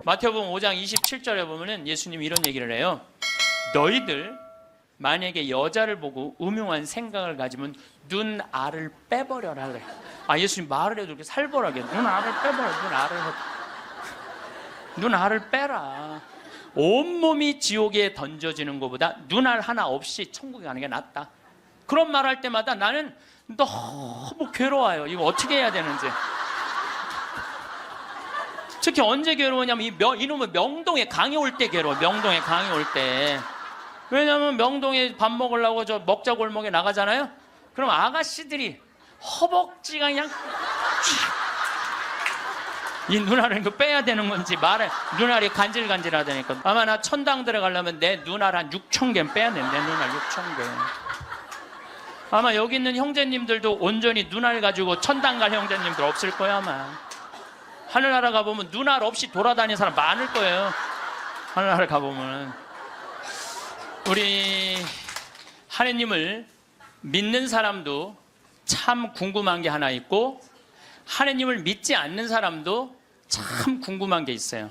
마태복음 5장 27절에 보면은 예수님이 이런 얘기를 해요. 너희들 만약에 여자를 보고 음흉한 생각을 가지면 눈알을 빼버려라 그래. 예수님 말을 해도 이렇게 살벌하게 눈알을 빼버려. 눈알을 빼라. 온몸이 지옥에 던져지는 것보다 눈알 하나 없이 천국에 가는 게 낫다. 그런 말 할 때마다 나는 너무 괴로워요. 이거 어떻게 해야 되는지. 특히 언제 괴로우냐면 이놈의 명동에 강의 올 때 괴로워. 명동에 강의 올 때. 왜냐면 명동에 밥 먹으려고 저 먹자 골목에 나가잖아요. 그럼 아가씨들이 허벅지가 그냥 이 눈알을 이거 빼야 되는 건지 눈알이 간질간질하다니까. 아마 나 천당 들어가려면 내 눈알 한 6,000개는 빼야 돼. 내 눈알 6,000개. 아마 여기 있는 형제님들도 온전히 눈알 가지고 천당 갈 형제님들 없을 거야 아마. 하늘나라 가보면 눈알 없이 돌아다니는 사람 많을 거예요. 하늘나라 가보면. 우리 하느님을 믿는 사람도 참 궁금한 게 하나 있고, 하느님을 믿지 않는 사람도 참 궁금한 게 있어요.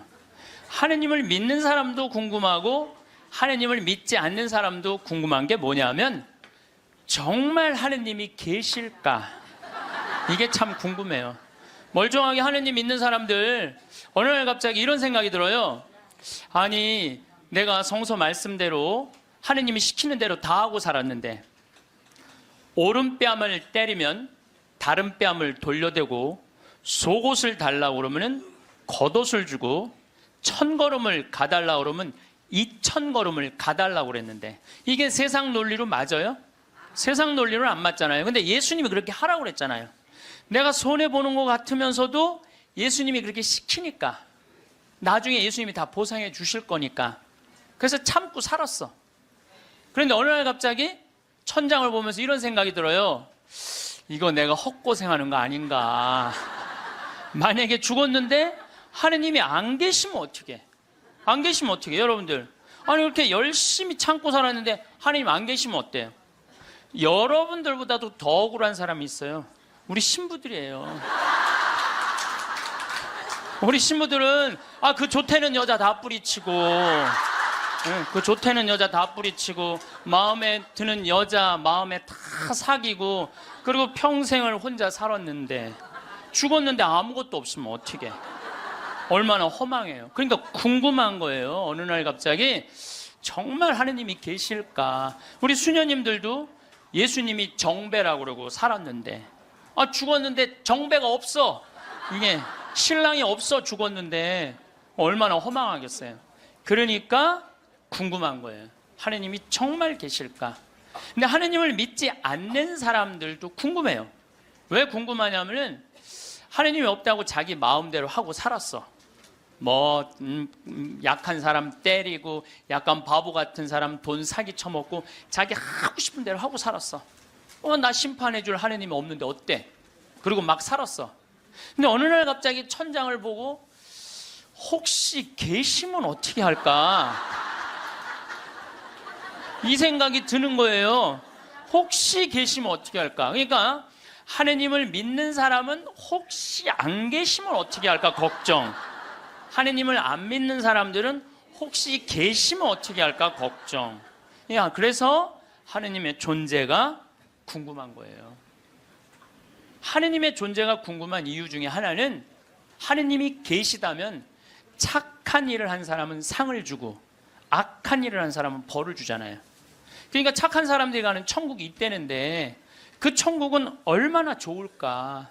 하느님을 믿는 사람도 궁금하고 하느님을 믿지 않는 사람도 궁금한 게 뭐냐면, 정말 하느님이 계실까? 이게 참 궁금해요. 멀쩡하게 하느님 믿는 사람들 어느 날 갑자기 이런 생각이 들어요. 아니, 내가 성서 말씀대로 하느님이 시키는 대로 다 하고 살았는데 오른뺨을 때리면 다른 뺨을 돌려대고 속옷을 달라고 그러면 겉옷을 주고 1,000걸음을 가달라고 그러면 2,000걸음을 가달라고 그랬는데 이게 세상 논리로 맞아요? 세상 논리로는 안 맞잖아요. 근데 예수님이 그렇게 하라고 그랬잖아요. 내가 손해보는 것 같으면서도 예수님이 그렇게 시키니까 나중에 예수님이 다 보상해 주실 거니까 그래서 참고 살았어. 그런데 어느 날 갑자기 천장을 보면서 이런 생각이 들어요. 이거 내가 헛고생하는 거 아닌가. 만약에 죽었는데 하느님이 안 계시면 어떻게? 안 계시면 어떻게? 여러분들, 아니 그렇게 열심히 참고 살았는데 하느님 안 계시면 어때요? 여러분들보다도 더 억울한 사람이 있어요. 우리 신부들이에요. 우리 신부들은 그 좋다는 여자 다 뿌리치고, 그 좋다는 여자 다 뿌리치고 마음에 드는 여자 마음에 다 사귀고 그리고 평생을 혼자 살았는데 죽었는데 아무것도 없으면 어떻게? 얼마나 허망해요. 그러니까 궁금한 거예요. 어느 날 갑자기 정말 하느님이 계실까? 우리 수녀님들도 예수님이 정배라고 그러고 살았는데 죽었는데 정배가 없어. 이게 신랑이 없어 죽었는데 얼마나 허망하겠어요. 그러니까 궁금한 거예요. 하느님이 정말 계실까? 근데 하느님을 믿지 않는 사람들도 궁금해요. 왜 궁금하냐면은 하느님이 없다고 자기 마음대로 하고 살았어. 약한 사람 때리고 약간 바보 같은 사람 돈 사기 쳐먹고 자기 하고 싶은 대로 하고 살았어. 나 심판해 줄 하느님이 없는데 어때? 그리고 막 살았어. 근데 어느 날 갑자기 천장을 보고 혹시 계시면 어떻게 할까? 이 생각이 드는 거예요. 혹시 계시면 어떻게 할까? 그러니까 하느님을 믿는 사람은 혹시 안 계시면 어떻게 할까 걱정. 하느님을 안 믿는 사람들은 혹시 계시면 어떻게 할까 걱정. 그래서 하느님의 존재가 궁금한 거예요. 하느님의 존재가 궁금한 이유 중에 하나는 하느님이 계시다면 착한 일을 한 사람은 상을 주고 악한 일을 한 사람은 벌을 주잖아요. 그러니까 착한 사람들이 가는 천국이 있다는데 그 천국은 얼마나 좋을까.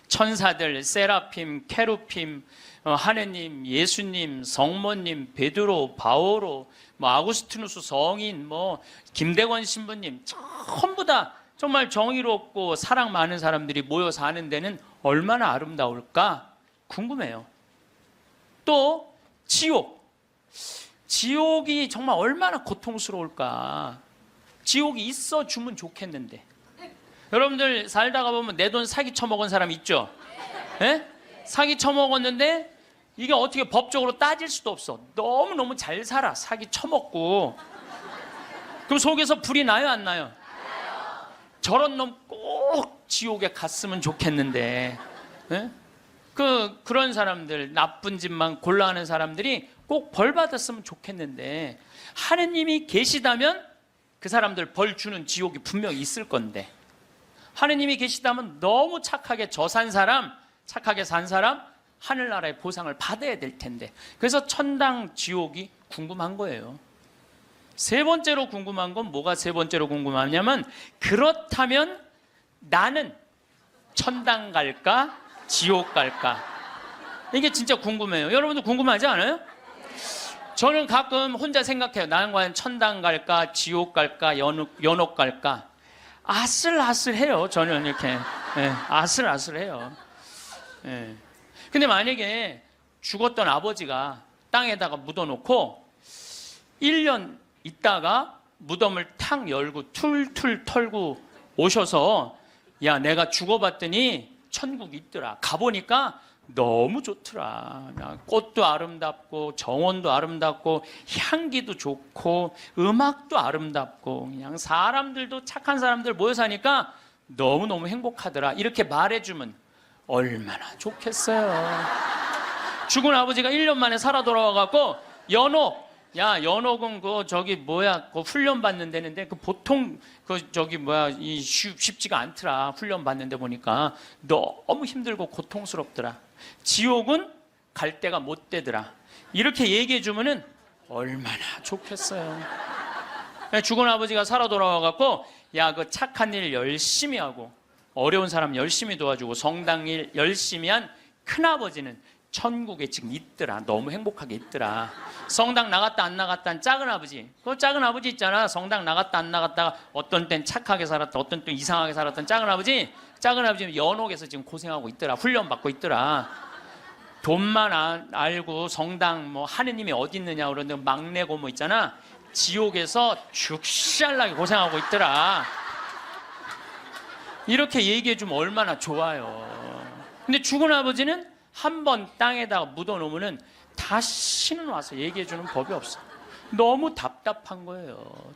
천사들, 세라핌, 케루핌, 하느님, 예수님, 성모님, 베드로, 바오로, 아구스티누스 성인, 김대건 신부님 전부 다 정말 정의롭고 사랑 많은 사람들이 모여 사는 데는 얼마나 아름다울까 궁금해요. 또 지옥이 정말 얼마나 고통스러울까. 지옥이 있어 주면 좋겠는데. 여러분들 살다가 보면 내 돈 사기 쳐먹은 사람 있죠? 예? 사기 쳐먹었는데 이게 어떻게 법적으로 따질 수도 없어. 너무너무 잘 살아. 사기 쳐먹고. 그럼 속에서 불이 나요 안 나요? 저런 놈 꼭 지옥에 갔으면 좋겠는데. 예? 그런 사람들, 나쁜 짓만 골라하는 사람들이 꼭 벌 받았으면 좋겠는데, 하느님이 계시다면 그 사람들 벌 주는 지옥이 분명히 있을 건데, 하느님이 계시다면 너무 착하게 산 사람 하늘나라의 보상을 받아야 될 텐데, 그래서 천당 지옥이 궁금한 거예요. 세 번째로 궁금한 건 뭐가 세 번째로 궁금하냐면, 그렇다면 나는 천당 갈까 지옥 갈까? 이게 진짜 궁금해요. 여러분도 궁금하지 않아요? 저는 가끔 혼자 생각해요. 나는 과연 천당 갈까 지옥 갈까 연옥 갈까? 아슬아슬해요. 저는 이렇게 아슬아슬해요. 근데 만약에 죽었던 아버지가 땅에다가 묻어놓고 1년 있다가 무덤을 탁 열고 툴툴 털고 오셔서, 야, 내가 죽어봤더니 천국이 있더라. 가보니까 너무 좋더라. 꽃도 아름답고 정원도 아름답고 향기도 좋고 음악도 아름답고 그냥 사람들도 착한 사람들 모여 사니까 너무너무 행복하더라. 이렇게 말해주면 얼마나 좋겠어요. 죽은 아버지가 1년 만에 살아 돌아와갖고 연옥은 그 훈련 받는 데는데 그 보통 쉽지가 않더라. 훈련 받는데 보니까 너무 힘들고 고통스럽더라. 지옥은 갈 데가 못 되더라. 이렇게 얘기해 주면은 얼마나 좋겠어요. 죽은 아버지가 살아 돌아와갖고, 야, 그 착한 일 열심히 하고 어려운 사람 열심히 도와주고 성당 일 열심히 한 큰아버지는 천국에 지금 있더라. 너무 행복하게 있더라. 성당 나갔다 안 나갔다 한 작은 아버지, 그 작은 아버지 있잖아. 성당 나갔다 안 나갔다가 어떤 땐 착하게 살았다, 어떤 땐 이상하게 살았던 작은 아버지는 연옥에서 지금 고생하고 있더라. 훈련 받고 있더라. 돈만 알고 성당 하느님이 어디 있느냐 그러는데 막내 고모 있잖아. 지옥에서 죽살나게 고생하고 있더라. 이렇게 얘기해 주면 얼마나 좋아요. 근데 죽은 아버지는 한번 땅에다가 묻어놓으면 다시는 와서 얘기해 주는 법이 없어. 너무 답답한 거예요.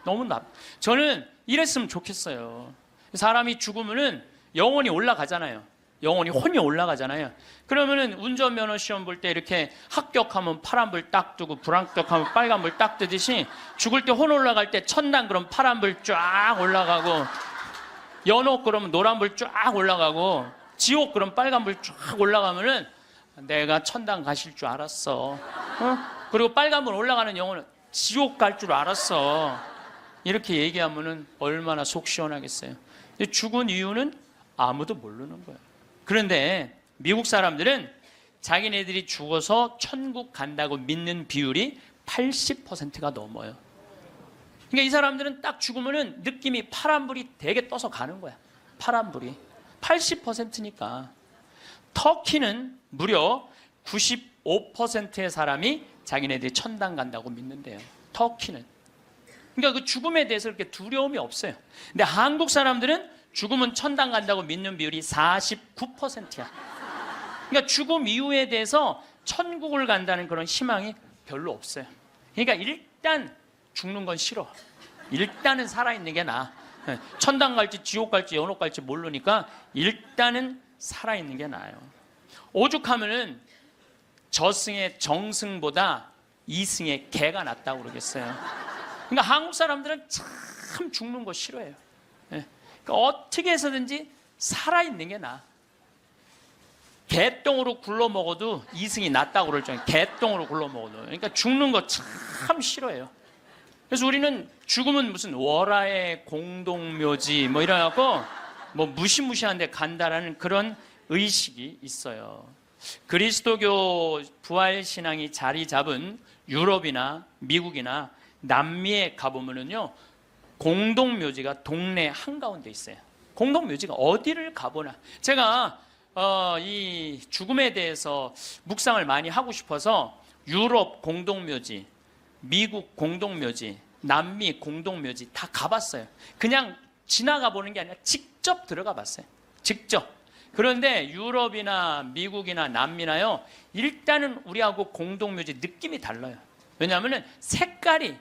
저는 이랬으면 좋겠어요. 사람이 죽으면은 영혼이 올라가잖아요. 영혼이 혼이 올라가잖아요. 그러면은 운전면허 시험 볼 때 이렇게 합격하면 파란불 딱 뜨고 불합격하면 빨간불 딱 뜨듯이, 죽을 때 혼 올라갈 때 천당 그럼 파란불 쫙 올라가고, 연옥 그러면 노란불 쫙 올라가고, 지옥 그럼 빨간불 쫙 올라가면은 내가 천당 가실 줄 알았어. 그리고 빨간불 올라가는 영혼은 지옥 갈 줄 알았어. 이렇게 얘기하면은 얼마나 속 시원하겠어요. 근데 죽은 이유는 아무도 모르는 거예요. 그런데 미국 사람들은 자기네들이 죽어서 천국 간다고 믿는 비율이 80%가 넘어요. 그러니까 이 사람들은 딱 죽으면은 느낌이 파란불이 되게 떠서 가는 거야. 파란불이 80%니까. 터키는 무려 95%의 사람이 자기네들이 천당 간다고 믿는데요. 터키는. 그러니까 그 죽음에 대해서 그렇게 두려움이 없어요. 근데 한국 사람들은 죽으면 천당 간다고 믿는 비율이 49%야. 그러니까 죽음 이후에 대해서 천국을 간다는 그런 희망이 별로 없어요. 그러니까 일단 죽는 건 싫어. 일단은 살아있는 게 나아. 천당 갈지 지옥 갈지 연옥 갈지 모르니까 일단은 살아있는 게 나아요. 오죽하면은 저승의 정승보다 이승의 개가 낫다고 그러겠어요. 그러니까 한국 사람들은 참 죽는 거 싫어해요. 그러니까 어떻게 해서든지 살아있는 게 나아. 개똥으로 굴러 먹어도 이승이 낫다고 그럴 정도로, 개똥으로 굴러 먹어도. 그러니까 죽는 거 참 싫어해요. 그래서 우리는 죽으면 무슨 월화의 공동묘지 이래갖고 무시무시한 데 간다라는 그런 의식이 있어요. 그리스도교 부활신앙이 자리 잡은 유럽이나 미국이나 남미에 가보면은요, 공동묘지가 동네 한가운데 있어요. 공동묘지가 어디를 가보나. 제가 이 죽음에 대해서 묵상을 많이 하고 싶어서 유럽 공동묘지, 미국 공동묘지, 남미 공동묘지 다 가봤어요. 그냥 지나가 보는 게 아니라 직접 들어가 봤어요. 직접. 그런데 유럽이나 미국이나 남미나요, 일단은 우리하고 공동묘지 느낌이 달라요. 왜냐하면 색깔이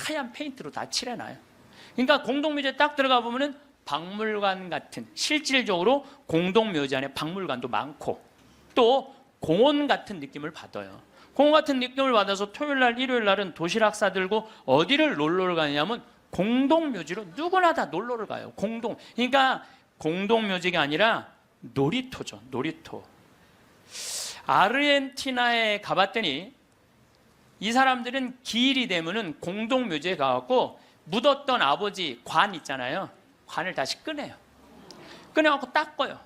하얀 페인트로 다 칠해놔요. 그러니까 공동묘지에 딱 들어가 보면은 박물관 같은, 실질적으로 공동묘지 안에 박물관도 많고, 또 공원 같은 느낌을 받아요. 공원 같은 느낌을 받아서 토요일날, 일요일날은 도시락 싸들고 어디를 놀러를 가냐면 공동묘지로 누구나 다 놀러를 가요. 그러니까 공동묘지가 아니라 놀이터죠. 놀이터. 아르헨티나에 가봤더니 이 사람들은 기일이 되면은 공동묘지에 가갖고 묻었던 아버지 관 있잖아요. 관을 다시 꺼내요. 꺼내갖고 닦아요.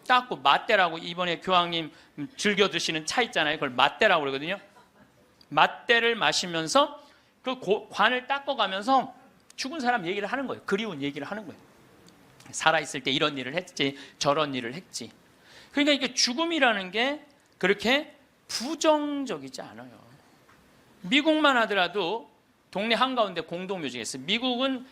닦고 맞대라고, 이번에 교황님 즐겨 드시는 차 있잖아요. 그걸 맞대라고 그러거든요. 맞대를 마시면서 그 관을 닦아가면서 죽은 사람 얘기를 하는 거예요. 그리운 얘기를 하는 거예요. 살아있을 때 이런 일을 했지, 저런 일을 했지. 그러니까 이게 죽음이라는 게 그렇게 부정적이지 않아요. 미국만 하더라도 동네 한가운데 공동묘지가 있어요. 미국은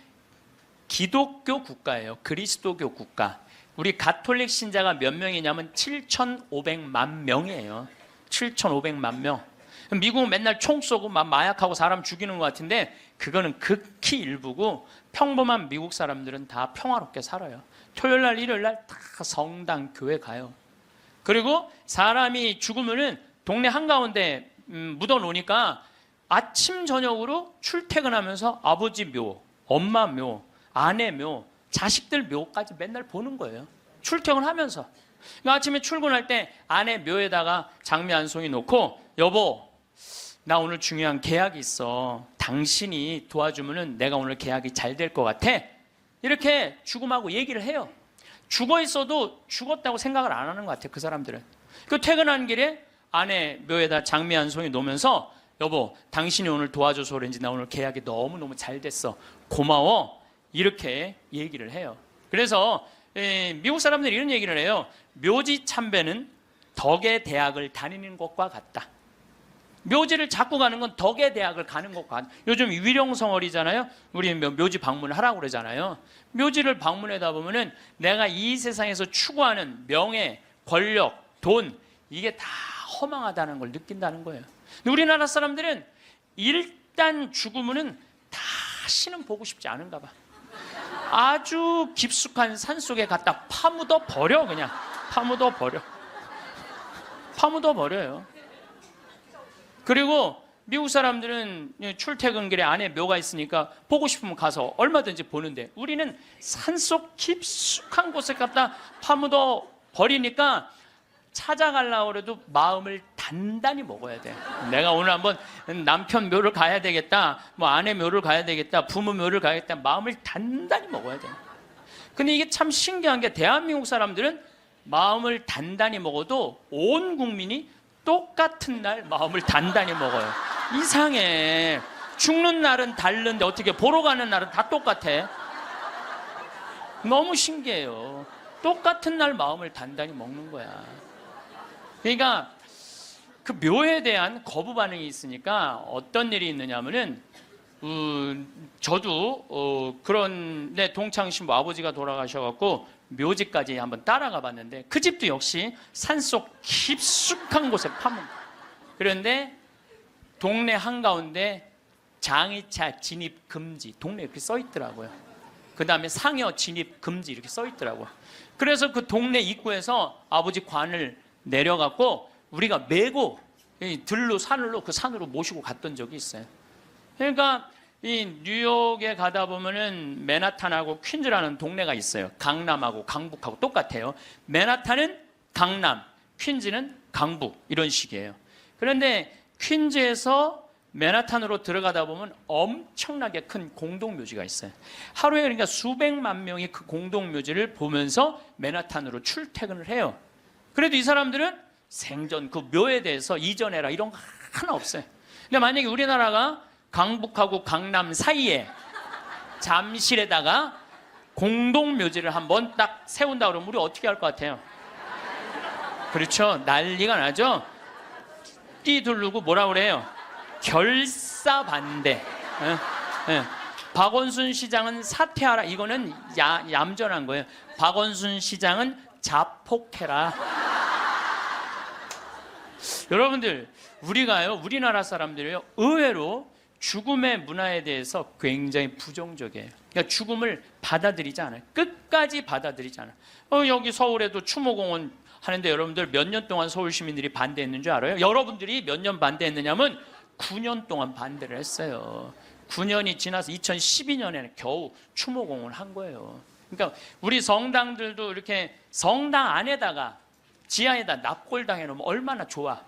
기독교 국가예요. 그리스도교 국가. 우리 가톨릭 신자가 몇 명이냐면 7,500만 명이에요. 7,500만 명. 미국은 맨날 총 쏘고 막 마약하고 사람 죽이는 것 같은데 그거는 극히 일부고 평범한 미국 사람들은 다 평화롭게 살아요. 토요일날, 일요일날 다 성당, 교회 가요. 그리고 사람이 죽으면은 동네 한가운데 묻어놓으니까 아침 저녁으로 출퇴근하면서 아버지 묘, 엄마 묘, 아내 묘, 자식들 묘까지 맨날 보는 거예요. 출퇴근하면서. 그러니까 아침에 출근할 때 아내 묘에다가 장미 한 송이 놓고, 여보, 나 오늘 중요한 계약이 있어. 당신이 도와주면은 내가 오늘 계약이 잘 될 것 같아. 이렇게 죽음하고 얘기를 해요. 죽어 있어도 죽었다고 생각을 안 하는 것 같아요. 그 사람들은. 그 퇴근하는 길에 아내 묘에다 장미 한 송이 놓으면서, 여보, 당신이 오늘 도와줘서 그런지 나 오늘 계약이 너무너무 잘 됐어. 고마워. 이렇게 얘기를 해요. 그래서 미국 사람들이 이런 얘기를 해요. 묘지 참배는 덕의 대학을 다니는 것과 같다. 묘지를 자꾸 가는 건 덕의 대학을 가는 것과 같다. 요즘 위령성월이잖아요. 우리 묘지 방문하라고 그러잖아요. 묘지를 방문하다 보면은 내가 이 세상에서 추구하는 명예, 권력, 돈, 이게 다 허망하다는 걸 느낀다는 거예요. 근데 우리나라 사람들은 일단 죽으면은 다시는 보고 싶지 않은가 봐. 아주 깊숙한 산속에 갖다 파묻어 버려. 그냥 파묻어 버려. 파묻어 버려요. 그리고 미국 사람들은 출퇴근길에 안에 묘가 있으니까 보고 싶으면 가서 얼마든지 보는데, 우리는 산속 깊숙한 곳에 갖다 파묻어 버리니까 찾아가려고 해도 마음을 단단히 먹어야 돼. 내가 오늘 한번 남편 묘를 가야 되겠다, 뭐 아내 묘를 가야 되겠다, 부모 묘를 가야겠다, 마음을 단단히 먹어야 돼. 근데 이게 참 신기한 게, 대한민국 사람들은 마음을 단단히 먹어도 온 국민이 똑같은 날 마음을 단단히 먹어요. 이상해. 죽는 날은 다른데 어떻게 보러 가는 날은 다 똑같아. 너무 신기해요. 똑같은 날 마음을 단단히 먹는 거야. 그러니까 그 묘에 대한 거부 반응이 있으니까 어떤 일이 있느냐면은 저도 그런데 동창신부 아버지가 돌아가셔갖고 묘지까지 한번 따라가 봤는데, 그 집도 역시 산속 깊숙한 곳에 파문. 그런데 동네 한가운데 장의차 진입 금지, 동네에 이렇게 써 있더라고요. 그 다음에 상여 진입 금지 이렇게 써 있더라고요. 그래서 그 동네 입구에서 아버지 관을 내려갖고 우리가 메고 들로 산으로, 그 산으로 모시고 갔던 적이 있어요. 그러니까 이 뉴욕에 가다 보면은 맨하탄하고 퀸즈라는 동네가 있어요. 강남하고 강북하고 똑같아요. 맨하탄은 강남, 퀸즈는 강북, 이런 식이에요. 그런데 퀸즈에서 맨하탄으로 들어가다 보면 엄청나게 큰 공동묘지가 있어요. 하루에 그러니까 수백만 명이 그 공동묘지를 보면서 맨하탄으로 출퇴근을 해요. 그래도 이 사람들은 생전 그 묘에 대해서 이전해라 이런 거 하나 없어요. 근데 만약에 우리나라가 강북하고 강남 사이에 잠실에다가 공동묘지를 한번 딱 세운다 그러면 우리 어떻게 할 것 같아요? 그렇죠. 난리가 나죠. 뛰두르고 뭐라 그래요? 결사반대. 박원순 시장은 사퇴하라. 이거는 얌전한 거예요. 박원순 시장은 자폭해라. 여러분들, 우리나라 사람들이요, 의외로 죽음의 문화에 대해서 굉장히 부정적이에요. 그러니까 죽음을 받아들이지 않아요. 끝까지 받아들이지 않아요. 여기 서울에도 추모공원 하는데 여러분들 몇 년 동안 서울 시민들이 반대했는 줄 알아요? 여러분들이 몇 년 반대했느냐면 9년 동안 반대를 했어요. 9년이 지나서 2012년에는 겨우 추모공을 한 거예요. 그러니까 우리 성당들도 이렇게 성당 안에다가 지하에다 납골당 해놓으면 얼마나 좋아.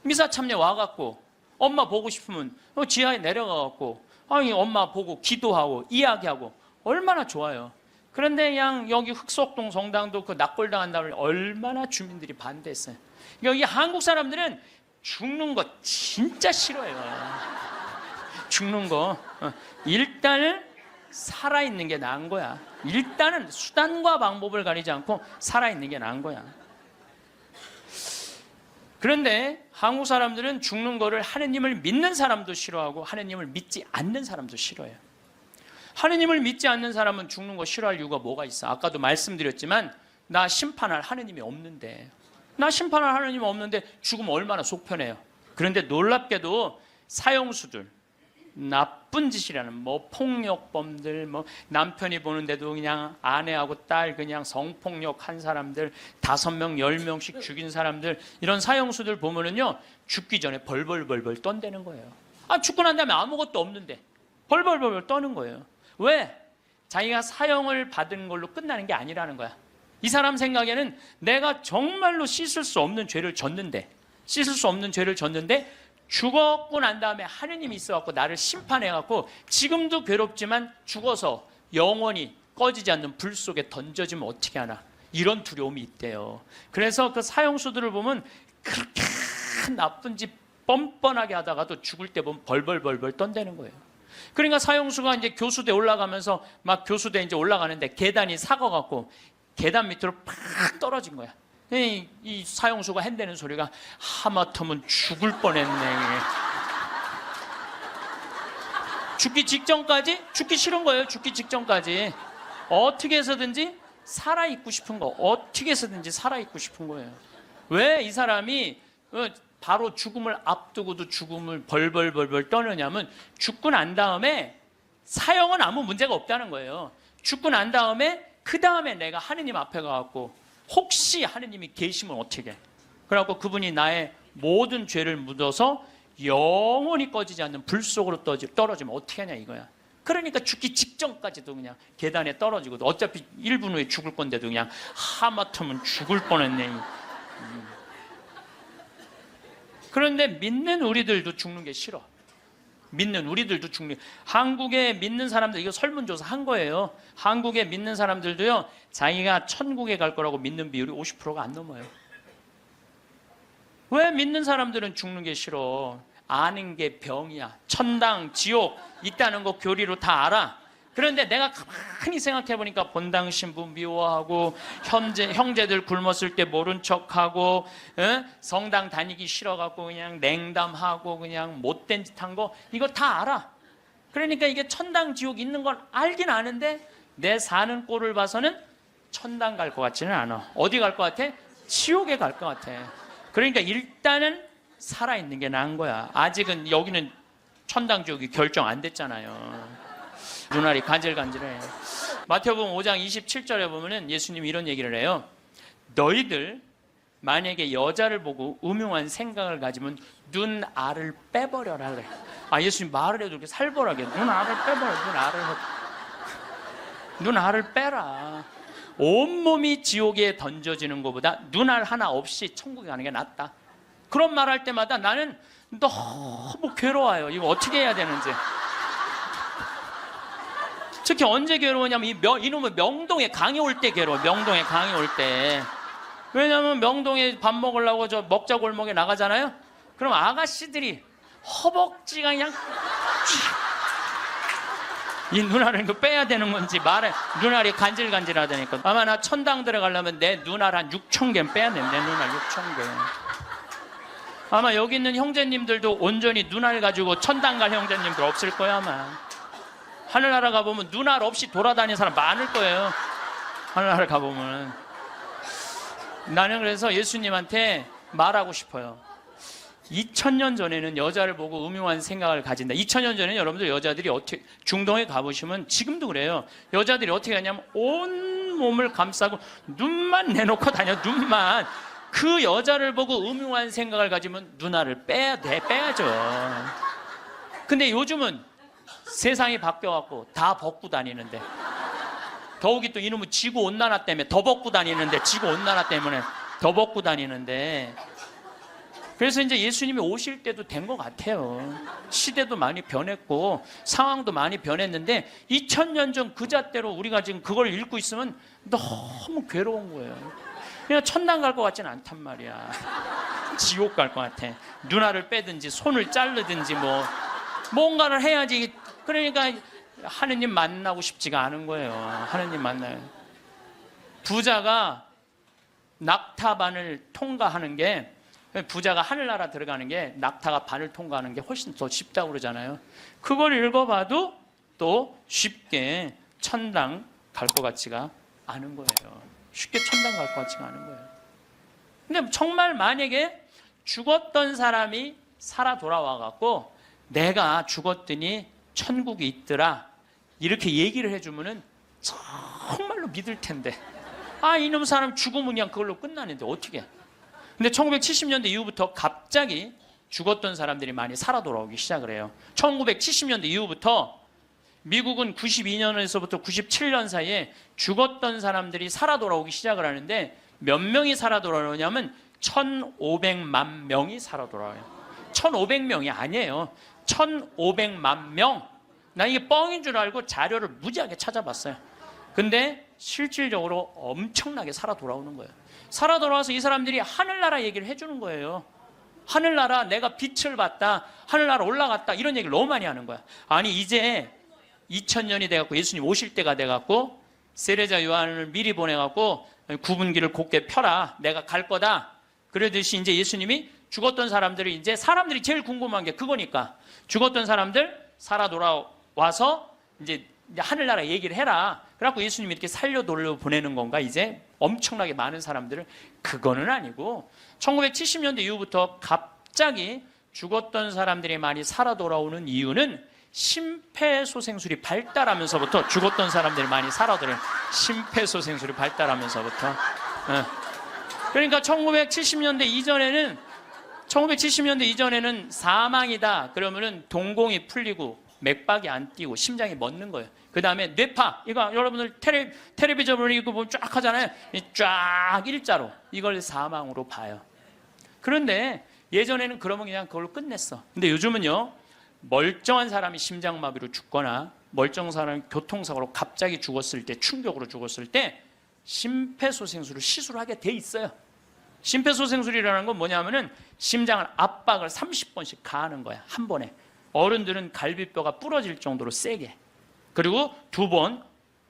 미사 참여 와갖고 엄마 보고 싶으면 지하에 내려가갖고 아니 엄마 보고 기도하고 이야기하고 얼마나 좋아요. 그런데 그냥 여기 흑석동 성당도 그 납골당 한다고 얼마나 주민들이 반대했어요. 여기 한국 사람들은 죽는 거 진짜 싫어해요. 죽는 거. 일단은 살아있는 게 나은 거야. 일단은 수단과 방법을 가리지 않고 살아있는 게 나은 거야. 그런데 한국 사람들은 죽는 거를 하느님을 믿는 사람도 싫어하고 하느님을 믿지 않는 사람도 싫어해요. 하느님을 믿지 않는 사람은 죽는 거 싫어할 이유가 뭐가 있어? 아까도 말씀드렸지만 나 심판할 하느님이 없는데, 나 심판할 하느님이 없는데 죽으면 얼마나 속편해요. 그런데 놀랍게도 사형수들, 나쁜 짓이라는 뭐 폭력범들, 뭐 남편이 보는데도 그냥 아내하고 딸 그냥 성폭력 한 사람들 5명 10명씩 죽인 사람들, 이런 사형수들 보면은요 죽기 전에 벌벌벌벌 떤다는 거예요. 아, 죽고 난 다음에 아무것도 없는데 벌벌벌벌 떠는 거예요. 왜? 자기가 사형을 받은 걸로 끝나는 게 아니라는 거야. 이 사람 생각에는 내가 정말로 씻을 수 없는 죄를 졌는데, 죽었고 난 다음에 하느님이 있어갖고 나를 심판해갖고 지금도 괴롭지만 죽어서 영원히 꺼지지 않는 불 속에 던져지면 어떻게 하나, 이런 두려움이 있대요. 그래서 그 사형수들을 보면 그렇게 나쁜 짓 뻔뻔하게 하다가도 죽을 때 보면 벌벌벌벌 떤다는 거예요. 그러니까 사형수가 이제 교수대 올라가면서 막 교수대 이제 올라가는데 계단이 사거갖고 계단 밑으로 팍 떨어진 거야. 이 사형수가 한다는 소리가 하마터면 죽을 뻔했네. 죽기 직전까지 죽기 싫은 거예요. 죽기 직전까지 어떻게 해서든지 살아있고 싶은 거, 어떻게 해서든지 살아있고 싶은 거예요. 왜 이 사람이 바로 죽음을 앞두고도 죽음을 벌벌벌벌 떠느냐면, 죽고 난 다음에 사형은 아무 문제가 없다는 거예요. 죽고 난 다음에 그 다음에 내가 하느님 앞에 가갖고 혹시 하느님이 계시면 어떻게 해? 그래갖고 그분이 나의 모든 죄를 묻어서 영원히 꺼지지 않는 불 속으로 떨어지면 어떻게 하냐 이거야. 그러니까 죽기 직전까지도 그냥 계단에 떨어지고, 어차피 1분 후에 죽을 건데도 그냥 하마터면 죽을 뻔했네. 그런데 믿는 우리들도 죽는 게 싫어. 한국에 믿는 사람들, 이거 설문조사 한 거예요. 한국에 믿는 사람들도요, 자기가 천국에 갈 거라고 믿는 비율이 50%가 안 넘어요. 왜? 믿는 사람들은 죽는 게 싫어. 아는 게 병이야. 천당, 지옥 있다는 거 교리로 다 알아. 그런데 내가 가만히 생각해 보니까 본당 신부 미워하고, 형제들 굶었을 때 모른 척하고, 성당 다니기 싫어갖고 그냥 냉담하고 그냥 못된 짓 한 거, 이거 다 알아. 그러니까 이게 천당 지옥 있는 건 알긴 아는데 내 사는 꼴을 봐서는 천당 갈 것 같지는 않아. 어디 갈 것 같아? 지옥에 갈 것 같아. 그러니까 일단은 살아있는 게 나은 거야. 아직은 여기는 천당 지옥이 결정 안 됐잖아요. 눈알이 간질간질해. 마태복음 5장 27절에 보면은 예수님이 이런 얘기를 해요. 너희들 만약에 여자를 보고 음흉한 생각을 가지면 눈알을 빼버려라 그래. 아, 예수님 말을 해도 이렇게 살벌하게 눈알을 빼버려. 눈알을 빼라. 온몸이 지옥에 던져지는 것보다 눈알 하나 없이 천국에 가는 게 낫다. 그런 말 할 때마다 나는 너무 괴로워요. 이거 어떻게 해야 되는지. 특히 언제 괴로우냐면 이놈의 명동에 강의 올 때 괴로워. 명동에 강의 올 때. 왜냐면 명동에 밥 먹으려고 저 먹자골목에 나가잖아요. 그럼 아가씨들이 허벅지가 그냥 이 눈알을 이거 빼야 되는 건지 말해. 눈알이 간질간질하다니까. 아마 나 천당 들어가려면 내 눈알 한 6,000개 빼야 돼. 내 눈알 6,000개. 아마 여기 있는 형제님들도 온전히 눈알 가지고 천당 갈 형제님들 없을 거야 아마. 하늘나라 가보면 눈알 없이 돌아다니는 사람 많을 거예요. 하늘나라 가보면. 나는 그래서 예수님한테 말하고 싶어요. 2000년 전에는 여자를 보고 음흉한 생각을 가진다. 2000년 전에는 여러분들 여자들이 어떻게, 중동에 가보시면 지금도 그래요. 여자들이 어떻게 하냐면 온 몸을 감싸고 눈만 내놓고 다녀. 눈만. 그 여자를 보고 음흉한 생각을 가지면 누나를 빼야죠. 근데 요즘은 세상이 바뀌어갖고 다 벗고 다니는데, 더욱이 또 이놈의 지구온난화 때문에 더 벗고 다니는데, 지구온난화 때문에 더 벗고 다니는데, 그래서 이제 예수님이 오실 때도 된 것 같아요. 시대도 많이 변했고 상황도 많이 변했는데 2000년 전 그 잣대로 우리가 지금 그걸 읽고 있으면 너무 괴로운 거예요. 그냥 천당 갈 것 같지는 않단 말이야. 지옥 갈 것 같아. 누나를 빼든지 손을 자르든지 뭔가를 해야지. 그러니까 하느님 만나고 싶지가 않은 거예요. 하느님 만나요. 부자가 낙타반을 통과하는 게, 부자가 하늘나라 들어가는 게 낙타가 반을 통과하는 게 훨씬 더 쉽다고 그러잖아요. 그걸 읽어봐도 또 쉽게 천당 갈 것 같지가 않은 거예요. 쉽게 천당 갈 것 같지가 않은 거예요. 근데 정말 만약에 죽었던 사람이 살아 돌아와 갖고 내가 죽었더니 천국이 있더라 이렇게 얘기를 해주면은 정말로 믿을 텐데, 이놈 사람 죽으면 그냥 그걸로 끝나는데 어떻게. 근데 1970년대 이후부터 갑자기 죽었던 사람들이 많이 살아 돌아오기 시작을 해요. 1970년대 이후부터 미국은 92년에서부터 97년 사이에 죽었던 사람들이 살아 돌아오기 시작을 하는데, 몇 명이 살아 돌아오냐면 1,500만 명이 살아 돌아와요. 1,500명이 아니에요. 1,500만 명. 나 이게 뻥인 줄 알고 자료를 무지하게 찾아봤어요. 근데 실질적으로 엄청나게 살아 돌아오는 거예요. 살아 돌아와서 이 사람들이 하늘나라 얘기를 해주는 거예요. 하늘나라, 내가 빛을 봤다, 하늘나라 올라갔다, 이런 얘기를 너무 많이 하는 거야. 아니 이제 2000년이 돼갖고 예수님 오실 때가 돼갖고 세례자 요한을 미리 보내갖고 구분기를 곧게 펴라, 내가 갈 거다. 그러듯이 이제 예수님이 죽었던 사람들이, 이제 사람들이 제일 궁금한 게 그거니까, 죽었던 사람들 살아 돌아와서 이제 하늘나라 얘기를 해라. 그래갖고 예수님이 이렇게 살려 돌려 보내는 건가, 이제 엄청나게 많은 사람들을. 그거는 아니고 1970년대 이후부터 갑자기 죽었던 사람들이 많이 살아 돌아오는 이유는 심폐소생술이 발달하면서부터 죽었던 사람들이 많이 살아 돌아오는, 심폐소생술이 발달하면서부터. 그러니까 1970년대 이전에는 사망이다 그러면은 동공이 풀리고 맥박이 안 뛰고 심장이 멎는 거예요. 그 다음에 뇌파, 이거 여러분들 텔레비전을 이거 보면 쫙 하잖아요. 쫙 일자로, 이걸 사망으로 봐요. 그런데 예전에는 그러면 그냥 그걸로 끝냈어. 근데 요즘은요, 멀쩡한 사람이 심장마비로 죽거나 멀쩡한 사람이 교통사고로 갑자기 죽었을 때, 충격으로 죽었을 때 심폐소생술을 시술을 하게 돼 있어요. 심폐소생술이라는 건 뭐냐면은 심장을 압박을 30번씩 가하는 거야, 한 번에. 어른들은 갈비뼈가 부러질 정도로 세게. 그리고 2번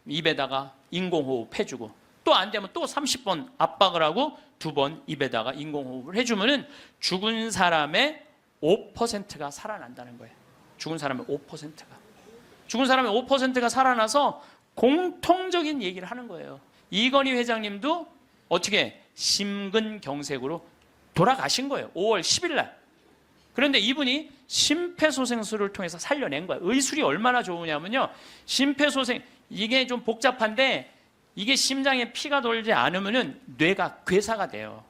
입에다가 인공호흡 해주고, 또 안 되면 또 30번 압박을 하고 2번 입에다가 인공호흡을 해주면은 죽은 사람의 5%가 살아난다는 거예요. 죽은 사람의 5%가 살아나서 공통적인 얘기를 하는 거예요. 이건희 회장님도 어떻게 심근경색으로 돌아가신 거예요, 5월 10일 날. 그런데 이분이 심폐소생술을 통해서 살려낸 거예요. 의술이 얼마나 좋으냐면요, 심폐소생, 이게 좀 복잡한데 이게 심장에 피가 돌지 않으면은 뇌가 괴사가 돼요.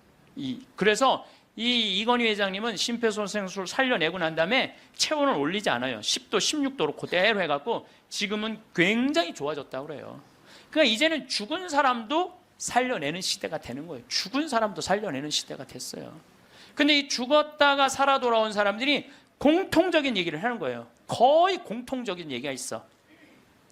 그래서 이건희 회장님은 심폐소생술 살려내고 난 다음에 체온을 올리지 않아요. 10도, 16도로 그대로 해갖고 지금은 굉장히 좋아졌다고 그래요. 그러니까 이제는 죽은 사람도 살려내는 시대가 되는 거예요. 죽은 사람도 살려내는 시대가 됐어요. 근데 이 죽었다가 살아 돌아온 사람들이 공통적인 얘기를 하는 거예요. 거의 공통적인 얘기가 있어.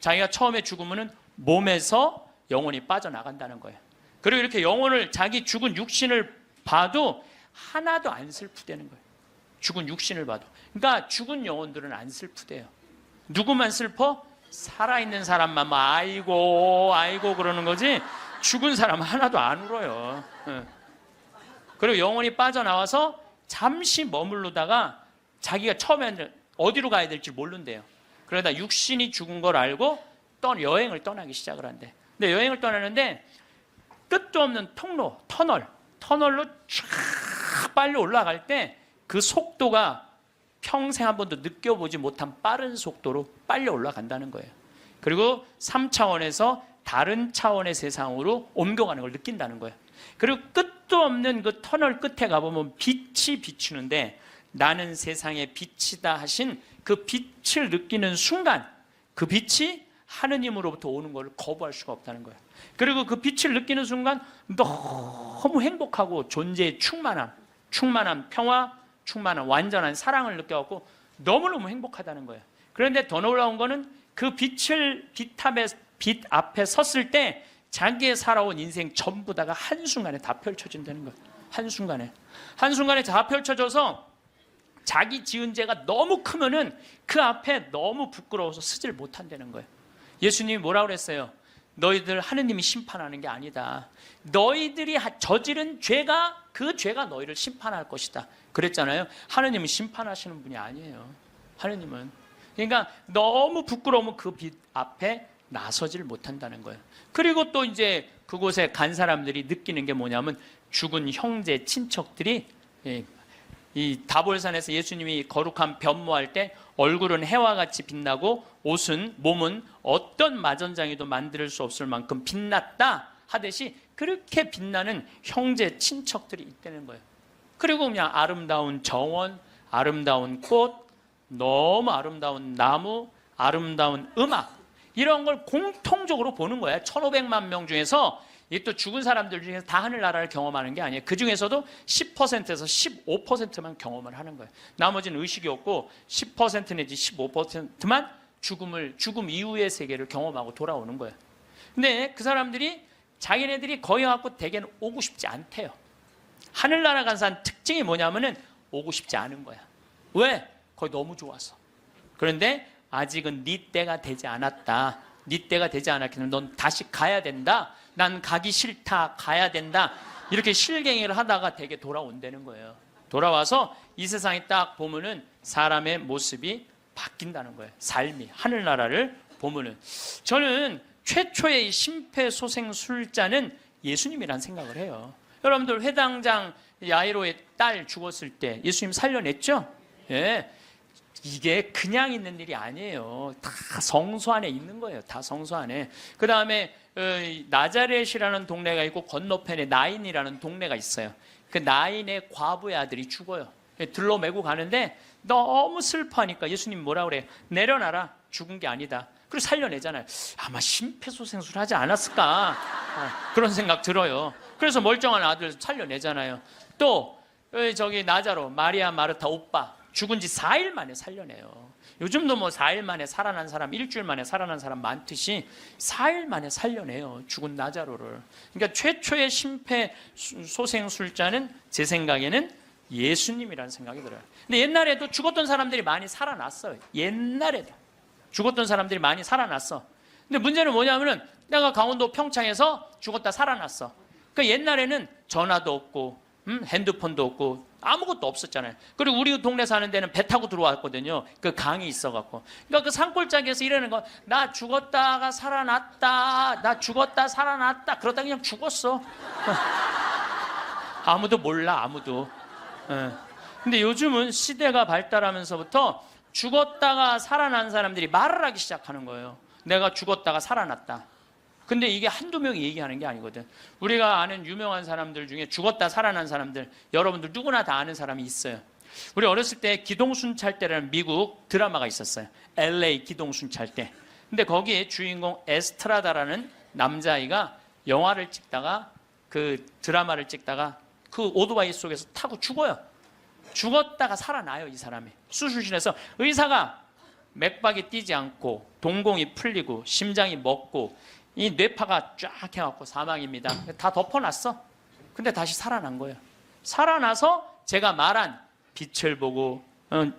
자기가 처음에 죽으면은 몸에서 영혼이 빠져나간다는 거예요. 그리고 이렇게 영혼을, 자기 죽은 육신을 봐도 하나도 안 슬프대는 거예요. 죽은 육신을 봐도. 그러니까 죽은 영혼들은 안 슬프대요. 누구만 슬퍼? 살아있는 사람만 아이고 그러는 거지, 죽은 사람은 하나도 안 울어요. 그리고 영혼이 빠져나와서 잠시 머무르다가 자기가 처음에는 어디로 가야 될지 모른대요. 그러다 육신이 죽은 걸 알고 여행을 떠나기 시작을 한대. 근데 여행을 떠나는데 끝도 없는 통로, 터널로 쫙 빨리 올라갈 때 그 속도가 평생 한 번도 느껴보지 못한 빠른 속도로 빨리 올라간다는 거예요. 그리고 3차원에서 다른 차원의 세상으로 옮겨가는 걸 느낀다는 거예요. 그리고 끝도 없는 그 터널 끝에 가보면 빛이 비추는데 나는 세상의 빛이다 하신 그 빛을 느끼는 순간 그 빛이 하느님으로부터 오는 것을 거부할 수가 없다는 거예요. 그리고 그 빛을 느끼는 순간 너무 행복하고 존재의 충만함, 평화, 충만함, 완전한 사랑을 느껴갖고 너무너무 행복하다는 거예요. 그런데 더 놀라운 거는 그 빛 앞에 섰을 때 자기의 살아온 인생 전부 다가 한순간에 다 펼쳐진다는 거예요. 한순간에 다 펼쳐져서 자기 지은 죄가 너무 크면은 그 앞에 너무 부끄러워서 서질 못한다는 거예요. 예수님이 뭐라고 그랬어요? 너희들 하느님이 심판하는 게 아니다. 너희들이 저지른 죄가 그 죄가 너희를 심판할 것이다. 그랬잖아요. 하느님은 심판하시는 분이 아니에요. 하느님은. 그러니까 너무 부끄러우면 그 빛 앞에 나서질 못한다는 거예요. 그리고 또 이제 그곳에 간 사람들이 느끼는 게 뭐냐면 죽은 형제, 친척들이 이 다볼산에서 예수님이 거룩한 변모할 때 얼굴은 해와 같이 빛나고 몸은 어떤 마전장이도 만들 수 없을 만큼 빛났다 하듯이 그렇게 빛나는 형제, 친척들이 있다는 거예요. 그리고 그냥 아름다운 정원, 아름다운 꽃, 너무 아름다운 나무, 아름다운 음악 이런 걸 공통적으로 보는 거예요. 1500만 명 중에서 이 또 죽은 사람들 중에서 다 하늘나라를 경험하는 게 아니에요. 그 중에서도 10%에서 15%만 경험을 하는 거예요. 나머지는 의식이 없고 10% 내지 15%만 죽음 이후의 세계를 경험하고 돌아오는 거예요. 근데 그 사람들이 자기네들이 거기 갖고 대개는 오고 싶지 않대요. 하늘나라 간 사람 특징이 뭐냐면은 오고 싶지 않은 거야. 왜? 거기 너무 좋아서. 그런데 아직은 네 때가 되지 않았다. 네 때가 되지 않았기 때문에 넌 다시 가야 된다. 난 가기 싫다. 가야 된다. 이렇게 실갱이를 하다가 되게 돌아온다는 거예요. 돌아와서 이 세상에 딱 보면은 사람의 모습이 바뀐다는 거예요. 삶이 하늘나라를 보면은 저는 최초의 심폐소생술자는 예수님이라는 생각을 해요. 여러분들 회당장 야이로의 딸 죽었을 때 예수님 살려냈죠? 예. 이게 그냥 있는 일이 아니에요. 다 성소 안에 있는 거예요. 다 성소 안에. 그 다음에 나자렛이라는 동네가 있고 건너편에 나인이라는 동네가 있어요. 그 나인의 과부의 아들이 죽어요. 들로 메고 가는데 너무 슬퍼하니까 예수님 뭐라 그래요? 내려놔라. 죽은 게 아니다. 그리고 살려내잖아요. 아마 심폐소생술 하지 않았을까? 그런 생각 들어요. 그래서 멀쩡한 아들 살려내잖아요. 또 저기 나자로 마리아 마르타 오빠 죽은 지 4일 만에 살려내요. 요즘도 뭐 4일 만에 살아난 사람, 일주일 만에 살아난 사람 많듯이 4일 만에 살려내요. 죽은 나자로를. 그러니까 최초의 심폐소생술자는 제 생각에는 예수님이라는 생각이 들어요. 근데 옛날에도 죽었던 사람들이 많이 살아났어요. 옛날에도 죽었던 사람들이 많이 살아났어. 근데 문제는 뭐냐면은 내가 강원도 평창에서 죽었다 살아났어. 그러니까 옛날에는 전화도 없고 핸드폰도 없고 아무것도 없었잖아요. 그리고 우리 동네 사는 데는 배 타고 들어왔거든요. 그 강이 있어갖고. 그러니까 그 산골짜기에서 이러는 거, 나 죽었다가 살아났다. 나 죽었다 살아났다. 그러다 그냥 죽었어. 아무도 몰라, 아무도. 근데 요즘은 시대가 발달하면서부터 죽었다가 살아난 사람들이 말을 하기 시작하는 거예요. 내가 죽었다가 살아났다. 근데 이게 한두 명이 얘기하는 게 아니거든. 우리가 아는 유명한 사람들 중에 죽었다 살아난 사람들, 여러분들 누구나 다 아는 사람이 있어요. 우리 어렸을 때 기동순찰대라는 미국 드라마가 있었어요. LA 기동순찰대. 근데 거기에 주인공 에스트라다라는 남자아이가 영화를 찍다가 그 드라마를 찍다가 그 오토바이 속에서 타고 죽어요. 죽었다가 살아나요, 이 사람이. 수술실에서 의사가 맥박이 뛰지 않고 동공이 풀리고 심장이 멎고 이 뇌파가 쫙 해갖고 사망입니다. 다 덮어놨어. 근데 다시 살아난 거예요. 살아나서 제가 말한 빛을 보고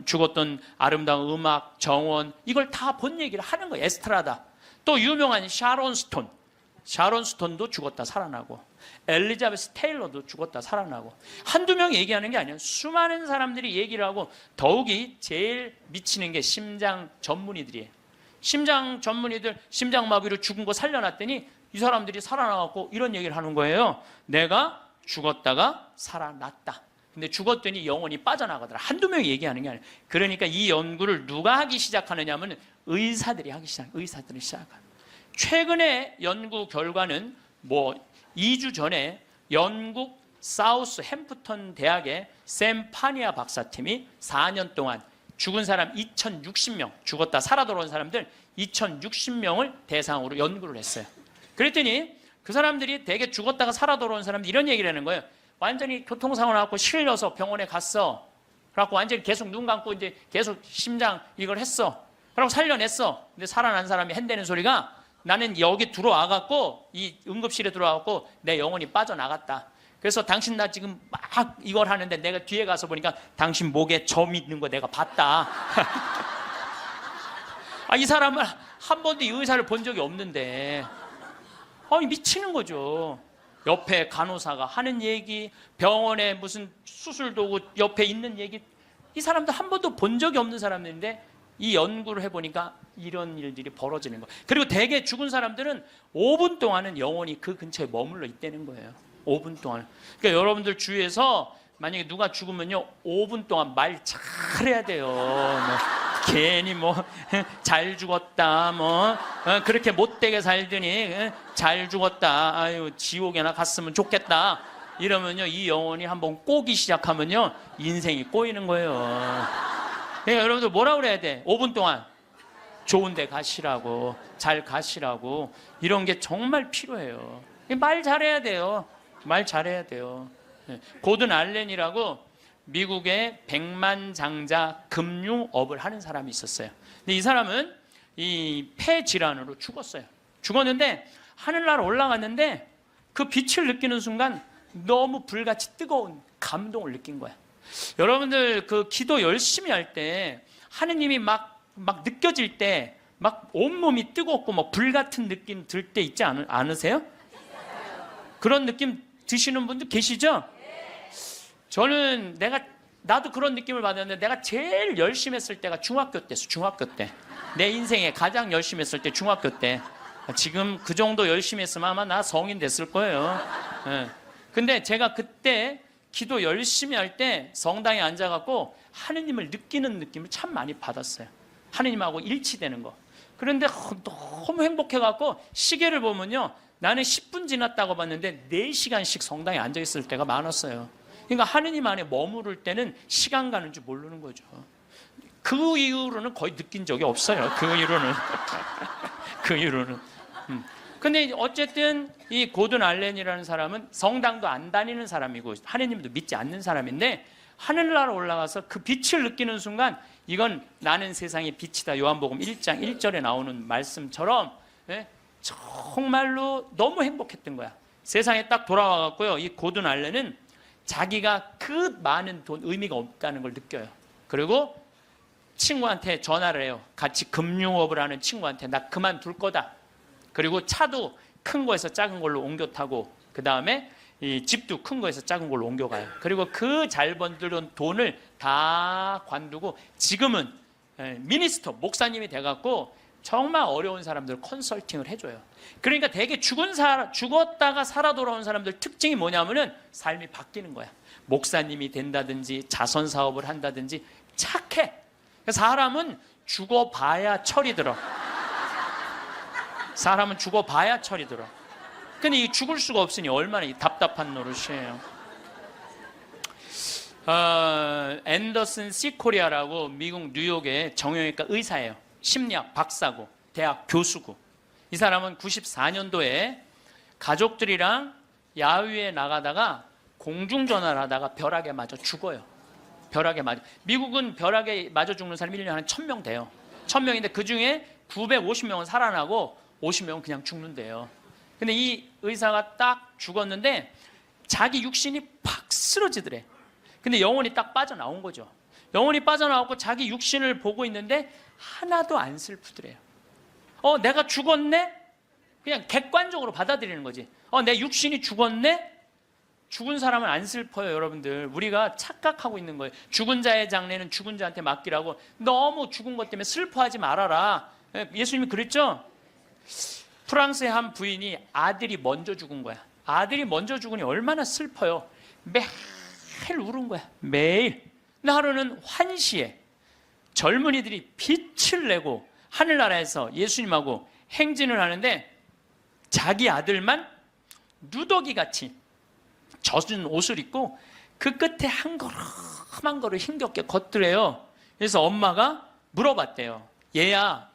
죽었던 아름다운 음악, 정원 이걸 다 본 얘기를 하는 거예요. 에스트라다. 또 유명한 샤론 스톤도 죽었다 살아나고 엘리자베스 테일러도 죽었다 살아나고 한두 명 얘기하는 게 아니에요. 수많은 사람들이 얘기를 하고 더욱이 제일 미치는 게 심장 전문의들이에요. 심장 전문의들 심장마비로 죽은 거 살려놨더니 이 사람들이 살아나갖고 이런 얘기를 하는 거예요. 내가 죽었다가 살아났다. 근데 죽었더니 영혼이 빠져나가더라. 한두 명이 얘기하는 게 아니에요. 그러니까 이 연구를 누가 하기 시작하느냐 하면 의사들이 시작하는. 최근에 연구 결과는 2주 전에 영국 사우스 햄프턴 대학의 샘 파니아 박사팀이 4년 동안 죽은 사람 2060명, 죽었다 살아 돌아온 사람들 2060명을 대상으로 연구를 했어요. 그랬더니 그 사람들이 되게 죽었다가 살아 돌아온 사람들 이런 얘기를 하는 거예요. 완전히 교통사고 나갖고 실려서 병원에 갔어. 그래갖고 완전히 계속 눈 감고 이제 계속 심장 이걸 했어. 그러고 살려냈어. 근데 살아난 사람이 핸대는 소리가 나는 여기 들어와갖고 이 응급실에 들어와갖고 내 영혼이 빠져나갔다. 그래서 당신 나 지금 막 이걸 하는데 내가 뒤에 가서 보니까 당신 목에 점 있는 거 내가 봤다. 이 사람은 한 번도 이 의사를 본 적이 없는데 미치는 거죠. 옆에 간호사가 하는 얘기, 병원에 무슨 수술 도구 옆에 있는 얘기, 이 사람도 한 번도 본 적이 없는 사람들인데 이 연구를 해보니까 이런 일들이 벌어지는 거예요. 그리고 대개 죽은 사람들은 5분 동안은 영원히 그 근처에 머물러 있다는 거예요. 5분 동안. 그러니까 여러분들 주위에서 만약에 누가 죽으면요 5분 동안 말 잘해야 돼요. 괜히 잘 죽었다 그렇게 못되게 살더니 잘 죽었다, 아유 지옥에나 갔으면 좋겠다 이러면요 이 영혼이 한번 꼬기 시작하면요 인생이 꼬이는 거예요. 그러니까 여러분들 뭐라 그래야 돼? 5분 동안 좋은 데 가시라고, 잘 가시라고, 이런 게 정말 필요해요. 말 잘해야 돼요. 말 잘해야 돼요. 고든 알렌이라고 미국의 백만장자 금융업을 하는 사람이 있었어요. 근데 이 사람은 이 폐 질환으로 죽었어요. 죽었는데 하늘나라 올라갔는데 그 빛을 느끼는 순간 너무 불같이 뜨거운 감동을 느낀 거야. 여러분들 그 기도 열심히 할 때 하느님이 막 느껴질 때 막 온몸이 뜨겁고 막 불 같은 느낌 들 때 있지 않으세요? 그런 느낌 드시는 분들 계시죠? 저는 나도 그런 느낌을 받았는데 내가 제일 열심히 했을 때가 중학교 때였어. 중학교 때. 내 인생에 가장 열심히 했을 때 중학교 때. 지금 그 정도 열심히 했으면 아마 나 성인 됐을 거예요. 근데 제가 그때 기도 열심히 할 때 성당에 앉아갖고 하느님을 느끼는 느낌을 참 많이 받았어요. 하느님하고 일치되는 거. 그런데 너무 행복해갖고 시계를 보면요 나는 10분 지났다고 봤는데 4시간씩 성당에 앉아있을 때가 많았어요. 그러니까 하느님 안에 머무를 때는 시간 가는 줄 모르는 거죠. 그 이후로는 거의 느낀 적이 없어요. 그 이후로는. 그 이후로는. 근데 어쨌든 이 고든 알렌이라는 사람은 성당도 안 다니는 사람이고 하느님도 믿지 않는 사람인데 하늘나라 올라가서 그 빛을 느끼는 순간 이건 나는 세상의 빛이다. 요한복음 1장 1절에 나오는 말씀처럼 정말로 너무 행복했던 거야. 세상에 딱 돌아와갖고요. 이 고든 알렌은 자기가 그 많은 돈 의미가 없다는 걸 느껴요. 그리고 친구한테 전화를 해요. 같이 금융업을 하는 친구한테 나 그만둘 거다. 그리고 차도 큰 거에서 작은 걸로 옮겨 타고 그 다음에 이 집도 큰 거에서 작은 걸로 옮겨가요. 그리고 그 잘 번들은 돈을 다 관두고 지금은 미니스터 목사님이 돼갖고 정말 어려운 사람들 컨설팅을 해줘요. 그러니까 되게 죽었다가 살아 돌아온 사람들 특징이 뭐냐면은 삶이 바뀌는 거야. 목사님이 된다든지 자선 사업을 한다든지 착해. 사람은 죽어봐야 철이 들어. 사람은 죽어봐야 철이 들어. 근데 이 죽을 수가 없으니 얼마나 답답한 노릇이에요. 앤더슨 시코리아라고 미국 뉴욕의 정형외과 의사예요. 심리학 박사고 대학 교수고. 이 사람은 94년도에 가족들이랑 야외에 나가다가 공중전화를 하다가 벼락에 맞아 죽어요. 벼락에 맞아. 미국은 벼락에 맞아 죽는 사람이 1년에 한 1000명 돼요. 1000명인데 그중에 950명은 살아나고 50명은 그냥 죽는데요. 근데 이 의사가 딱 죽었는데 자기 육신이 팍 쓰러지더래. 근데 영혼이 딱 빠져나온 거죠. 영혼이 빠져나오고 자기 육신을 보고 있는데 하나도 안 슬프더래요. 내가 죽었네? 그냥 객관적으로 받아들이는 거지. 내 육신이 죽었네? 죽은 사람은 안 슬퍼요, 여러분들. 우리가 착각하고 있는 거예요. 죽은 자의 장례는 죽은 자한테 맡기라고. 너무 죽은 것 때문에 슬퍼하지 말아라. 예수님이 그랬죠? 프랑스의 한 부인이 아들이 먼저 죽은 거야. 아들이 먼저 죽으니 얼마나 슬퍼요. 매일 울은 거야. 매일. 근데 하루는 환시에 젊은이들이 빛을 내고 하늘나라에서 예수님하고 행진을 하는데 자기 아들만 누더기같이 젖은 옷을 입고 그 끝에 한 걸음 한 걸음 힘겹게 걷더래요. 그래서 엄마가 물어봤대요. 얘야,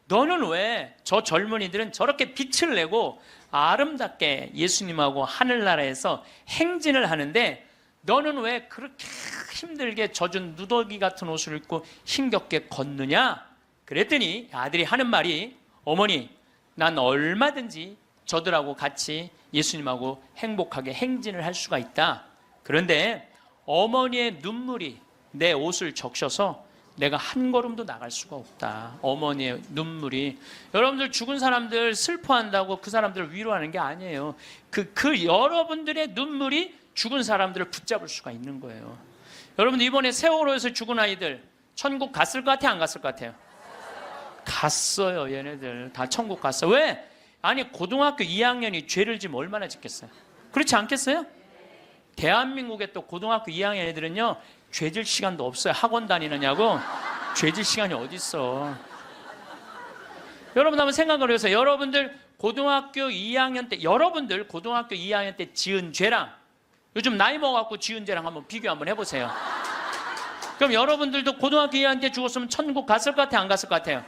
너는 왜 저 젊은이들은 저렇게 빛을 내고 아름답게 예수님하고 하늘나라에서 행진을 하는데 너는 왜 그렇게 힘들게 젖은 누더기 같은 옷을 입고 힘겹게 걷느냐? 그랬더니 아들이 하는 말이, 어머니, 난 얼마든지 저들하고 같이 예수님하고 행복하게 행진을 할 수가 있다. 그런데 어머니의 눈물이 내 옷을 적셔서 내가 한 걸음도 나갈 수가 없다. 어머니의 눈물이. 여러분들 죽은 사람들 슬퍼한다고 그 사람들을 위로하는 게 아니에요. 그 여러분들의 눈물이 죽은 사람들을 붙잡을 수가 있는 거예요. 여러분들 이번에 세월호에서 죽은 아이들 천국 갔을 것 같아요? 안 갔을 것 같아요? 갔어요. 얘네들 다 천국 갔어. 왜? 아니 고등학교 2학년이 죄를 지면 얼마나 짓겠어요? 그렇지 않겠어요? 대한민국의 또 고등학교 2학년 애들은요, 죄질 시간도 없어요. 학원 다니느냐고. 죄질 시간이 어디 있어. 여러분 한번 생각을 해보세요. 여러분들 고등학교 2학년 때 지은 죄랑 요즘 나이 먹어갖고 지은 죄랑 한번 비교 한번 해보세요. 그럼 여러분들도 고등학교 2학년 때 죽었으면 천국 갔을 것 같아요? 안 갔을 것 같아요?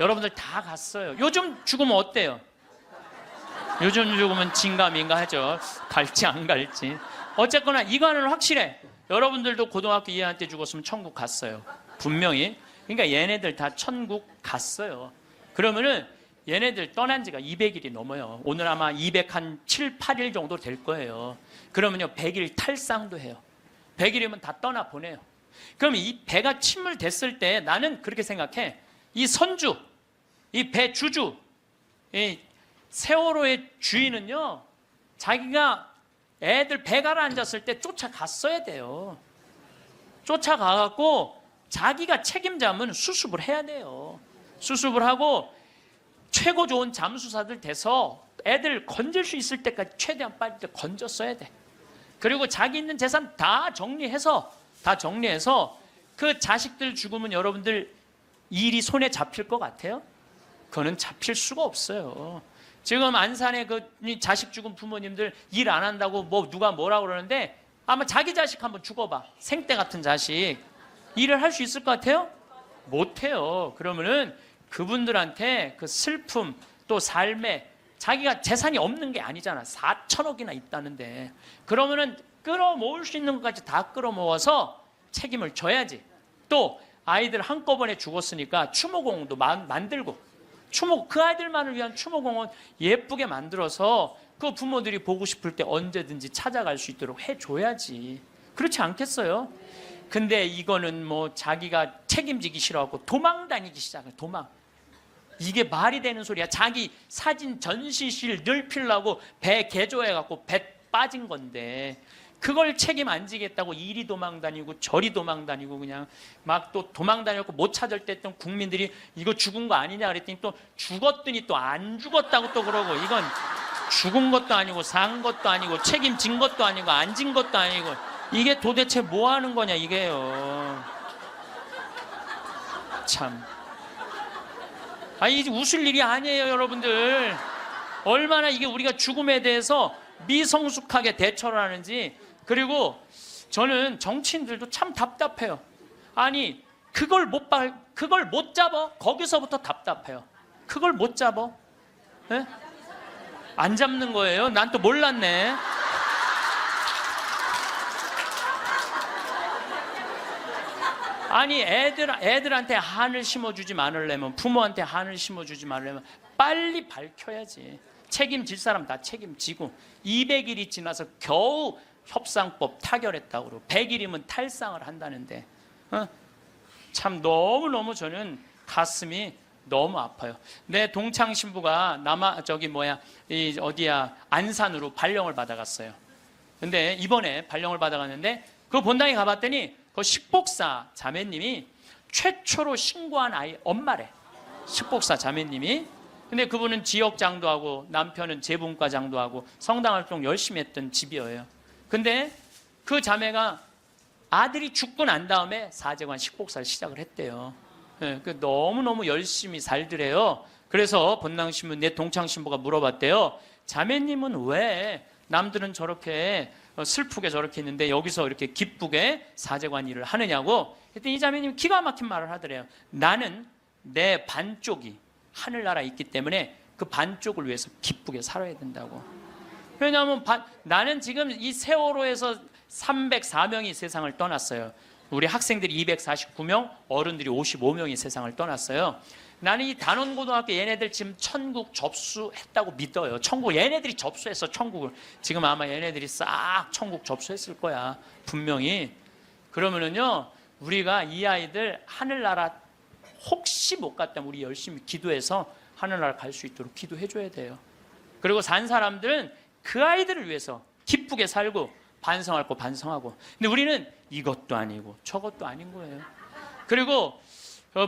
여러분들 다 갔어요. 요즘 죽으면 어때요? 요즘 죽으면 진감인가 하죠. 갈지 안 갈지. 어쨌거나 이거는 확실해. 여러분들도 고등학교 2학년 때 죽었으면 천국 갔어요. 분명히. 그러니까 얘네들 다 천국 갔어요. 그러면은 얘네들 떠난 지가 200일이 넘어요. 오늘 아마 207, 8일 정도 될 거예요. 그러면요 100일 탈상도 해요. 100일이면 다 떠나 보내요. 그럼 이 배가 침몰됐을 때 나는 그렇게 생각해. 이 선주, 이 배 주주, 이 세월호의 주인은요, 자기가 애들 배 가라앉았을 때 쫓아갔어야 돼요. 쫓아가갖고 자기가 책임자면 수습을 해야 돼요. 수습을 하고 최고 좋은 잠수사들 돼서 애들 건질 수 있을 때까지 최대한 빨리 건졌어야 돼. 그리고 자기 있는 재산 다 정리해서 그 자식들 죽으면 여러분들 일이 손에 잡힐 것 같아요? 그거는 잡힐 수가 없어요. 지금 안산에 그 자식 죽은 부모님들 일 안 한다고 뭐 누가 뭐라고 그러는데 아마 자기 자식 한번 죽어봐. 생떼 같은 자식. 일을 할 수 있을 것 같아요? 못해요. 그러면은 그분들한테 그 슬픔 또 삶에 자기가 재산이 없는 게 아니잖아. 4천억이나 있다는데. 그러면은 끌어모을 수 있는 것까지 다 끌어모아서 책임을 져야지. 또 아이들 한꺼번에 죽었으니까 추모공원도 만들고 그 아이들만을 위한 추모공원 예쁘게 만들어서 그 부모들이 보고 싶을 때 언제든지 찾아갈 수 있도록 해줘야지. 그렇지 않겠어요? 근데 이거는 뭐 자기가 책임지기 싫어하고 도망 다니기 시작해. 도망. 이게 말이 되는 소리야. 자기 사진 전시실 넓히려고 배 개조해갖고 배 빠진 건데 그걸 책임 안 지겠다고 이리 도망 다니고 저리 도망 다니고 그냥 막 또 도망 다녔고 못 찾을 때 또 국민들이 이거 죽은 거 아니냐 그랬더니 또 죽었더니 또 안 죽었다고 또 그러고 이건 죽은 것도 아니고 산 것도 아니고 책임진 것도 아니고 안 진 것도 아니고 이게 도대체 뭐 하는 거냐 이게요. 참. 아니 이제 웃을 일이 아니에요 여러분들. 얼마나 이게 우리가 죽음에 대해서 미성숙하게 대처를 하는지. 그리고 저는 정치인들도 참 답답해요. 아니 그걸 못 잡아? 거기서부터 답답해요. 그걸 못 잡아? 네? 안 잡는 거예요? 난 또 몰랐네. 아니 애들한테 한을 심어주지 말으려면 부모한테 한을 심어주지 말으려면 빨리 밝혀야지. 책임질 사람 다 책임지고 200일이 지나서 겨우 협상법 타결했다고 그러고 100일이면 탈상을 한다는데 참 너무너무 저는 가슴이 너무 아파요. 내 동창 신부가 안산으로 발령을 받아갔어요. 근데 이번에 발령을 받아갔는데 그 본당에 가봤더니 그 식복사 자매님이 최초로 신고한 아이 엄마래. 식복사 자매님이. 근데 그분은 지역장도 하고 남편은 재분과장도 하고 성당 활동 열심히 했던 집이에요. 근데 그 자매가 아들이 죽고 난 다음에 사제관 식복사를 시작을 했대요. 너무너무 열심히 살더래요. 그래서 본당신부 내 동창신부가 물어봤대요. 자매님은 왜 남들은 저렇게 슬프게 저렇게 있는데 여기서 이렇게 기쁘게 사제관 일을 하느냐고. 그랬더니 이 자매님이 기가 막힌 말을 하더래요. 나는 내 반쪽이 하늘나라에 있기 때문에 그 반쪽을 위해서 기쁘게 살아야 된다고. 왜냐하면 나는 지금 이 세월호에서 304명이 세상을 떠났어요. 우리 학생들이 249명, 어른들이 55명이 세상을 떠났어요. 나는 이 단원고등학교 얘네들 지금 천국 접수했다고 믿어요. 천국 얘네들이 접수했어. 천국을. 지금 아마 얘네들이 싹 천국 접수했을 거야. 분명히. 그러면은요, 우리가 이 아이들 하늘나라 혹시 못 갔다면 우리 열심히 기도해서 하늘나라 갈 수 있도록 기도해 줘야 돼요. 그리고 산 사람들은 그 아이들을 위해서 기쁘게 살고 반성할 거 반성하고. 근데 우리는 이것도 아니고 저것도 아닌 거예요. 그리고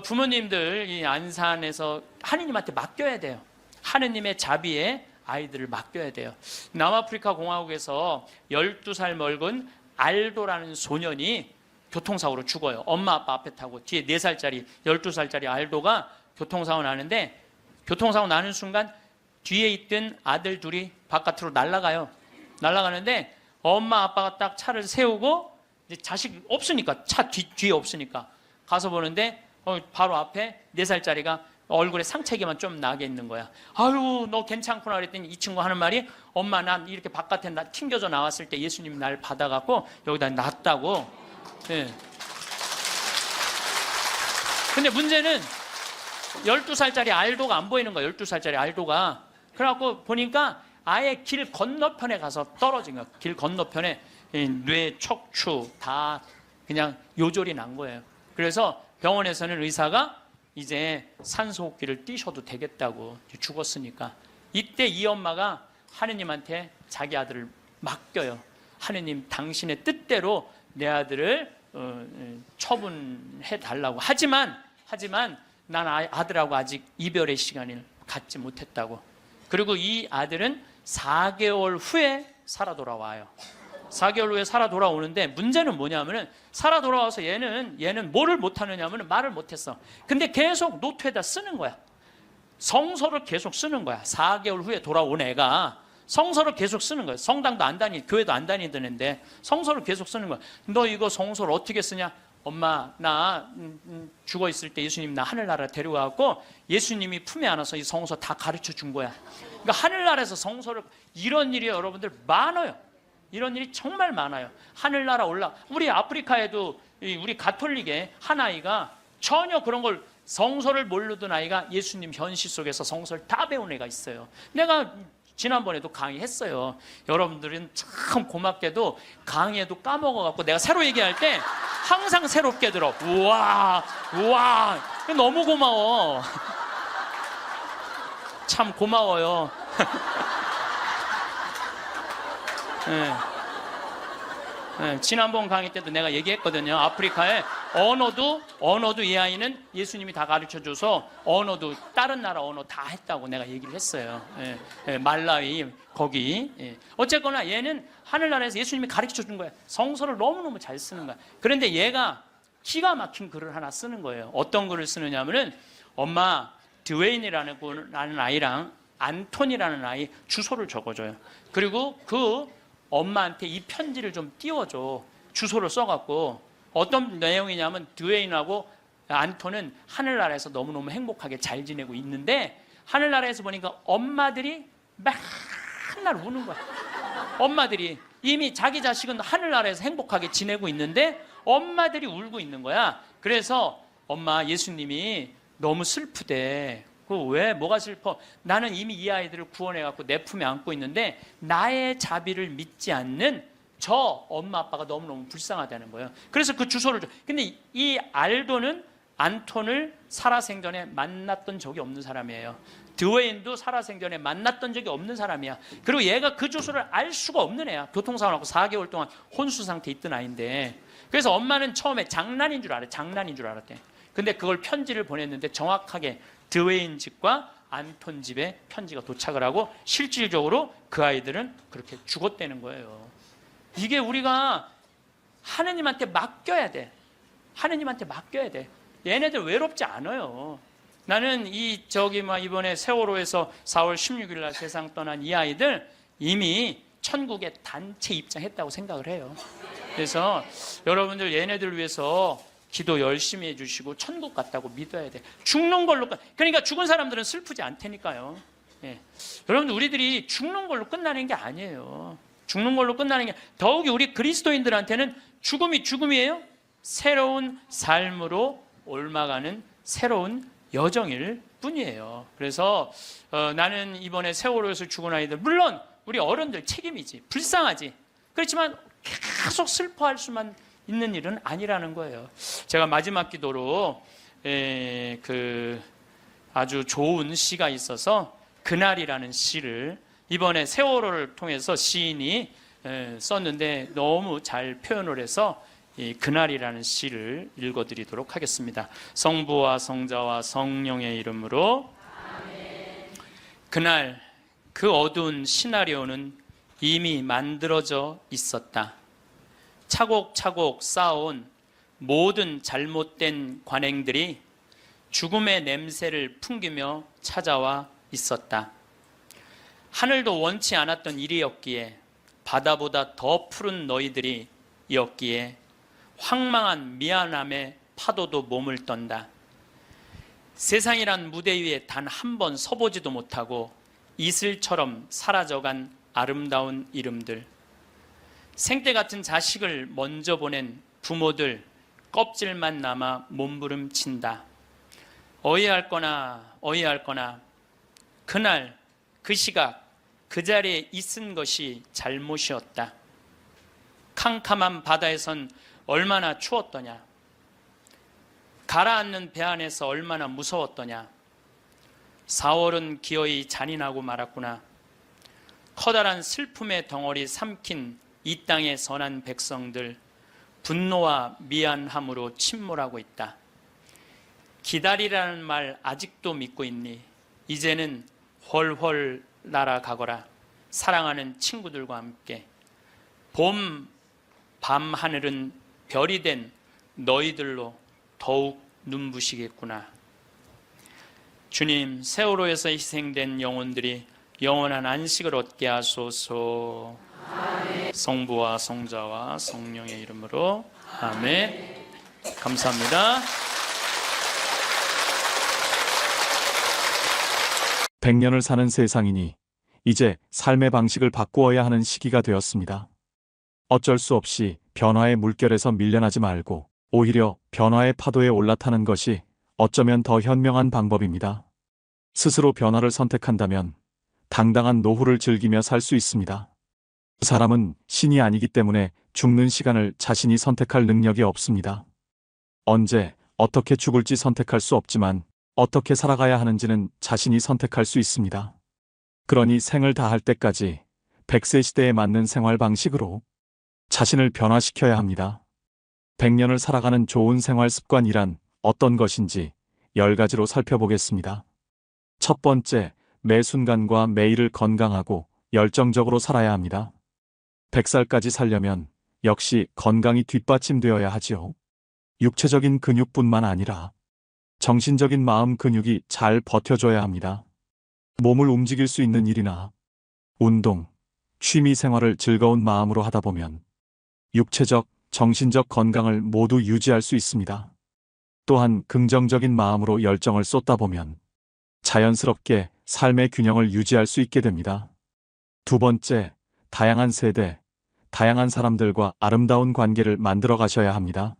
부모님들 이 안산에서 하느님한테 맡겨야 돼요. 하느님의 자비에 아이들을 맡겨야 돼요. 남아프리카 공화국에서 12살 먹은 알도라는 소년이 교통사고로 죽어요. 엄마 아빠 앞에 타고 뒤에 4살짜리 12살짜리 알도가 교통사고 나는데, 교통사고 나는 순간 뒤에 있던 아들 둘이 바깥으로 날아가요. 날아가는데 엄마 아빠가 딱 차를 세우고, 이제 자식 없으니까, 차 뒤에 없으니까 가서 보는데 바로 앞에 4살짜리가 얼굴에 상처기만 좀 나게 있는 거야. 아유, 너 괜찮구나 그랬더니 이 친구 하는 말이, 엄마 난 이렇게 바깥에 튕겨져 나왔을 때 예수님이 날 받아갖고 여기다 놨다고. 네. 근데 문제는 12살짜리 알도가 안 보이는 거야. 12살짜리 알도가. 그래갖고 보니까 아예 길 건너편에 가서 떨어진 거야. 길 건너편에 뇌, 척추 다 그냥 요절이 난 거예요. 그래서 병원에서는 의사가 이제 산소호흡기를 띄셔도 되겠다고, 죽었으니까. 이때 이 엄마가 하느님한테 자기 아들을 맡겨요. 하느님, 당신의 뜻대로 내 아들을 처분해 달라고. 하지만 난 아들하고 아직 이별의 시간을 갖지 못했다고. 그리고 이 아들은 4개월 후에 살아 돌아와요. 4개월 후에 살아 돌아오는데, 문제는 뭐냐면은 살아 돌아와서 얘는 뭐를 못하느냐면 말을 못했어. 근데 계속 노트에다 쓰는 거야. 성서를 계속 쓰는 거야. 4개월 후에 돌아온 애가 성서를 계속 쓰는 거야. 성당도 안 다니, 교회도 안 다니던 애인데 성서를 계속 쓰는 거야. 너 이거 성서를 어떻게 쓰냐? 엄마, 나 죽어 있을 때 예수님 나 하늘나라 데려가고 예수님이 품에 안아서 이 성서 다 가르쳐 준 거야. 그러니까 하늘나라에서 성서를, 이런 일이 여러분들 많아요. 이런 일이 정말 많아요. 하늘나라 우리 아프리카에도 우리 가톨릭의 한 아이가 전혀 그런 걸, 성서를 모르던 아이가 예수님 현실 속에서 성서를 다 배운 애가 있어요. 내가 지난번에도 강의했어요. 여러분들은 참 고맙게도 강의에도 까먹어갖고 내가 새로 얘기할 때 항상 새롭게 들어. 우와 너무 고마워. 참 고마워요. 네. 네, 지난번 강의 때도 내가 얘기했거든요. 아프리카에 언어도 이 아이는 예수님이 다 가르쳐줘서 언어도 다른 나라 언어 다 했다고 내가 얘기를 했어요. 예, 예, 말라위 거기. 예. 어쨌거나 얘는 하늘나라에서 예수님이 가르쳐준 거야. 성서를 너무너무 잘 쓰는 거야. 그런데 얘가 기가 막힌 글을 하나 쓰는 거예요. 어떤 글을 쓰느냐면은, 엄마, 드웨인이라는 아이랑 안톤이라는 아이 주소를 적어줘요. 그리고 그 엄마한테 이 편지를 좀 띄워줘. 주소를 써갖고. 어떤 내용이냐면, 드웨인하고 안톤은 하늘나라에서 너무너무 행복하게 잘 지내고 있는데, 하늘나라에서 보니까 엄마들이 맨날 우는 거야. 엄마들이 이미 자기 자식은 하늘나라에서 행복하게 지내고 있는데 엄마들이 울고 있는 거야. 그래서 엄마, 예수님이 너무 슬프대. 왜, 뭐가 슬퍼? 나는 이미 이 아이들을 구원해갖고 내 품에 안고 있는데 나의 자비를 믿지 않는 저 엄마 아빠가 너무너무 불쌍하다는 거예요. 그래서 그 주소를 줘. 근데 이 알도는 안톤을 살아생전에 만났던 적이 없는 사람이에요. 드웨인도 살아생전에 만났던 적이 없는 사람이야. 그리고 얘가 그 주소를 알 수가 없는 애야. 교통사고 나고 4개월 동안 혼수 상태에 있던 아이인데. 그래서 엄마는 처음에 장난인 줄 알았대. 근데 그걸 편지를 보냈는데 정확하게 드웨인 집과 안톤 집에 편지가 도착을 하고 실질적으로 그 아이들은 그렇게 죽었다는 거예요. 이게 우리가 하느님한테 맡겨야 돼. 하느님한테 맡겨야 돼. 얘네들 외롭지 않아요. 나는 이번에 세월호에서 4월 16일 날 세상 떠난 이 아이들 이미 천국에 단체 입장했다고 생각을 해요. 그래서 여러분들 얘네들 위해서 기도 열심히 해주시고 천국 갔다고 믿어야 돼. 죽는 걸로 그러니까 죽은 사람들은 슬프지 않다니까요. 예. 여러분들 우리들이 죽는 걸로 끝나는 게 아니에요. 죽는 걸로 끝나는 게 더욱이 우리 그리스도인들한테는 죽음이 죽음이에요. 새로운 삶으로 옮아가는 새로운 여정일 뿐이에요. 그래서 나는 이번에 세월호에서 죽은 아이들, 물론 우리 어른들 책임이지, 불쌍하지. 그렇지만 계속 슬퍼할 수만 있는 일은 아니라는 거예요. 제가 마지막 기도로 아주 좋은 시가 있어서 그날이라는 시를 이번에 세월호를 통해서 시인이 썼는데 너무 잘 표현을 해서 이 그날이라는 시를 읽어드리도록 하겠습니다. 성부와 성자와 성령의 이름으로 아멘. 그날 그 어두운 시나리오는 이미 만들어져 있었다. 차곡차곡 쌓아온 모든 잘못된 관행들이 죽음의 냄새를 풍기며 찾아와 있었다. 하늘도 원치 않았던 일이었기에, 바다보다 더 푸른 너희들이 였기에 황망한 미안함의 파도도 몸을 떤다. 세상이란 무대 위에 단 한 번 서보지도 못하고 이슬처럼 사라져간 아름다운 이름들, 생때 같은 자식을 먼저 보낸 부모들 껍질만 남아 몸부림친다. 어이할 거나 그날 그 시각 그 자리에 있은 것이 잘못이었다. 캄캄한 바다에선 얼마나 추웠더냐. 가라앉는 배 안에서 얼마나 무서웠더냐. 4월은 기어이 잔인하고 말았구나. 커다란 슬픔의 덩어리 삼킨 이 땅의 선한 백성들, 분노와 미안함으로 침몰하고 있다. 기다리라는 말 아직도 믿고 있니? 이제는 훨훨 날아가거라. 사랑하는 친구들과 함께. 봄 밤 하늘은 별이 된 너희들로 더욱 눈부시겠구나. 주님, 세월호에서 희생된 영혼들이 영원한 안식을 얻게 하소서. 아멘. 성부와 성자와 성령의 이름으로 아멘. 감사합니다. 100년을 사는 세상이니 이제 삶의 방식을 바꾸어야 하는 시기가 되었습니다. 어쩔 수 없이 변화의 물결에서 밀려나지 말고 오히려 변화의 파도에 올라타는 것이 어쩌면 더 현명한 방법입니다. 스스로 변화를 선택한다면 당당한 노후를 즐기며 살 수 있습니다. 사람은 신이 아니기 때문에 죽는 시간을 자신이 선택할 능력이 없습니다. 언제 어떻게 죽을지 선택할 수 없지만 어떻게 살아가야 하는지는 자신이 선택할 수 있습니다. 그러니 생을 다할 때까지 100세 시대에 맞는 생활 방식으로 자신을 변화시켜야 합니다. 100년을 살아가는 좋은 생활 습관이란 어떤 것인지 10가지로 살펴보겠습니다. 첫 번째, 매 순간과 매일을 건강하고 열정적으로 살아야 합니다. 100살까지 살려면 역시 건강이 뒷받침되어야 하지요. 육체적인 근육뿐만 아니라 정신적인 마음 근육이 잘 버텨줘야 합니다. 몸을 움직일 수 있는 일이나 운동, 취미 생활을 즐거운 마음으로 하다 보면 육체적, 정신적 건강을 모두 유지할 수 있습니다. 또한 긍정적인 마음으로 열정을 쏟다 보면 자연스럽게 삶의 균형을 유지할 수 있게 됩니다. 두 번째, 다양한 세대, 다양한 사람들과 아름다운 관계를 만들어 가셔야 합니다.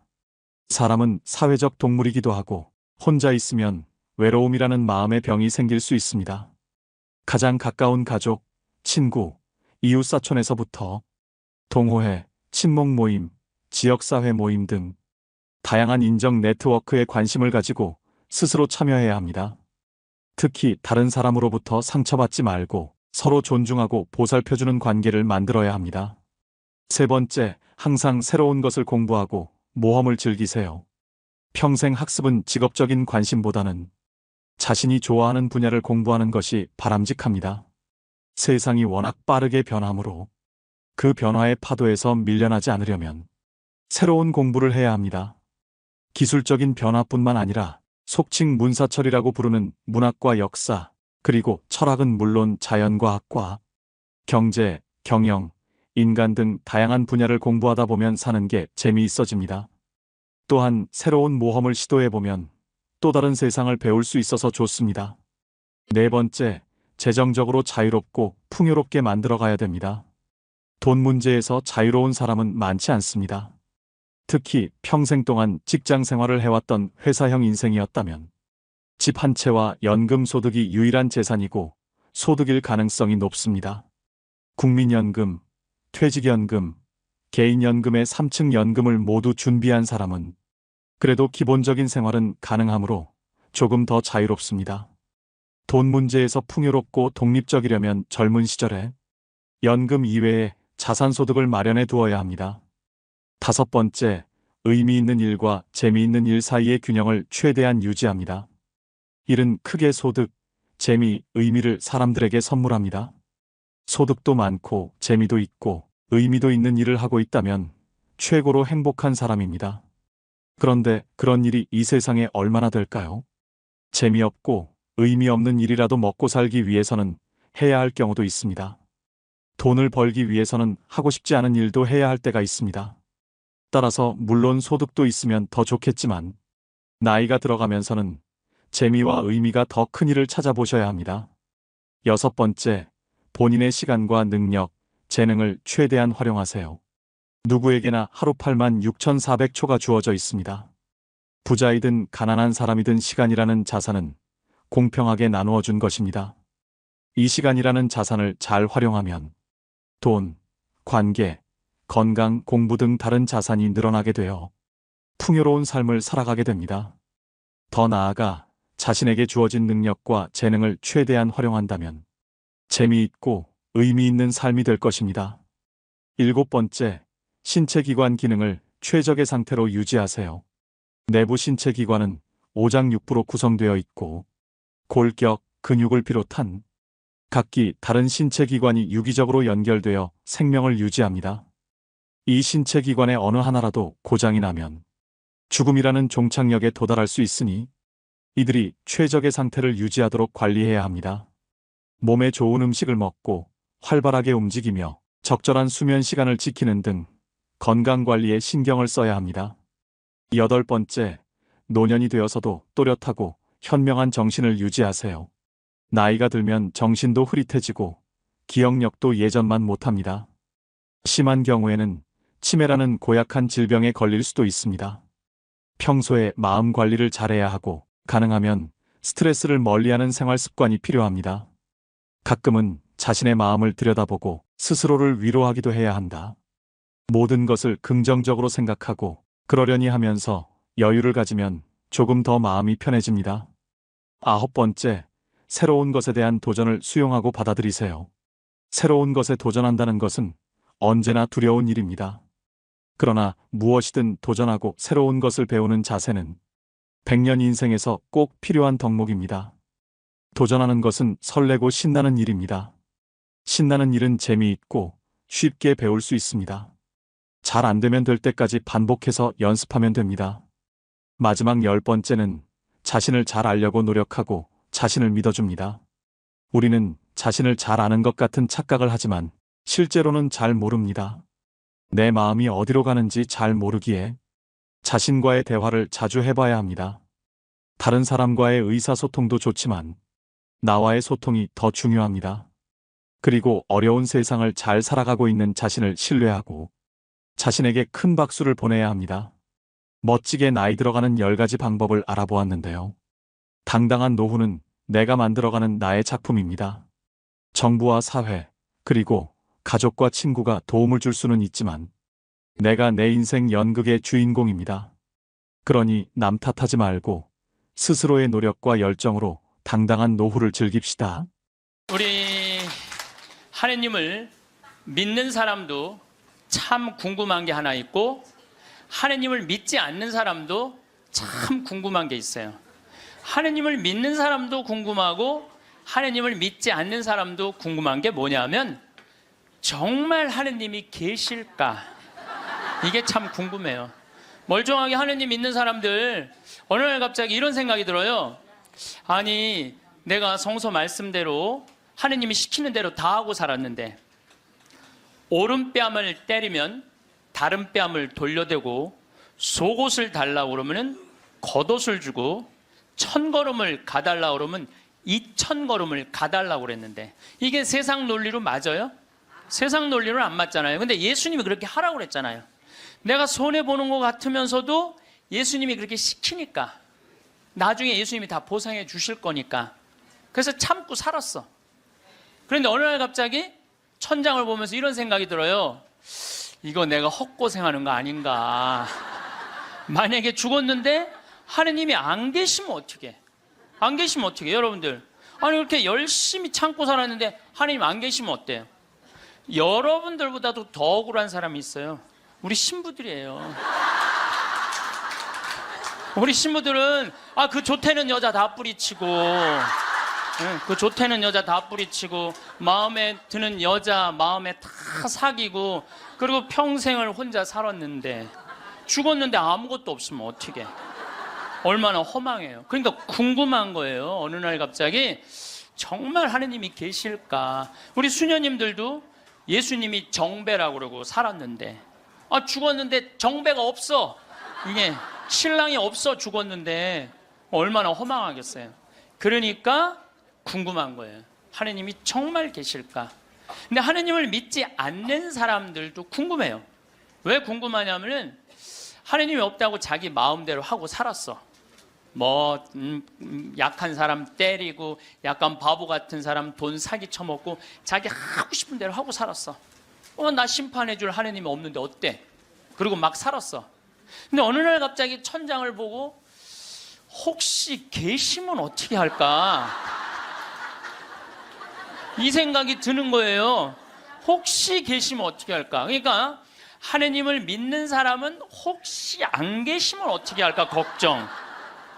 사람은 사회적 동물이기도 하고 혼자 있으면 외로움이라는 마음의 병이 생길 수 있습니다. 가장 가까운 가족, 친구, 이웃사촌에서부터 동호회, 친목 모임, 지역사회 모임 등 다양한 인정 네트워크에 관심을 가지고 스스로 참여해야 합니다. 특히 다른 사람으로부터 상처받지 말고 서로 존중하고 보살펴주는 관계를 만들어야 합니다. 세 번째, 항상 새로운 것을 공부하고 모험을 즐기세요. 평생 학습은 직업적인 관심보다는 자신이 좋아하는 분야를 공부하는 것이 바람직합니다. 세상이 워낙 빠르게 변하므로 그 변화의 파도에서 밀려나지 않으려면 새로운 공부를 해야 합니다. 기술적인 변화뿐만 아니라 속칭 문사철이라고 부르는 문학과 역사, 그리고 철학은 물론 자연과학과 경제, 경영, 인간 등 다양한 분야를 공부하다 보면 사는 게 재미있어집니다. 또한 새로운 모험을 시도해보면 또 다른 세상을 배울 수 있어서 좋습니다. 네 번째, 재정적으로 자유롭고 풍요롭게 만들어가야 됩니다. 돈 문제에서 자유로운 사람은 많지 않습니다. 특히 평생 동안 직장 생활을 해왔던 회사형 인생이었다면 집 한 채와 연금 소득이 유일한 재산이고 소득일 가능성이 높습니다. 국민연금, 퇴직연금, 개인연금의 3층 연금을 모두 준비한 사람은 그래도 기본적인 생활은 가능하므로 조금 더 자유롭습니다. 돈 문제에서 풍요롭고 독립적이려면 젊은 시절에 연금 이외에 자산소득을 마련해 두어야 합니다. 다섯 번째, 의미 있는 일과 재미있는 일 사이의 균형을 최대한 유지합니다. 일은 크게 소득, 재미, 의미를 사람들에게 선물합니다. 소득도 많고 재미도 있고 의미도 있는 일을 하고 있다면 최고로 행복한 사람입니다. 그런데 그런 일이 이 세상에 얼마나 될까요? 재미없고 의미 없는 일이라도 먹고 살기 위해서는 해야 할 경우도 있습니다. 돈을 벌기 위해서는 하고 싶지 않은 일도 해야 할 때가 있습니다. 따라서 물론 소득도 있으면 더 좋겠지만 나이가 들어가면서는 재미와 의미가 더 큰 일을 찾아보셔야 합니다. 여섯 번째, 본인의 시간과 능력, 재능을 최대한 활용하세요. 누구에게나 하루 86,400초가 주어져 있습니다. 부자이든 가난한 사람이든 시간이라는 자산은 공평하게 나누어 준 것입니다. 이 시간이라는 자산을 잘 활용하면 돈, 관계, 건강, 공부 등 다른 자산이 늘어나게 되어 풍요로운 삶을 살아가게 됩니다. 더 나아가 자신에게 주어진 능력과 재능을 최대한 활용한다면 재미있고 의미 있는 삶이 될 것입니다. 일곱 번째, 신체기관 기능을 최적의 상태로 유지하세요. 내부 신체기관은 오장육부로 구성되어 있고 골격, 근육을 비롯한 각기 다른 신체기관이 유기적으로 연결되어 생명을 유지합니다. 이 신체기관의 어느 하나라도 고장이 나면 죽음이라는 종착역에 도달할 수 있으니 이들이 최적의 상태를 유지하도록 관리해야 합니다. 몸에 좋은 음식을 먹고 활발하게 움직이며 적절한 수면 시간을 지키는 등 건강관리에 신경을 써야 합니다. 여덟 번째, 노년이 되어서도 또렷하고 현명한 정신을 유지하세요. 나이가 들면 정신도 흐릿해지고 기억력도 예전만 못합니다. 심한 경우에는 치매라는 고약한 질병에 걸릴 수도 있습니다. 평소에 마음 관리를 잘해야 하고 가능하면 스트레스를 멀리하는 생활 습관이 필요합니다. 가끔은 자신의 마음을 들여다보고 스스로를 위로하기도 해야 한다. 모든 것을 긍정적으로 생각하고 그러려니 하면서 여유를 가지면 조금 더 마음이 편해집니다. 아홉 번째, 새로운 것에 대한 도전을 수용하고 받아들이세요. 새로운 것에 도전한다는 것은 언제나 두려운 일입니다. 그러나 무엇이든 도전하고 새로운 것을 배우는 자세는 100년 인생에서 꼭 필요한 덕목입니다. 도전하는 것은 설레고 신나는 일입니다. 신나는 일은 재미있고 쉽게 배울 수 있습니다. 잘 안 되면 될 때까지 반복해서 연습하면 됩니다. 마지막 10번째는 자신을 잘 알려고 노력하고 자신을 믿어줍니다. 우리는 자신을 잘 아는 것 같은 착각을 하지만 실제로는 잘 모릅니다. 내 마음이 어디로 가는지 잘 모르기에 자신과의 대화를 자주 해봐야 합니다. 다른 사람과의 의사소통도 좋지만 나와의 소통이 더 중요합니다. 그리고 어려운 세상을 잘 살아가고 있는 자신을 신뢰하고 자신에게 큰 박수를 보내야 합니다. 멋지게 나이 들어가는 10가지 방법을 알아보았는데요. 당당한 노후는 내가 만들어가는 나의 작품입니다. 정부와 사회, 그리고 가족과 친구가 도움을 줄 수는 있지만 내가 내 인생 연극의 주인공입니다. 그러니 남 탓하지 말고 스스로의 노력과 열정으로 당당한 노후를 즐깁시다. 우리 하느님을 믿는 사람도 참 궁금한 게 하나 있고 하느님을 믿지 않는 사람도 참 궁금한 게 있어요. 하느님을 믿는 사람도 궁금하고 하느님을 믿지 않는 사람도 궁금한 게 뭐냐면 정말 하느님이 계실까? 이게 참 궁금해요. 멀쩡하게 하느님 믿는 사람들 어느 날 갑자기 이런 생각이 들어요. 아니 내가 성서 말씀대로 하느님이 시키는 대로 다 하고 살았는데 오른뺨을 때리면 다른 뺨을 돌려대고 속옷을 달라고 그러면은 겉옷을 주고 1000걸음을 가달라고 그러면 2000걸음을 가달라고 그랬는데 이게 세상 논리로 맞아요? 세상 논리로 안 맞잖아요. 근데 예수님이 그렇게 하라고 그랬잖아요. 내가 손해보는 것 같으면서도 예수님이 그렇게 시키니까 나중에 예수님이 다 보상해 주실 거니까 그래서 참고 살았어. 그런데 어느 날 갑자기 천장을 보면서 이런 생각이 들어요. 이거 내가 헛고생하는 거 아닌가. 만약에 죽었는데 하느님이 안 계시면 어떻게? 안 계시면 어떻게? 여러분들, 아니 그렇게 열심히 참고 살았는데 하느님 안 계시면 어때요? 여러분들보다도 더 억울한 사람이 있어요. 우리 신부들이에요. 우리 신부들은 그 좋다는 여자 다 뿌리치고 그 좋다는 여자 다 뿌리치고 마음에 드는 여자 마음에 다 사귀고 그리고 평생을 혼자 살았는데 죽었는데 아무것도 없으면 어떻게? 얼마나 허망해요. 그러니까 궁금한 거예요. 어느 날 갑자기 정말 하느님이 계실까? 우리 수녀님들도 예수님이 정배라고 그러고 살았는데 죽었는데 정배가 없어. 이게 신랑이 없어 죽었는데 얼마나 허망하겠어요. 그러니까 궁금한 거예요. 하느님이 정말 계실까? 근데 하느님을 믿지 않는 사람들도 궁금해요. 왜 궁금하냐면은 하느님이 없다고 자기 마음대로 하고 살았어. 약한 사람 때리고 약간 바보 같은 사람 돈 사기 쳐먹고 자기 하고 싶은 대로 하고 살았어. 나 심판해 줄 하느님이 없는데 어때? 그리고 막 살았어. 근데 어느 날 갑자기 천장을 보고 혹시 계시면 어떻게 할까? 이 생각이 드는 거예요. 혹시 계시면 어떻게 할까? 그러니까 하느님을 믿는 사람은 혹시 안 계시면 어떻게 할까 걱정.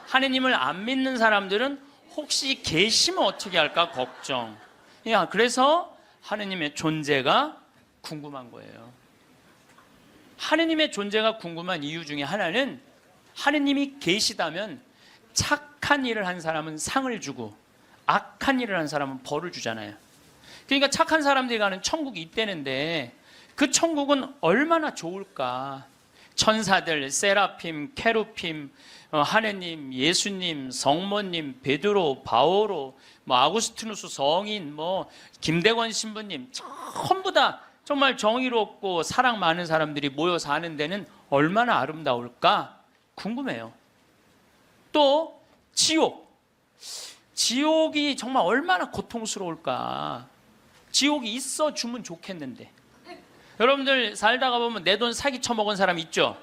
하느님을 안 믿는 사람들은 혹시 계시면 어떻게 할까 걱정. 그래서 하느님의 존재가 궁금한 거예요. 하느님의 존재가 궁금한 이유 중에 하나는 하느님이 계시다면 착한 일을 한 사람은 상을 주고 악한 일을 한 사람은 벌을 주잖아요. 그러니까 착한 사람들이 가는 천국이 있다는데 그 천국은 얼마나 좋을까. 천사들, 세라핌, 케루핌, 하느님, 예수님, 성모님, 베드로, 바오로, 아구스티누스 성인, 김대건 신부님 전부 다 정말 정의롭고 사랑 많은 사람들이 모여 사는 데는 얼마나 아름다울까 궁금해요. 또 지옥이 정말 얼마나 고통스러울까. 지옥이 있어 주면 좋겠는데. 여러분들 살다가 보면 내 돈 사기 쳐먹은 사람 있죠?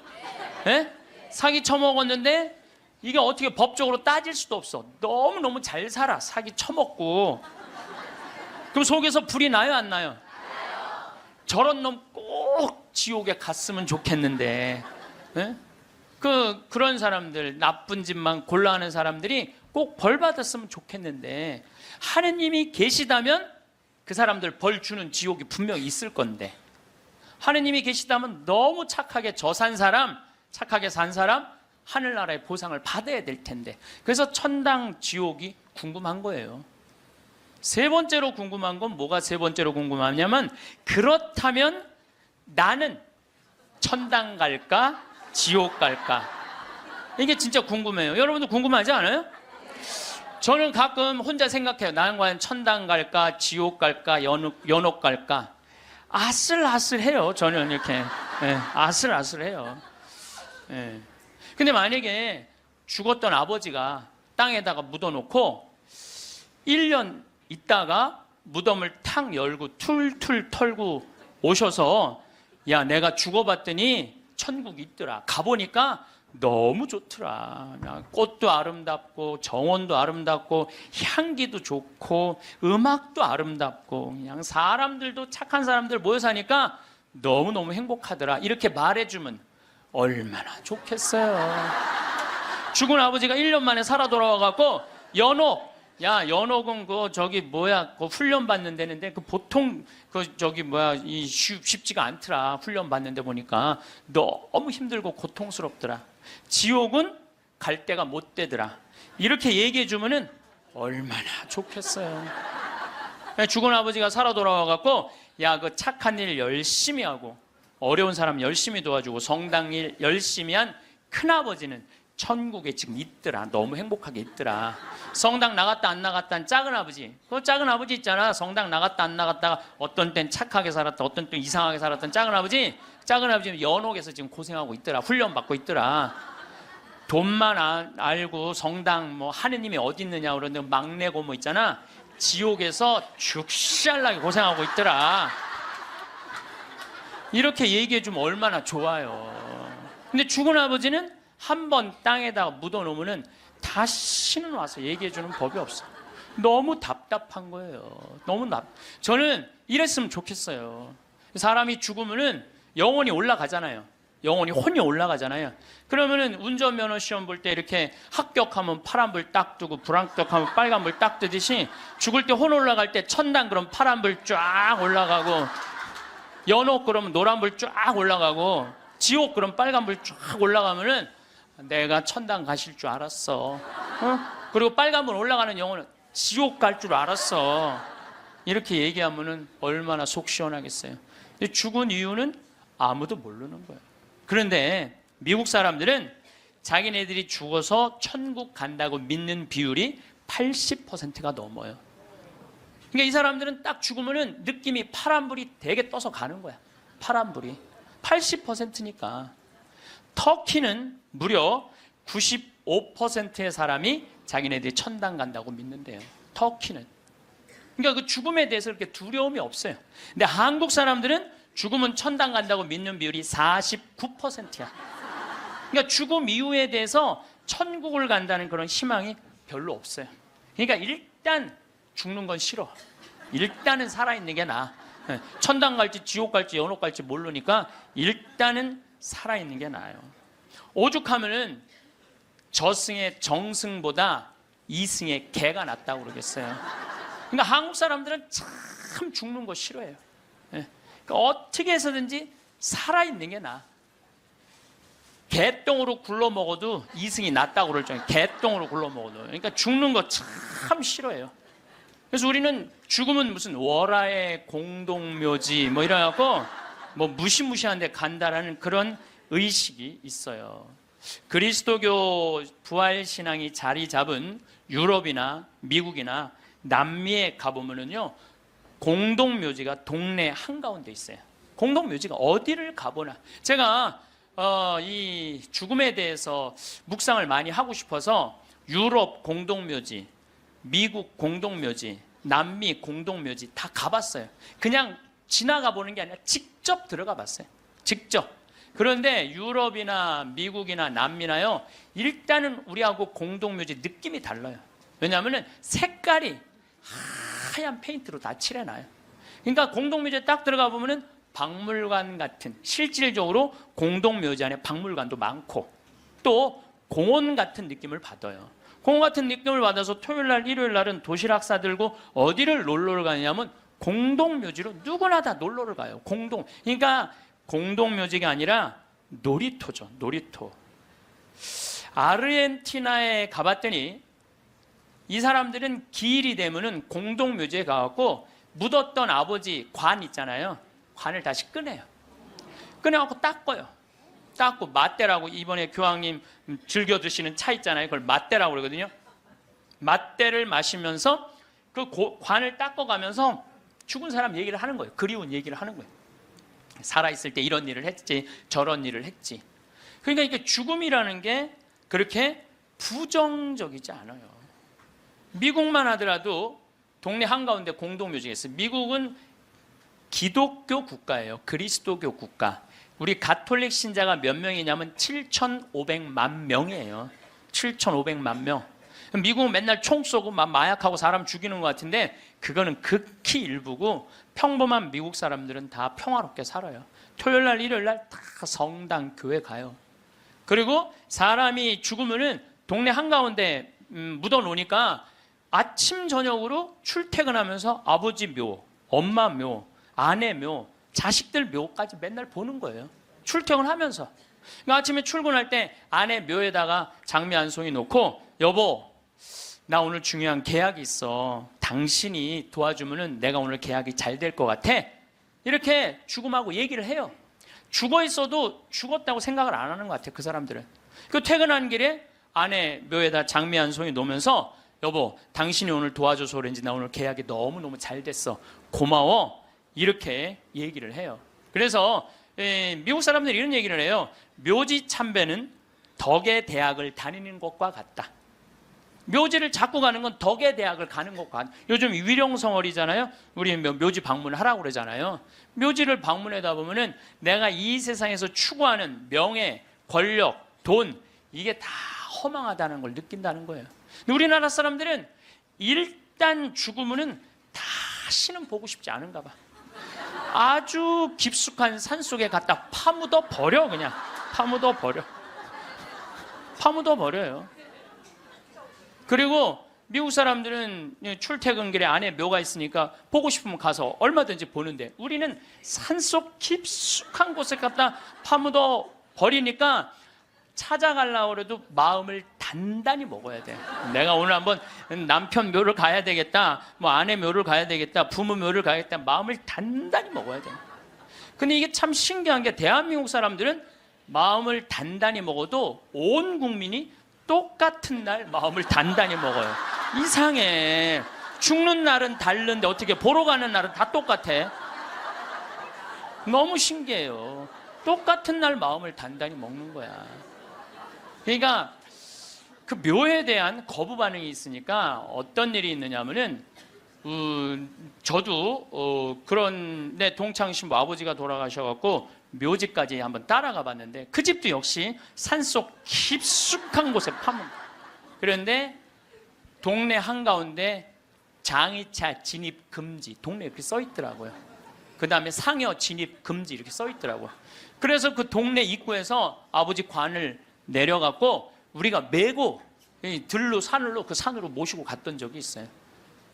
네? 사기 쳐먹었는데 이게 어떻게 법적으로 따질 수도 없어. 너무너무 잘 살아. 사기 쳐먹고. 그럼 속에서 불이 나요 안 나요? 저런 놈 꼭 지옥에 갔으면 좋겠는데. 네? 그런 사람들, 나쁜 짓만 골라하는 사람들이 꼭 벌 받았으면 좋겠는데 하느님이 계시다면 그 사람들 벌 주는 지옥이 분명히 있을 건데 하느님이 계시다면 너무 착하게 산 사람 하늘나라의 보상을 받아야 될 텐데 그래서 천당 지옥이 궁금한 거예요. 세 번째로 궁금한 건 뭐가 세 번째로 궁금하냐면 그렇다면 나는 천당 갈까 지옥 갈까 이게 진짜 궁금해요. 여러분도 궁금하지 않아요? 저는 가끔 혼자 생각해요. 나는 과연 천당 갈까 지옥 갈까 연옥 갈까 아슬아슬해요. 저는 이렇게 아슬아슬해요. 근데 만약에 죽었던 아버지가 땅에다가 묻어놓고 1년 있다가 무덤을 탁 열고 툴툴 털고 오셔서 야 내가 죽어봤더니 천국이 있더라. 가보니까 너무 좋더라. 꽃도 아름답고 정원도 아름답고 향기도 좋고 음악도 아름답고 그냥 사람들도 착한 사람들 모여 사니까 너무너무 행복하더라. 이렇게 말해주면 얼마나 좋겠어요. 죽은 아버지가 1년 만에 살아 돌아와갖고 연옥은 그 훈련 받는 데는데 보통 쉽지가 않더라. 훈련 받는데 보니까 너무 힘들고 고통스럽더라. 지옥은 갈 데가 못 되더라. 이렇게 얘기해 주면은 얼마나 좋겠어요. 죽은 아버지가 살아 돌아와갖고 야, 그 착한 일 열심히 하고 어려운 사람 열심히 도와주고 성당 일 열심히 한 큰아버지는 천국에 지금 있더라. 너무 행복하게 있더라. 성당 나갔다 안 나갔다 한 작은 아버지, 그 작은 아버지 있잖아. 성당 나갔다 안 나갔다가 어떤 땐 착하게 살았다, 어떤 땐 이상하게 살았던 작은 아버지는 연옥에서 지금 고생하고 있더라. 훈련 받고 있더라. 돈만 알고 성당 뭐 하느님이 어디 있느냐 그러는데 막내 고모 있잖아. 지옥에서 죽시알나게 고생하고 있더라. 이렇게 얘기해 주면 얼마나 좋아요. 근데 죽은 아버지는 한 번 땅에다가 묻어놓으면 다시는 와서 얘기해 주는 법이 없어. 너무 답답한 거예요. 저는 이랬으면 좋겠어요. 사람이 죽으면은 영혼이 올라가잖아요. 영혼이 혼이 올라가잖아요. 그러면은 운전면허 시험 볼 때 이렇게 합격하면 파란불 딱 뜨고 불합격하면 빨간불 딱 뜨듯이 죽을 때 혼 올라갈 때 천당 그럼 파란불 쫙 올라가고, 연옥 그러면 노란불 쫙 올라가고, 지옥 그럼 빨간불 쫙 올라가면은 내가 천당 가실 줄 알았어. 그리고 빨간불 올라가는 영혼은 지옥 갈 줄 알았어. 이렇게 얘기하면은 얼마나 속 시원하겠어요. 근데 죽은 이유는 아무도 모르는 거예요. 그런데 미국 사람들은 자기네들이 죽어서 천국 간다고 믿는 비율이 80%가 넘어요. 그러니까 이 사람들은 딱 죽으면은 느낌이 파란불이 되게 떠서 가는 거야. 파란불이 80%니까. 터키는 무려 95%의 사람이 자기네들이 천당 간다고 믿는데요. 터키는. 그러니까 그 죽음에 대해서 그렇게 두려움이 없어요. 근데 한국 사람들은 죽으면 천당 간다고 믿는 비율이 49%야. 그러니까 죽음 이후에 대해서 천국을 간다는 그런 희망이 별로 없어요. 그러니까 일단 죽는 건 싫어. 일단은 살아있는 게 나아. 천당 갈지 지옥 갈지 연옥 갈지 모르니까 일단은 살아있는 게 나아요. 오죽하면은 저승의 정승보다 이승의 개가 낫다고 그러겠어요. 그러니까 한국 사람들은 참 죽는 거 싫어해요. 그러니까 어떻게 해서든지 살아있는 게 나아. 개똥으로 굴러 먹어도 이승이 낫다고 그럴 정도로 개똥으로 굴러 먹어도. 그러니까 죽는 거 참 싫어해요. 그래서 우리는 죽으면 무슨 월화의 공동묘지 뭐 이래갖고 뭐 무시무시한 데 간다라는 그런 의식이 있어요. 그리스도교 부활신앙이 자리 잡은 유럽이나 미국이나 남미에 가보면은요, 공동묘지가 동네 한가운데 있어요. 공동묘지가 어디를 가보나. 제가 이 죽음에 대해서 묵상을 많이 하고 싶어서 유럽 공동묘지, 미국 공동묘지, 남미 공동묘지 다 가봤어요. 그냥 지나가 보는 게 아니라 직접 들어가 봤어요. 직접. 그런데 유럽이나 미국이나 남미나요, 일단은 우리하고 공동묘지 느낌이 달라요. 왜냐하면 색깔이 하얀 페인트로 다 칠해놔요. 그러니까 공동묘지에 딱 들어가 보면은 박물관 같은, 실질적으로 공동묘지 안에 박물관도 많고 또 공원 같은 느낌을 받아요. 공원 같은 느낌을 받아서 토요일날 일요일날은 도시락 싸들고 어디를 놀러를 가냐면 공동묘지로 누구나 다 놀러를 가요. 그러니까 공동묘지가 아니라 놀이터죠. 놀이터. 아르헨티나에 가봤더니 이 사람들은 기일이 되면은 공동묘지에 가갖고 묻었던 아버지 관 있잖아요. 관을 다시 꺼내요. 꺼내갖고 닦아요. 닦고 맛대라고, 이번에 교황님 즐겨 드시는 차 있잖아요. 그걸 맛대라고 그러거든요. 맛대를 마시면서 그 관을 닦아가면서 죽은 사람 얘기를 하는 거예요. 그리운 얘기를 하는 거예요. 살아있을 때 이런 일을 했지, 저런 일을 했지. 그러니까 이게 죽음이라는 게 그렇게 부정적이지 않아요. 미국만 하더라도 동네 한가운데 공동묘지가 있어요. 미국은 기독교 국가예요. 그리스도교 국가. 우리 가톨릭 신자가 몇 명이냐면 7,500만 명이에요. 7,500만 명. 미국은 맨날 총 쏘고 막 마약하고 사람 죽이는 것 같은데 그거는 극히 일부고 평범한 미국 사람들은 다 평화롭게 살아요. 토요일날 일요일날 다 성당 교회 가요. 그리고 사람이 죽으면은 동네 한가운데 묻어놓으니까 아침 저녁으로 출퇴근하면서 아버지 묘, 엄마 묘, 아내 묘, 자식들 묘까지 맨날 보는 거예요. 출퇴근하면서. 그러니까 아침에 출근할 때 아내 묘에다가 장미 한 송이 놓고, 여보 나 오늘 중요한 계약이 있어. 당신이 도와주면은 내가 오늘 계약이 잘 될 것 같아. 이렇게 죽음하고 얘기를 해요. 죽어 있어도 죽었다고 생각을 안 하는 것 같아요. 그 사람들은. 그 퇴근하는 길에 아내 묘에다 장미 한 송이 놓으면서 여보, 당신이 오늘 도와줘서 그런지 나 오늘 계약이 너무너무 잘 됐어. 고마워. 이렇게 얘기를 해요. 그래서 미국 사람들이 이런 얘기를 해요. 묘지 참배는 덕의 대학을 다니는 것과 같다. 묘지를 자꾸 가는 건 덕의 대학을 가는 것과 같다. 요즘 위령성월이잖아요. 우리 묘지 방문을 하라고 그러잖아요. 묘지를 방문하다 보면은 내가 이 세상에서 추구하는 명예, 권력, 돈, 이게 다 허망하다는 걸 느낀다는 거예요. 근데 우리나라 사람들은 일단 죽으면은 다시는 보고 싶지 않은가 봐. 아주 깊숙한 산속에 갖다 파묻어 버려. 그냥 파묻어 버려요. 그리고 미국 사람들은 출퇴근길에 안에 묘가 있으니까 보고 싶으면 가서 얼마든지 보는데, 우리는 산속 깊숙한 곳에 갖다 파묻어 버리니까 찾아가려고 해도 마음을 단단히 먹어야 돼. 내가 오늘 한번 남편 묘를 가야 되겠다, 뭐 아내 묘를 가야 되겠다, 부모 묘를 가야겠다, 마음을 단단히 먹어야 돼. 근데 이게 참 신기한 게, 대한민국 사람들은 마음을 단단히 먹어도 온 국민이 똑같은 날 마음을 단단히 먹어요. 이상해. 죽는 날은 다른데 어떻게 보러 가는 날은 다 똑같아? 너무 신기해요. 똑같은 날 마음을 단단히 먹는 거야. 그러니까 그 묘에 대한 거부 반응이 있으니까 어떤 일이 있느냐면은 저도 그런 내 동창 신부 아버지가 돌아가셔갖고 묘지까지 한번 따라가 봤는데, 그 집도 역시 산속 깊숙한 곳에 파문. 그런데 동네 한가운데 장의차 진입 금지, 동네에 이렇게 써 있더라고요. 그 다음에 상여 진입 금지 이렇게 써 있더라고요. 그래서 그 동네 입구에서 아버지 관을 내려갖고 우리가 메고 들로 산으로, 그 산으로 모시고 갔던 적이 있어요.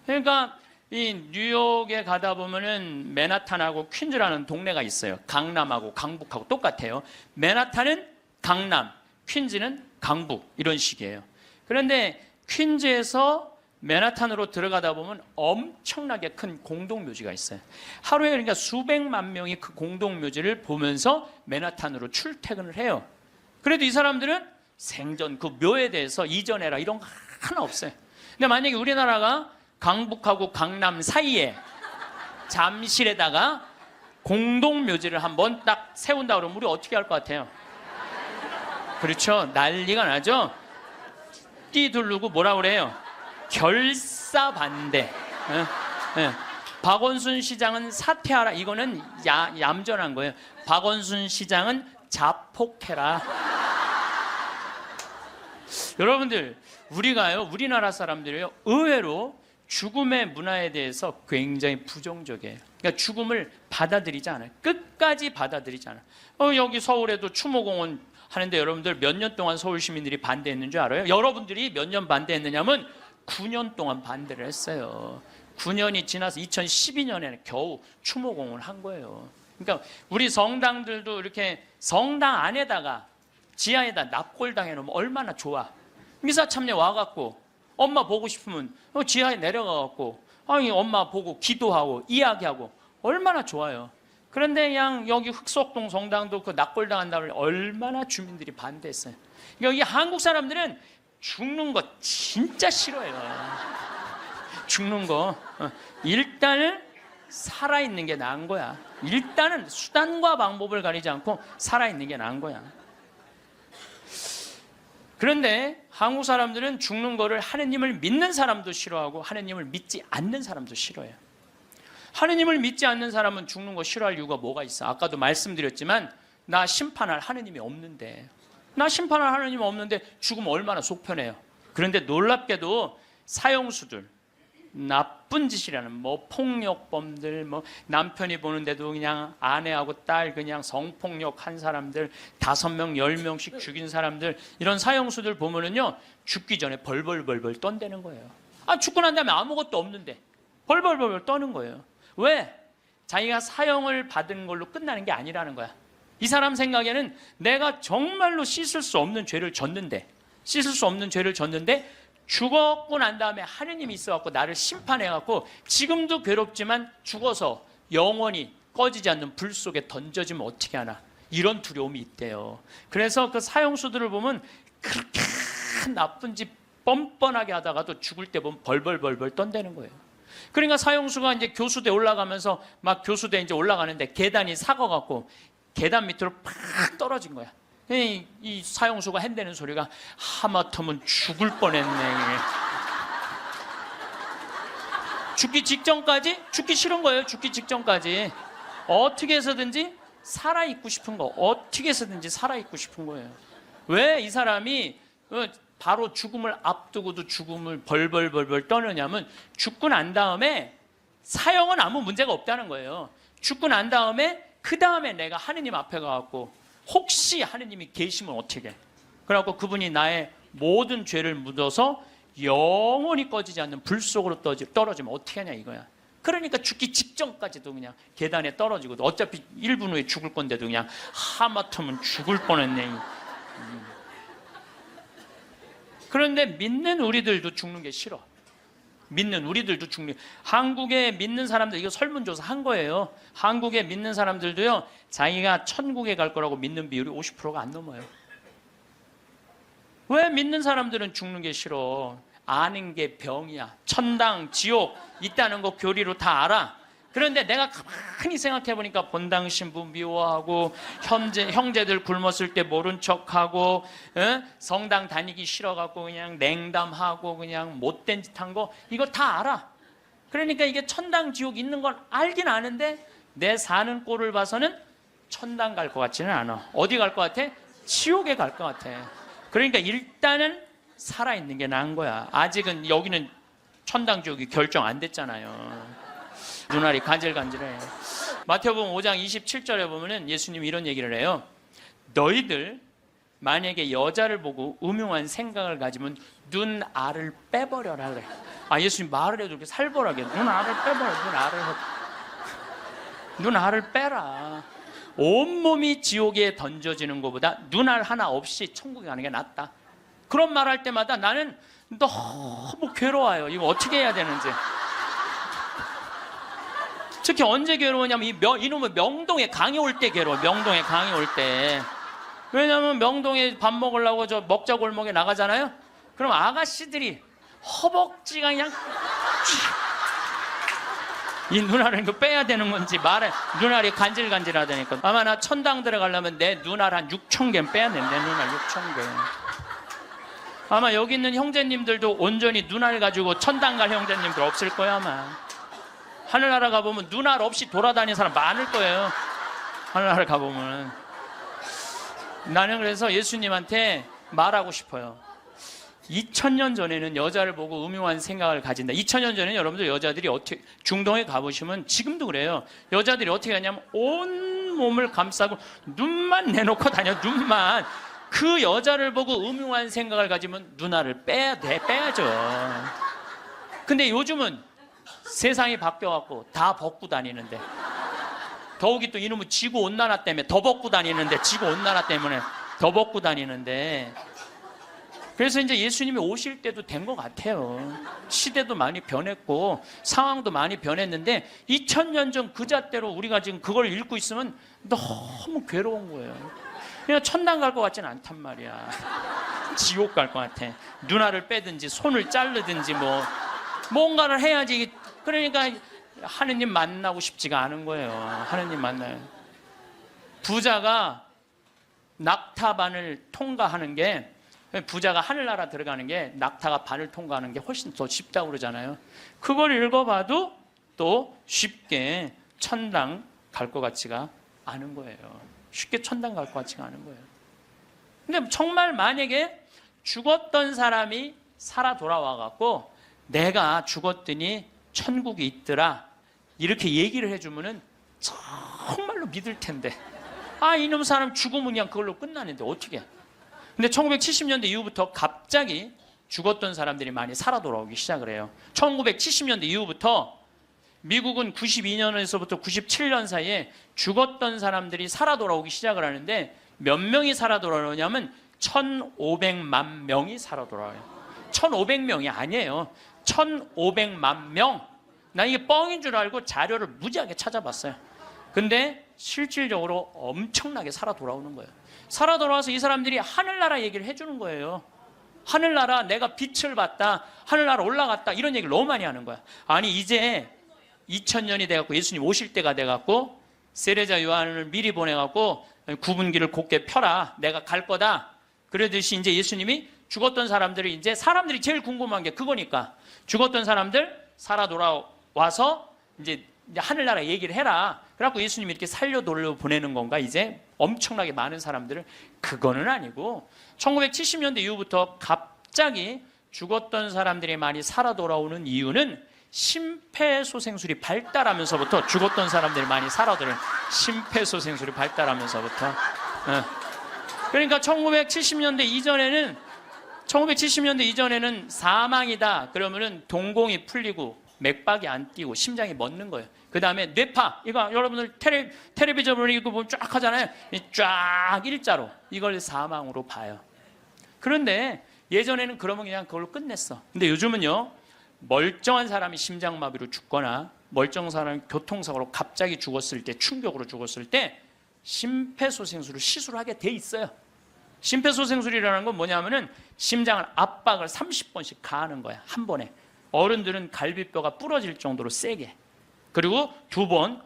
그러니까 이 뉴욕에 가다 보면은 맨하탄하고 퀸즈라는 동네가 있어요. 강남하고 강북하고 똑같아요. 맨하탄은 강남, 퀸즈는 강북, 이런 식이에요. 그런데 퀸즈에서 맨하탄으로 들어가다 보면 엄청나게 큰 공동묘지가 있어요. 하루에 그러니까 수백만 명이 그 공동묘지를 보면서 맨하탄으로 출퇴근을 해요. 그래도 이 사람들은 생전 그 묘에 대해서 이전해라 이런 거 하나 없어요. 근데 만약에 우리나라가 강북하고 강남 사이에 잠실에다가 공동묘지를 한번 딱 세운다 그러면 우리 어떻게 할 것 같아요? 그렇죠. 난리가 나죠. 뛰두르고 뭐라 그래요? 결사반대. 박원순 시장은 사퇴하라. 이거는 얌전한 거예요. 박원순 시장은 자폭해라. 여러분들, 우리가요, 우리나라 사람들이요, 의외로 죽음의 문화에 대해서 굉장히 부정적이에요. 그러니까 죽음을 받아들이지 않아요. 끝까지 받아들이지 않아요. 여기 서울에도 추모공원 하는데 여러분들 몇 년 동안 서울 시민들이 반대했는 줄 알아요? 여러분들이 몇 년 반대했느냐면 9년 동안 반대를 했어요. 9년이 지나서 2012년에는 겨우 추모공원을 한 거예요. 그러니까 우리 성당들도 이렇게 성당 안에다가 지하에다 납골당 해놓으면 얼마나 좋아. 미사 참여 와갖고 엄마 보고 싶으면 지하에 내려가갖고 엄마 보고 기도하고 이야기하고 얼마나 좋아요. 그런데 그냥 여기 흑석동 성당도 그 납골당 한다고 얼마나 주민들이 반대했어요. 여기 한국 사람들은 죽는 거 진짜 싫어해요. 죽는 거. 일단은 살아있는 게 나은 거야. 일단은 수단과 방법을 가리지 않고 살아있는 게 나은 거야. 그런데 한국 사람들은 죽는 거를 하느님을 믿는 사람도 싫어하고 하느님을 믿지 않는 사람도 싫어해요. 하느님을 믿지 않는 사람은 죽는 거 싫어할 이유가 뭐가 있어? 아까도 말씀드렸지만 나 심판할 하느님이 없는데, 나 심판할 하느님이 없는데 죽으면 얼마나 속편해요. 그런데 놀랍게도 사형수들, 나쁜 짓이라는 뭐 폭력범들, 뭐 남편이 보는데도 그냥 아내하고 딸 그냥 성폭력한 사람들 5명, 10명씩 죽인 사람들, 이런 사형수들 보면은요 죽기 전에 벌벌벌벌 떤다는 거예요. 죽고 난 다음에 아무것도 없는데 벌벌벌벌 떠는 거예요. 왜? 자기가 사형을 받은 걸로 끝나는 게 아니라는 거야. 이 사람 생각에는 내가 정말로 씻을 수 없는 죄를 졌는데 죽었고 난 다음에 하느님이 있어갖고 나를 심판해갖고 지금도 괴롭지만 죽어서 영원히 꺼지지 않는 불 속에 던져지면 어떻게 하나, 이런 두려움이 있대요. 그래서 그 사형수들을 보면 그렇게 나쁜 짓 뻔뻔하게 하다가도 죽을 때 보면 벌벌벌벌 떤다는 거예요. 그러니까 사형수가 이제 교수대 올라가면서 막 교수대 이제 올라가는데 계단이 삭아갖고 계단 밑으로 팍 떨어진 거야. 이 사형수가 핸대는 소리가 하마터면 죽을 뻔했네. 죽기 직전까지 죽기 싫은 거예요. 죽기 직전까지 어떻게 해서든지 살아있고 싶은 거, 어떻게 해서든지 살아있고 싶은 거예요. 왜 이 사람이 바로 죽음을 앞두고도 죽음을 벌벌벌벌 떠느냐면, 죽고 난 다음에 사형은 아무 문제가 없다는 거예요. 죽고 난 다음에 그 다음에 내가 하느님 앞에 가갖고 혹시 하느님이 계시면 어떻게 해? 그래갖고 그분이 나의 모든 죄를 묻어서 영원히 꺼지지 않는 불 속으로 떨어지면 어떻게 하냐 이거야. 그러니까 죽기 직전까지도 그냥 계단에 떨어지고, 어차피 1분 후에 죽을 건데도 그냥 하마터면 죽을 뻔했네. 그런데 믿는 우리들도 죽는 게 싫어. 믿는 우리들도 죽는. 한국에 믿는 사람들, 이거 설문조사 한 거예요. 한국에 믿는 사람들도요, 자기가 천국에 갈 거라고 믿는 비율이 50%가 안 넘어요. 왜 믿는 사람들은 죽는 게 싫어? 아는 게 병이야. 천당, 지옥 있다는 거 교리로 다 알아. 그런데 내가 가만히 생각해 보니까 본당 신부 미워하고, 형제들 굶었을 때 모른 척하고, 성당 다니기 싫어갖고 그냥 냉담하고 그냥 못된 짓 한 거, 이거 다 알아. 그러니까 이게 천당 지옥 있는 건 알긴 아는데 내 사는 꼴을 봐서는 천당 갈 것 같지는 않아. 어디 갈 것 같아? 지옥에 갈 것 같아. 그러니까 일단은 살아있는 게 나은 거야. 아직은 여기는 천당 지옥이 결정 안 됐잖아요. 눈알이 간질간질해. 마태복음 5장 27절에 보면은 예수님이 이런 얘기를 해요. 너희들 만약에 여자를 보고 음흉한 생각을 가지면 눈알을 빼버려라 그래. 예수님 말을 해도 이렇게 살벌하게 눈알을 빼버려. 눈알을 빼라. 온몸이 지옥에 던져지는 것보다 눈알 하나 없이 천국에 가는 게 낫다. 그런 말 할 때마다 나는 너무 괴로워요. 이거 어떻게 해야 되는지. 특히 언제 괴로우냐면 이놈의 명동에 강의 올 때 괴로워. 명동에 강의 올 때. 왜냐면 명동에 밥 먹으려고 저 먹자 골목에 나가잖아요. 그럼 아가씨들이 허벅지가 그냥 이 눈알을 이거 빼야 되는 건지 눈알이 간질간질하다니까. 아마 나 천당 들어가려면 내 눈알 한 6,000개는 빼야 돼. 내 눈알 6,000개. 아마 여기 있는 형제님들도 온전히 눈알 가지고 천당 갈 형제님들 없을 거야 아마. 하늘나라 가보면 눈알 없이 돌아다니는 사람 많을 거예요. 하늘나라 가보면. 나는 그래서 예수님한테 말하고 싶어요. 2000년 전에는 여자를 보고 음흉한 생각을 가진다. 2000년 전에는 여러분들 여자들이 어떻게, 중동에 가보시면 지금도 그래요. 여자들이 어떻게 하냐면 온 몸을 감싸고 눈만 내놓고 다녀. 눈만. 그 여자를 보고 음흉한 생각을 가지면 눈알을 빼야죠. 근데 요즘은 세상이 바뀌어갖고 다 벗고 다니는데, 더욱이 또 이놈의 지구온난화 때문에 더 벗고 다니는데, 지구온난화 때문에 더 벗고 다니는데, 그래서 이제 예수님이 오실 때도 된 것 같아요. 시대도 많이 변했고 상황도 많이 변했는데 2000년 전 그 잣대로 우리가 지금 그걸 읽고 있으면 너무 괴로운 거예요. 그냥 천당 갈 것 같지는 않단 말이야. 지옥 갈 것 같아. 눈알을 빼든지 손을 자르든지 뭔가를 해야지. 그러니까 하느님 만나고 싶지가 않은 거예요. 하느님 만나요. 부자가 낙타반을 통과하는 게, 부자가 하늘나라 들어가는 게 낙타가 반을 통과하는 게 훨씬 더 쉽다고 그러잖아요. 그걸 읽어봐도 또 쉽게 천당 갈 것 같지가 않은 거예요. 쉽게 천당 갈 것 같지가 않은 거예요. 근데 정말 만약에 죽었던 사람이 살아 돌아와갖고 내가 죽었더니 천국이 있더라 이렇게 얘기를 해주면은 정말로 믿을 텐데, 이놈 사람 죽으면 그냥 그걸로 끝나는데 어떻게. 근데 1970년대 이후부터 갑자기 죽었던 사람들이 많이 살아 돌아오기 시작을 해요. 1970년대 이후부터 미국은 92년에서부터 97년 사이에 죽었던 사람들이 살아 돌아오기 시작을 하는데, 몇 명이 살아 돌아오냐면 1,500만 명이 살아 돌아와요. 1,500명이 아니에요. 1,500만 명. 난 이게 뻥인 줄 알고 자료를 무지하게 찾아봤어요. 근데 실질적으로 엄청나게 살아 돌아오는 거예요. 살아 돌아와서 이 사람들이 하늘나라 얘기를 해주는 거예요. 하늘나라, 내가 빛을 봤다, 하늘나라 올라갔다, 이런 얘기를 너무 많이 하는 거야. 아니 이제 2000년이 돼갖고 예수님 오실 때가 돼갖고 세례자 요한을 미리 보내갖고 구분기를 곧게 펴라, 내가 갈 거다. 그러듯이 이제 예수님이 죽었던 사람들이, 이제 사람들이 제일 궁금한 게 그거니까, 죽었던 사람들 살아 돌아와서 이제 하늘나라 얘기를 해라. 그래갖고 예수님이 이렇게 살려 돌려 보내는 건가, 이제 엄청나게 많은 사람들을? 그거는 아니고 1970년대 이후부터 갑자기 죽었던 사람들이 많이 살아 돌아오는 이유는 심폐소생술이 발달하면서부터, 죽었던 사람들이 많이 살아 돌아오는 심폐소생술이 발달하면서부터. 그러니까 1970년대 이전에는 사망이다 그러면은 동공이 풀리고 맥박이 안 뛰고 심장이 멎는 거예요. 그 다음에 뇌파, 이거 여러분들 텔레비전으로 이거 보면 쫙 하잖아요. 쫙 일자로, 이걸 사망으로 봐요. 그런데 예전에는 그러면 그냥 그걸로 끝냈어. 근데 요즘은요, 멀쩡한 사람이 심장마비로 죽거나 멀쩡한 사람이 교통사고로 갑자기 죽었을 때, 충격으로 죽었을 때 심폐소생술을 시술을 하게 돼 있어요. 심폐소생술이라는 건 뭐냐면은 심장을 압박을 30번씩 가하는 거야, 한 번에. 어른들은 갈비뼈가 부러질 정도로 세게. 그리고 2번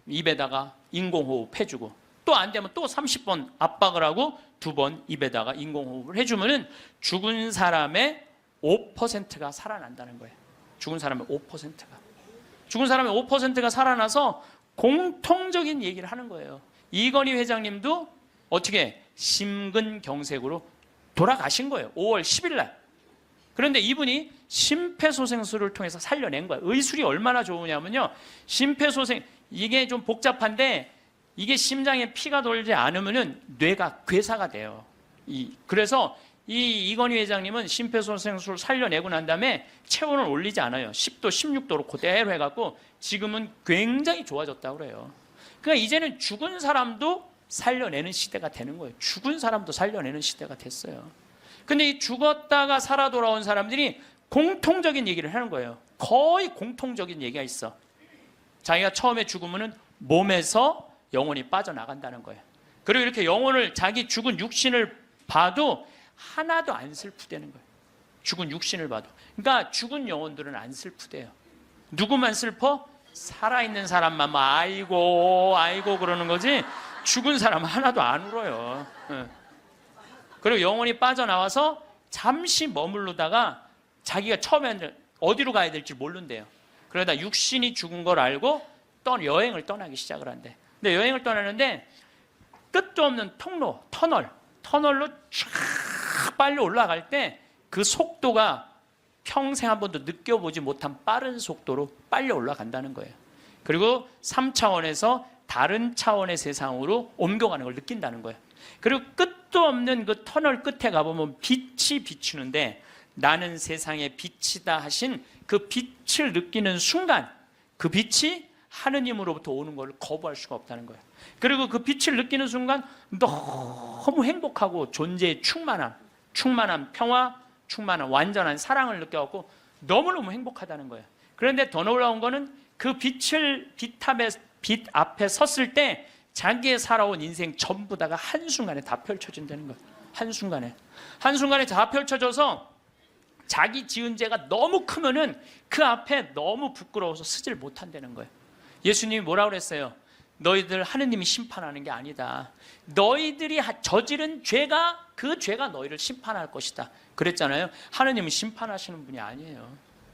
입에다가 인공호흡 해주고, 또 안 되면 또 30번 압박을 하고 2번 입에다가 인공호흡을 해주면은 죽은 사람의 5%가 살아난다는 거예요. 죽은 사람의 5%가 살아나서 공통적인 얘기를 하는 거예요. 이건희 회장님도 어떻게 심근경색으로 돌아가신 거예요, 5월 10일 날. 그런데 이분이 심폐소생술을 통해서 살려낸 거예요. 의술이 얼마나 좋으냐면요, 이게 좀 복잡한데, 이게 심장에 피가 돌지 않으면은 뇌가 괴사가 돼요. 그래서 이건희 회장님은 심폐소생술 살려내고 난 다음에 체온을 올리지 않아요. 10도, 16도로 그대로 해갖고 지금은 굉장히 좋아졌다고 그래요. 그러니까 이제는 죽은 사람도 살려내는 시대가 되는 거예요. 죽은 사람도 살려내는 시대가 됐어요. 근데 이 죽었다가 살아 돌아온 사람들이 공통적인 얘기를 하는 거예요. 거의 공통적인 얘기가 있어. 자기가 처음에 죽으면은 몸에서 영혼이 빠져나간다는 거예요. 그리고 이렇게 영혼을, 자기 죽은 육신을 봐도 하나도 안 슬프대는 거예요. 죽은 육신을 봐도. 그러니까 죽은 영혼들은 안 슬프대요. 누구만 슬퍼? 살아있는 사람만 막 아이고 아이고 그러는 거지, 죽은 사람은 하나도 안 울어요. 그리고 영혼이 빠져나와서 잠시 머무르다가 자기가 처음에는 어디로 가야 될지 모른대요. 그러다 육신이 죽은 걸 알고 여행을 떠나기 시작을 한대. 근데 여행을 떠나는데 끝도 없는 통로, 터널로 쫙 빨리 올라갈 때 그 속도가 평생 한 번도 느껴보지 못한 빠른 속도로 빨리 올라간다는 거예요. 그리고 3차원에서 다른 차원의 세상으로 옮겨가는 걸 느낀다는 거예요. 그리고 끝도 없는 그 터널 끝에 가보면 빛이 비추는데, 나는 세상의 빛이다 하신 그 빛을 느끼는 순간, 그 빛이 하느님으로부터 오는 걸 거부할 수가 없다는 거예요. 그리고 그 빛을 느끼는 순간 너무 행복하고 존재의 충만함, 평화, 완전한 사랑을 느껴갖고 너무너무 행복하다는 거예요. 그런데 더 놀라운 거는 그 빛 앞에 섰을 때 자기의 살아온 인생 전부 다가 한순간에 다 펼쳐진다는 거예요. 한순간에 다 펼쳐져서 자기 지은 죄가 너무 크면은 그 앞에 너무 부끄러워서 서질 못한다는 거예요. 예수님이 뭐라고 그랬어요? 너희들 하느님이 심판하는 게 아니다. 너희들이 저지른 죄가, 그 죄가 너희를 심판할 것이다. 그랬잖아요. 하느님은 심판하시는 분이 아니에요.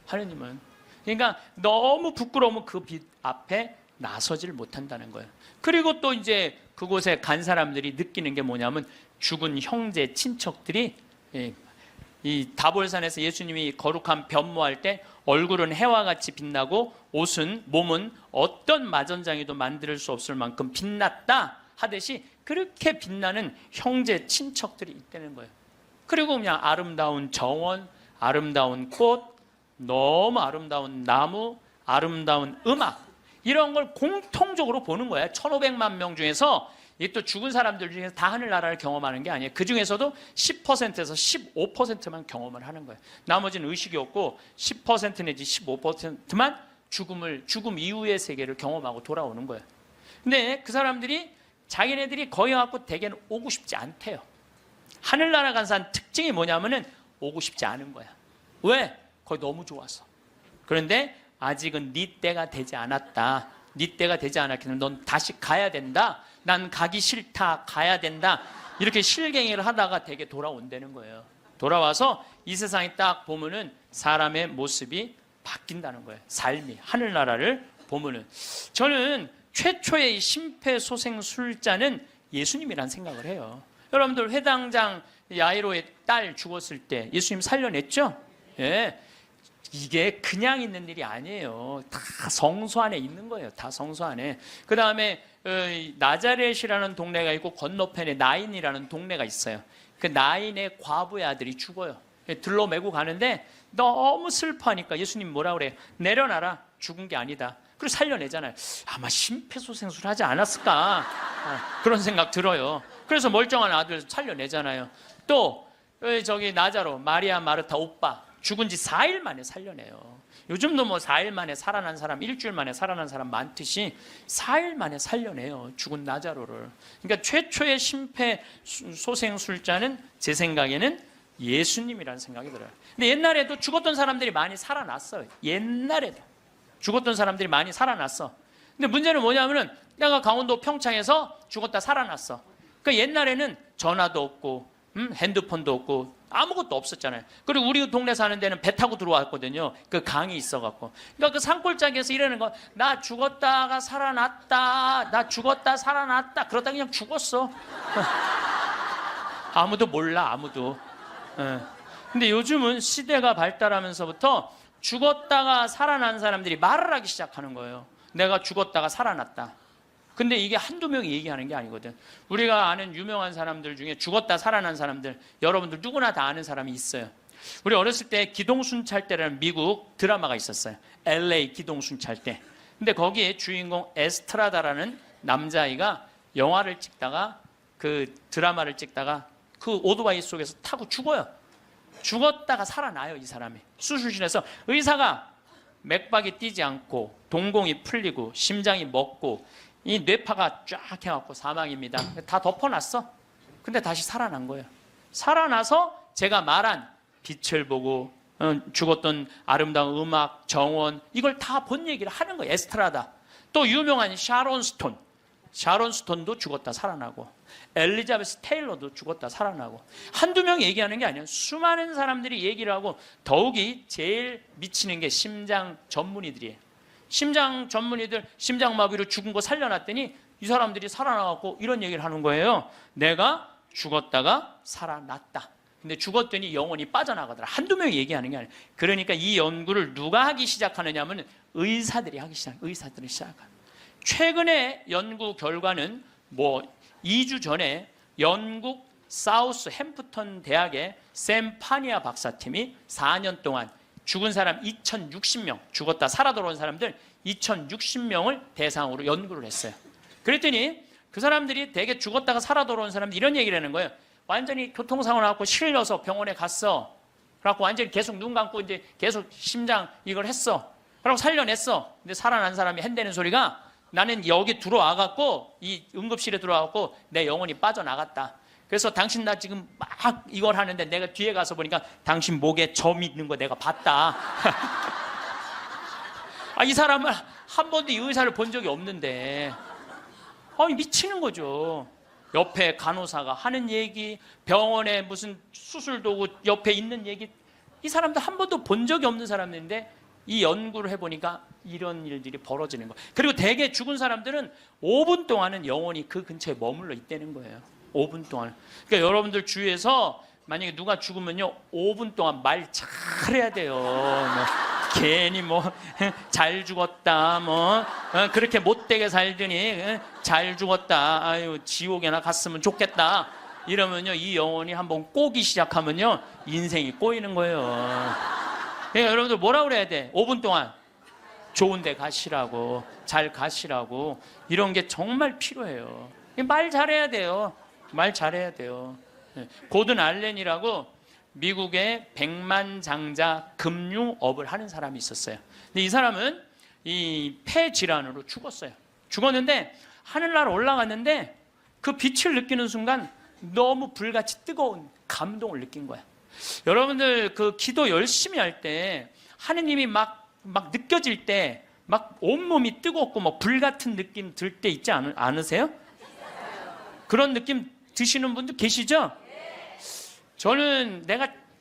하느님은. 그러니까 너무 부끄러우면 그 빛 앞에 나서질 못한다는 거예요. 그리고 또 이제 그곳에 간 사람들이 느끼는 게 뭐냐면, 죽은 형제, 친척들이 이 다볼산에서 예수님이 거룩한 변모할 때 얼굴은 해와 같이 빛나고 몸은 어떤 마전장이도 만들 수 없을 만큼 빛났다 하듯이 그렇게 빛나는 형제, 친척들이 있다는 거예요. 그리고 그냥 아름다운 정원, 아름다운 꽃, 너무 아름다운 나무, 아름다운 음악, 이런 걸 공통적으로 보는 거예요. 1,500만 명 중에서 이게 또 죽은 사람들 중에서 다 하늘나라를 경험하는 게 아니에요. 그 중에서도 10%에서 15%만 경험을 하는 거예요. 나머지는 의식이 없고 10% 내지 15%만 죽음 이후의 세계를 경험하고 돌아오는 거예요. 근데 그 사람들이 자기네들이 거기 갖고 대개는 오고 싶지 않대요. 하늘나라 간 사람 특징이 뭐냐면은 오고 싶지 않은 거야. 왜? 거기 너무 좋아서. 그런데 아직은 네 때가 되지 않았다. 네 때가 되지 않았기 때문에 넌 다시 가야 된다. 난 가기 싫다. 가야 된다. 이렇게 실갱이를 하다가 되게 돌아온다는 거예요. 돌아와서 이 세상에 딱 보면은 사람의 모습이 바뀐다는 거예요. 삶이 하늘나라를 보면은. 저는 최초의 이 심폐소생술자는 예수님이란 생각을 해요. 여러분들 회당장 야이로의 딸 죽었을 때 예수님 살려냈죠? 예. 이게 그냥 있는 일이 아니에요. 다 성소 안에 있는 거예요. 다 성소 안에. 그 다음에 나자렛이라는 동네가 있고 건너편에 나인이라는 동네가 있어요. 그 나인의 과부의 아들이 죽어요. 들로 메고 가는데 너무 슬퍼하니까 예수님 뭐라 그래요? 내려놔라. 죽은 게 아니다. 그리고 살려내잖아요. 아마 심폐소생술 하지 않았을까? 그런 생각 들어요. 그래서 멀쩡한 아들 살려내잖아요. 또 저기 나자로 마리아 마르타 오빠 죽은 지 4일 만에 살려내요. 요즘도 뭐 4일 만에 살아난 사람, 일주일 만에 살아난 사람 많듯이 4일 만에 살려내요. 죽은 나자로를. 그러니까 최초의 심폐소생술자는 제 생각에는 예수님이라는 생각이 들어요. 근데 옛날에도 죽었던 사람들이 많이 살아났어요. 옛날에도 죽었던 사람들이 많이 살아났어. 근데 문제는 뭐냐면은 내가 강원도 평창에서 죽었다 살아났어. 그러니까 옛날에는 전화도 없고 핸드폰도 없고 아무것도 없었잖아요. 그리고 우리 동네 사는 데는 배 타고 들어왔거든요. 그 강이 있어갖고. 그러니까 그 산골짜기에서 이러는 거, 나 죽었다가 살아났다. 나 죽었다 살아났다. 그러다 그냥 죽었어. 아무도 몰라, 아무도. 근데 요즘은 시대가 발달하면서부터 죽었다가 살아난 사람들이 말을 하기 시작하는 거예요. 내가 죽었다가 살아났다. 근데 이게 한두 명이 얘기하는 게 아니거든. 우리가 아는 유명한 사람들 중에 죽었다 살아난 사람들, 여러분들 누구나 다 아는 사람이 있어요. 우리 어렸을 때 기동순찰대라는 미국 드라마가 있었어요. LA 기동순찰대. 근데 거기에 주인공 에스트라다라는 남자아이가 영화를 찍다가 그 드라마를 찍다가 그 오토바이 속에서 타고 죽어요. 죽었다가 살아나요, 이 사람이. 수술실에서 의사가 맥박이 뛰지 않고 동공이 풀리고 심장이 멎고 이 뇌파가 쫙 해갖고 사망입니다. 다 덮어놨어. 근데 다시 살아난 거예요. 살아나서 제가 말한 빛을 보고 죽었던 아름다운 음악, 정원 이걸 다 본 얘기를 하는 거예요. 에스트라다. 또 유명한 샤론 스톤. 샤론 스톤도 죽었다 살아나고 엘리자베스 테일러도 죽었다 살아나고 한두 명 얘기하는 게 아니에요. 수많은 사람들이 얘기를 하고 더욱이 제일 미치는 게 심장 전문의들이에요. 심장 전문의들 심장마비로 죽은 거 살려놨더니 이 사람들이 살아나갖고 이런 얘기를 하는 거예요. 내가 죽었다가 살아났다. 근데 죽었더니 영혼이 빠져나가더라. 한두 명이 얘기하는 게 아니에요. 그러니까 이 연구를 누가 하기 시작하느냐 하면 의사들이 하기 시작해요. 의사들이 시작해요. 최근에 연구 결과는 2주 전에 영국 사우스 햄프턴 대학의 샘 파니아 박사팀이 4년 동안 죽은 사람 2060명, 죽었다 살아 돌아온 사람들 2060명을 대상으로 연구를 했어요. 그랬더니 그 사람들이 대개 죽었다가 살아 돌아온 사람들 이런 얘기를 하는 거예요. 완전히 교통사고 나고 실려서 병원에 갔어. 그래갖고 완전히 계속 눈 감고 이제 계속 심장 이걸 했어. 그러고 살려냈어. 근데 살아난 사람이 한다는 소리가 나는 여기 들어와갖고 이 응급실에 들어와갖고 내 영혼이 빠져나갔다. 그래서 당신 나 지금 막 이걸 하는데 내가 뒤에 가서 보니까 당신 목에 점 있는 거 내가 봤다. 이 사람은 한 번도 이 의사를 본 적이 없는데 미치는 거죠. 옆에 간호사가 하는 얘기, 병원에 무슨 수술 도구 옆에 있는 얘기, 이 사람도 한 번도 본 적이 없는 사람인데 이 연구를 해보니까 이런 일들이 벌어지는 거예요. 그리고 대개 죽은 사람들은 5분 동안은 영원히 그 근처에 머물러 있다는 거예요. 5분 동안. 그러니까 여러분들 주위에서 만약에 누가 죽으면요 5분 동안 말 잘해야 돼요. 괜히 잘 죽었다 그렇게 못되게 살더니 잘 죽었다, 아유 지옥에나 갔으면 좋겠다 이러면요 이 영혼이 한번 꼬기 시작하면요 인생이 꼬이는 거예요. 그러니까 여러분들 뭐라 그래야 돼? 5분 동안 좋은 데 가시라고, 잘 가시라고, 이런 게 정말 필요해요. 말 잘해야 돼요. 말 잘해야 돼요. 고든 알렌이라고 미국의 백만장자 금융업을 하는 사람이 있었어요. 근데 이 사람은 이 폐 질환으로 죽었어요. 죽었는데 하늘나라 올라갔는데 그 빛을 느끼는 순간 너무 불같이 뜨거운 감동을 느낀 거야. 여러분들 그 기도 열심히 할 때 하느님이 막 느껴질 때 막 온몸이 뜨겁고 뭐 불 같은 느낌 들 때 있지 않으세요? 그런 느낌 드시는 분도 계시죠? 저는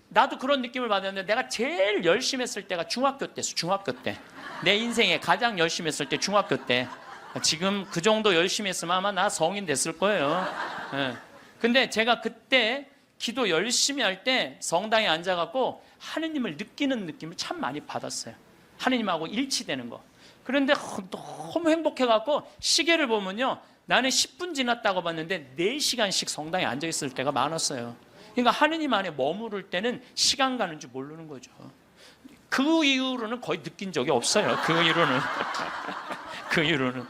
나도 그런 느낌을 받았는데 내가 제일 열심히 했을 때가 중학교 때였어. 중학교 때. 내 인생에 가장 열심히 했을 때 중학교 때. 지금 그 정도 열심히 했으면 아마 나 성인 됐을 거예요. 근데 제가 그때 기도 열심히 할 때 성당에 앉아갖고 하느님을 느끼는 느낌을 참 많이 받았어요. 하느님하고 일치되는 거. 그런데 너무 행복해갖고 시계를 보면요. 나는 10분 지났다고 봤는데 4시간씩 성당에 앉아있을 때가 많았어요. 그러니까 하느님 안에 머무를 때는 시간 가는 줄 모르는 거죠. 그 이후로는 거의 느낀 적이 없어요. 그 이후로는. 그 이후로는.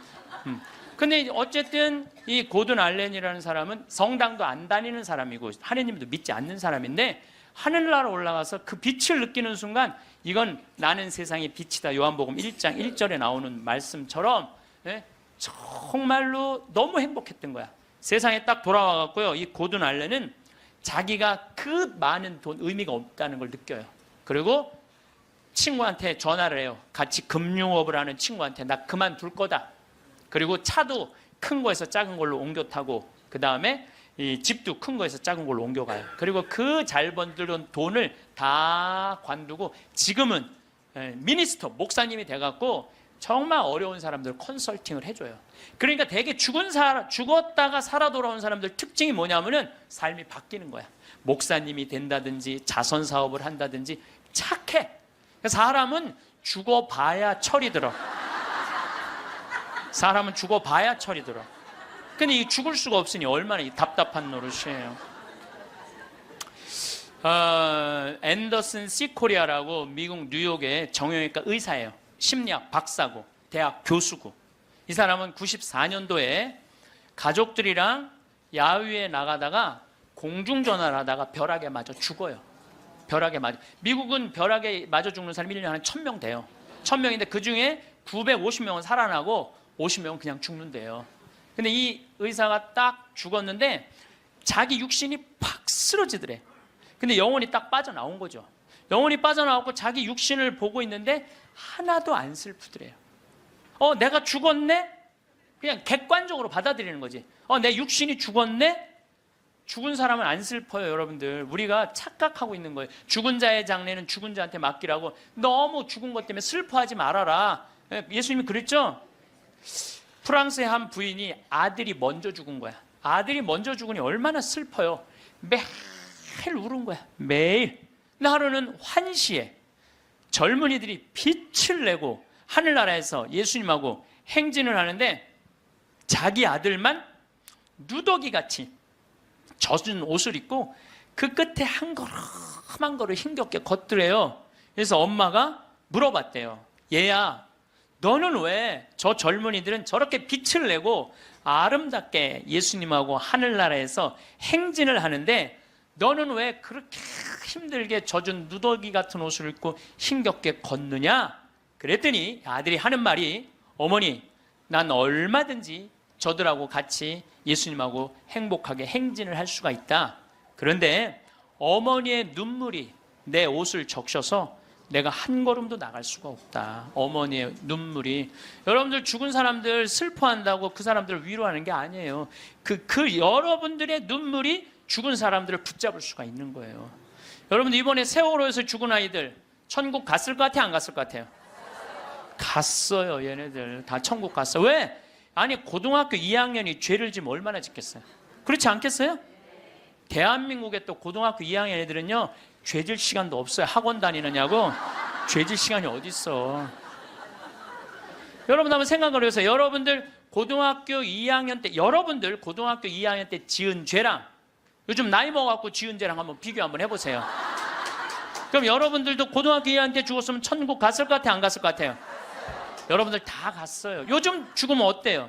근데 어쨌든 이 고든 알렌이라는 사람은 성당도 안 다니는 사람이고 하느님도 믿지 않는 사람인데 하늘나라 올라가서 그 빛을 느끼는 순간 이건 나는 세상의 빛이다. 요한복음 1장 1절에 나오는 말씀처럼 정말로 너무 행복했던 거야. 세상에 딱 돌아와갖고요. 이 고든 알렌은 자기가 그 많은 돈 의미가 없다는 걸 느껴요. 그리고 친구한테 전화를 해요. 같이 금융업을 하는 친구한테 나 그만둘 거다. 그리고 차도 큰 거에서 작은 걸로 옮겨 타고 그 다음에 이 집도 큰 거에서 작은 걸로 옮겨가요. 그리고 그 잘 번들은 돈을 다 관두고 지금은 미니스터, 목사님이 돼갖고 정말 어려운 사람들 컨설팅을 해줘요. 그러니까 되게 죽었다가 살아 돌아온 사람들 특징이 뭐냐면은 삶이 바뀌는 거야. 목사님이 된다든지 자선 사업을 한다든지 착해. 사람은 죽어봐야 철이 들어. 사람은 죽어봐야 철이 들어. 근데 이 죽을 수가 없으니 얼마나 답답한 노릇이에요. 앤더슨 시코리아라고 미국 뉴욕의 정형외과 의사예요. 심리학 박사고 대학 교수고. 이 사람은 94년도에 가족들이랑 야외에 나가다가 공중전화를 하다가 벼락에 맞아 죽어요. 벼락에 맞아. 미국은 벼락에 맞아 죽는 사람이 1년에 한 1000명 돼요. 1000명인데 그중에 950명은 살아나고 50명은 그냥 죽는데요. 근데 이 의사가 딱 죽었는데 자기 육신이 팍 쓰러지더래. 근데 영혼이 딱 빠져나온 거죠. 영혼이 빠져나왔고 자기 육신을 보고 있는데 하나도 안 슬프더래요. 내가 죽었네? 그냥 객관적으로 받아들이는 거지. 내 육신이 죽었네? 죽은 사람은 안 슬퍼요, 여러분들. 우리가 착각하고 있는 거예요. 죽은 자의 장례는 죽은 자한테 맡기라고. 너무 죽은 것 때문에 슬퍼하지 말아라. 예수님이 그랬죠? 프랑스의 한 부인이 아들이 먼저 죽은 거야. 아들이 먼저 죽으니 얼마나 슬퍼요. 매일 울은 거야. 매일. 근데 하루는 환시에 젊은이들이 빛을 내고 하늘나라에서 예수님하고 행진을 하는데 자기 아들만 누더기같이 젖은 옷을 입고 그 끝에 한 걸음 한 걸음 힘겹게 걷더래요. 그래서 엄마가 물어봤대요. 얘야, 너는 왜 저 젊은이들은 저렇게 빛을 내고 아름답게 예수님하고 하늘나라에서 행진을 하는데 너는 왜 그렇게 힘들게 젖은 누더기 같은 옷을 입고 힘겹게 걷느냐? 그랬더니 아들이 하는 말이 어머니, 난 얼마든지 저들하고 같이 예수님하고 행복하게 행진을 할 수가 있다. 그런데 어머니의 눈물이 내 옷을 적셔서 내가 한 걸음도 나갈 수가 없다. 어머니의 눈물이. 여러분들 죽은 사람들 슬퍼한다고 그 사람들을 위로하는 게 아니에요. 그 여러분들의 눈물이 죽은 사람들을 붙잡을 수가 있는 거예요. 여러분들 이번에 세월호에서 죽은 아이들 천국 갔을 것 같아요? 안 갔을 것 같아요? 갔어요. 얘네들 다 천국 갔어. 왜? 아니 고등학교 2학년이 죄를 지면 얼마나 짓겠어요? 그렇지 않겠어요? 대한민국의 또 고등학교 2학년 애들은요 죄질 시간도 없어요. 학원 다니느냐고 죄질 시간이 어디 있어. 여러분 한번 생각을 해보세요. 여러분들 고등학교 2학년 때 지은 죄랑 요즘 나이 먹어갖고 지은 죄랑 한번 비교 한번 해보세요. 그럼 여러분들도 고등학교 2학년 때 죽었으면 천국 갔을 것 같아요? 안 갔을 것 같아요? 여러분들 다 갔어요. 요즘 죽으면 어때요?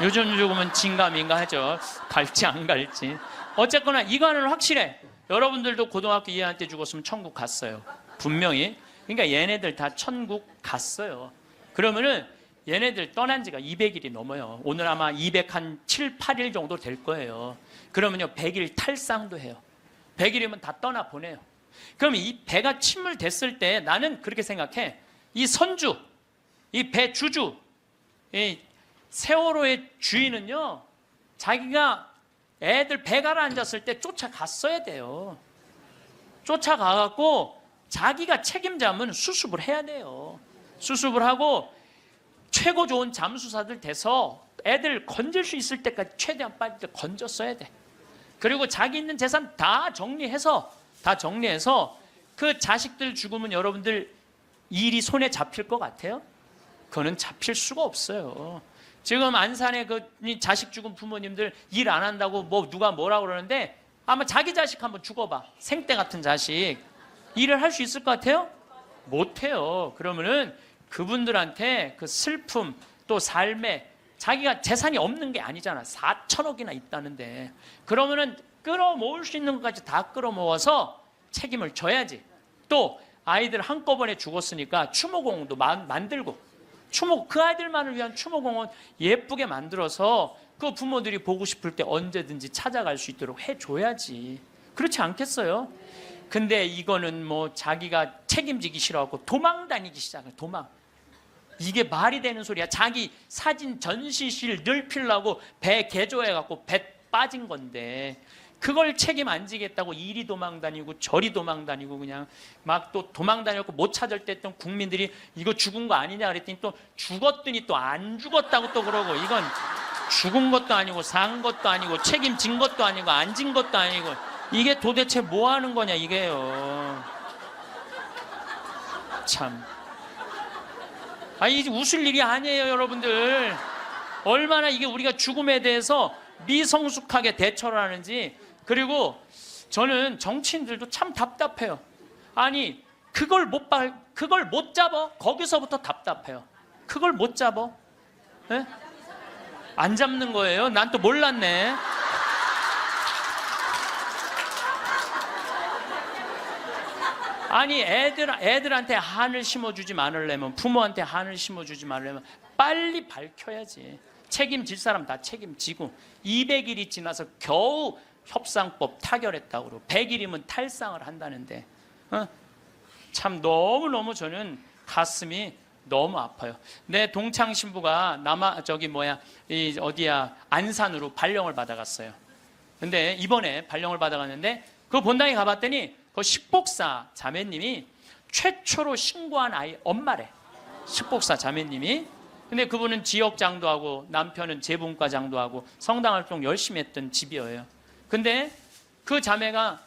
요즘 죽으면 진감인가 하죠. 갈지 안 갈지. 어쨌거나 이거는 확실해. 여러분들도 고등학교 2학년 때 죽었으면 천국 갔어요. 분명히. 그러니까 얘네들 다 천국 갔어요. 그러면은 얘네들 떠난 지가 200일이 넘어요. 오늘 아마 207, 8일 정도 될 거예요. 그러면요 100일 탈상도 해요. 100일이면 다 떠나 보내요. 그럼 이 배가 침몰됐을 때 나는 그렇게 생각해. 이 선주, 이 배 주주, 이 세월호의 주인은요 자기가 애들 배 가라앉았을 때 쫓아갔어야 돼요. 쫓아가갖고 자기가 책임자면 수습을 해야 돼요. 수습을 하고 최고 좋은 잠수사들 돼서 애들 건질 수 있을 때까지 최대한 빨리 건졌어야 돼. 그리고 자기 있는 재산 다 정리해서 그 자식들 죽으면 여러분들 일이 손에 잡힐 것 같아요? 그거는 잡힐 수가 없어요. 지금 안산에 그 자식 죽은 부모님들 일 안 한다고 뭐 누가 뭐라고 그러는데 아마 자기 자식 한번 죽어봐. 생떼 같은 자식. 일을 할 수 있을 것 같아요? 못해요. 그러면은 그분들한테 그 슬픔 또 삶에 자기가 재산이 없는 게 아니잖아. 4천억이나 있다는데. 그러면은 끌어모을 수 있는 것까지 다 끌어모아서 책임을 져야지. 또 아이들 한꺼번에 죽었으니까 추모공원도 만들고 그 아이들만을 위한 추모공원 예쁘게 만들어서 그 부모들이 보고 싶을 때 언제든지 찾아갈 수 있도록 해줘야지. 그렇지 않겠어요? 근데 이거는 뭐 자기가 책임지기 싫어하고 도망 다니기 시작해. 도망. 이게 말이 되는 소리야. 자기 사진 전시실 넓히려고 배 개조해갖고 배 빠진 건데 그걸 책임 안 지겠다고 이리 도망 다니고 저리 도망 다니고 그냥 막 또 도망 다녔고 못 찾을 때 또 국민들이 이거 죽은 거 아니냐 그랬더니 또 죽었더니 또 안 죽었다고 또 그러고 이건 죽은 것도 아니고 산 것도 아니고 책임진 것도 아니고 안 진 것도 아니고 이게 도대체 뭐 하는 거냐 이게요. 참. 이게 웃을 일이 아니에요 여러분들. 얼마나 이게 우리가 죽음에 대해서 미성숙하게 대처를 하는지. 그리고 저는 정치인들도 참 답답해요. 아니 그걸 못 잡아? 거기서부터 답답해요. 그걸 못 잡아? 네? 안 잡는 거예요? 난 또 몰랐네. 아니 애들한테 한을 심어주지 말으려면 부모한테 한을 심어주지 말으려면 빨리 밝혀야지. 책임질 사람 다 책임지고 200일이 지나서 겨우 협상법 타결했다고 그러고 100일이면 탈상을 한다는데 참 너무너무 저는 가슴이 너무 아파요. 내 동창 신부가 안산으로 발령을 받아갔어요. 근데 이번에 발령을 받아갔는데 그 본당에 가봤더니 그 식복사 자매님이 최초로 신고한 아이 엄마래. 식복사 자매님이. 근데 그분은 지역장도 하고 남편은 재분과장도 하고 성당활동 열심히 했던 집이에요. 근데 그 자매가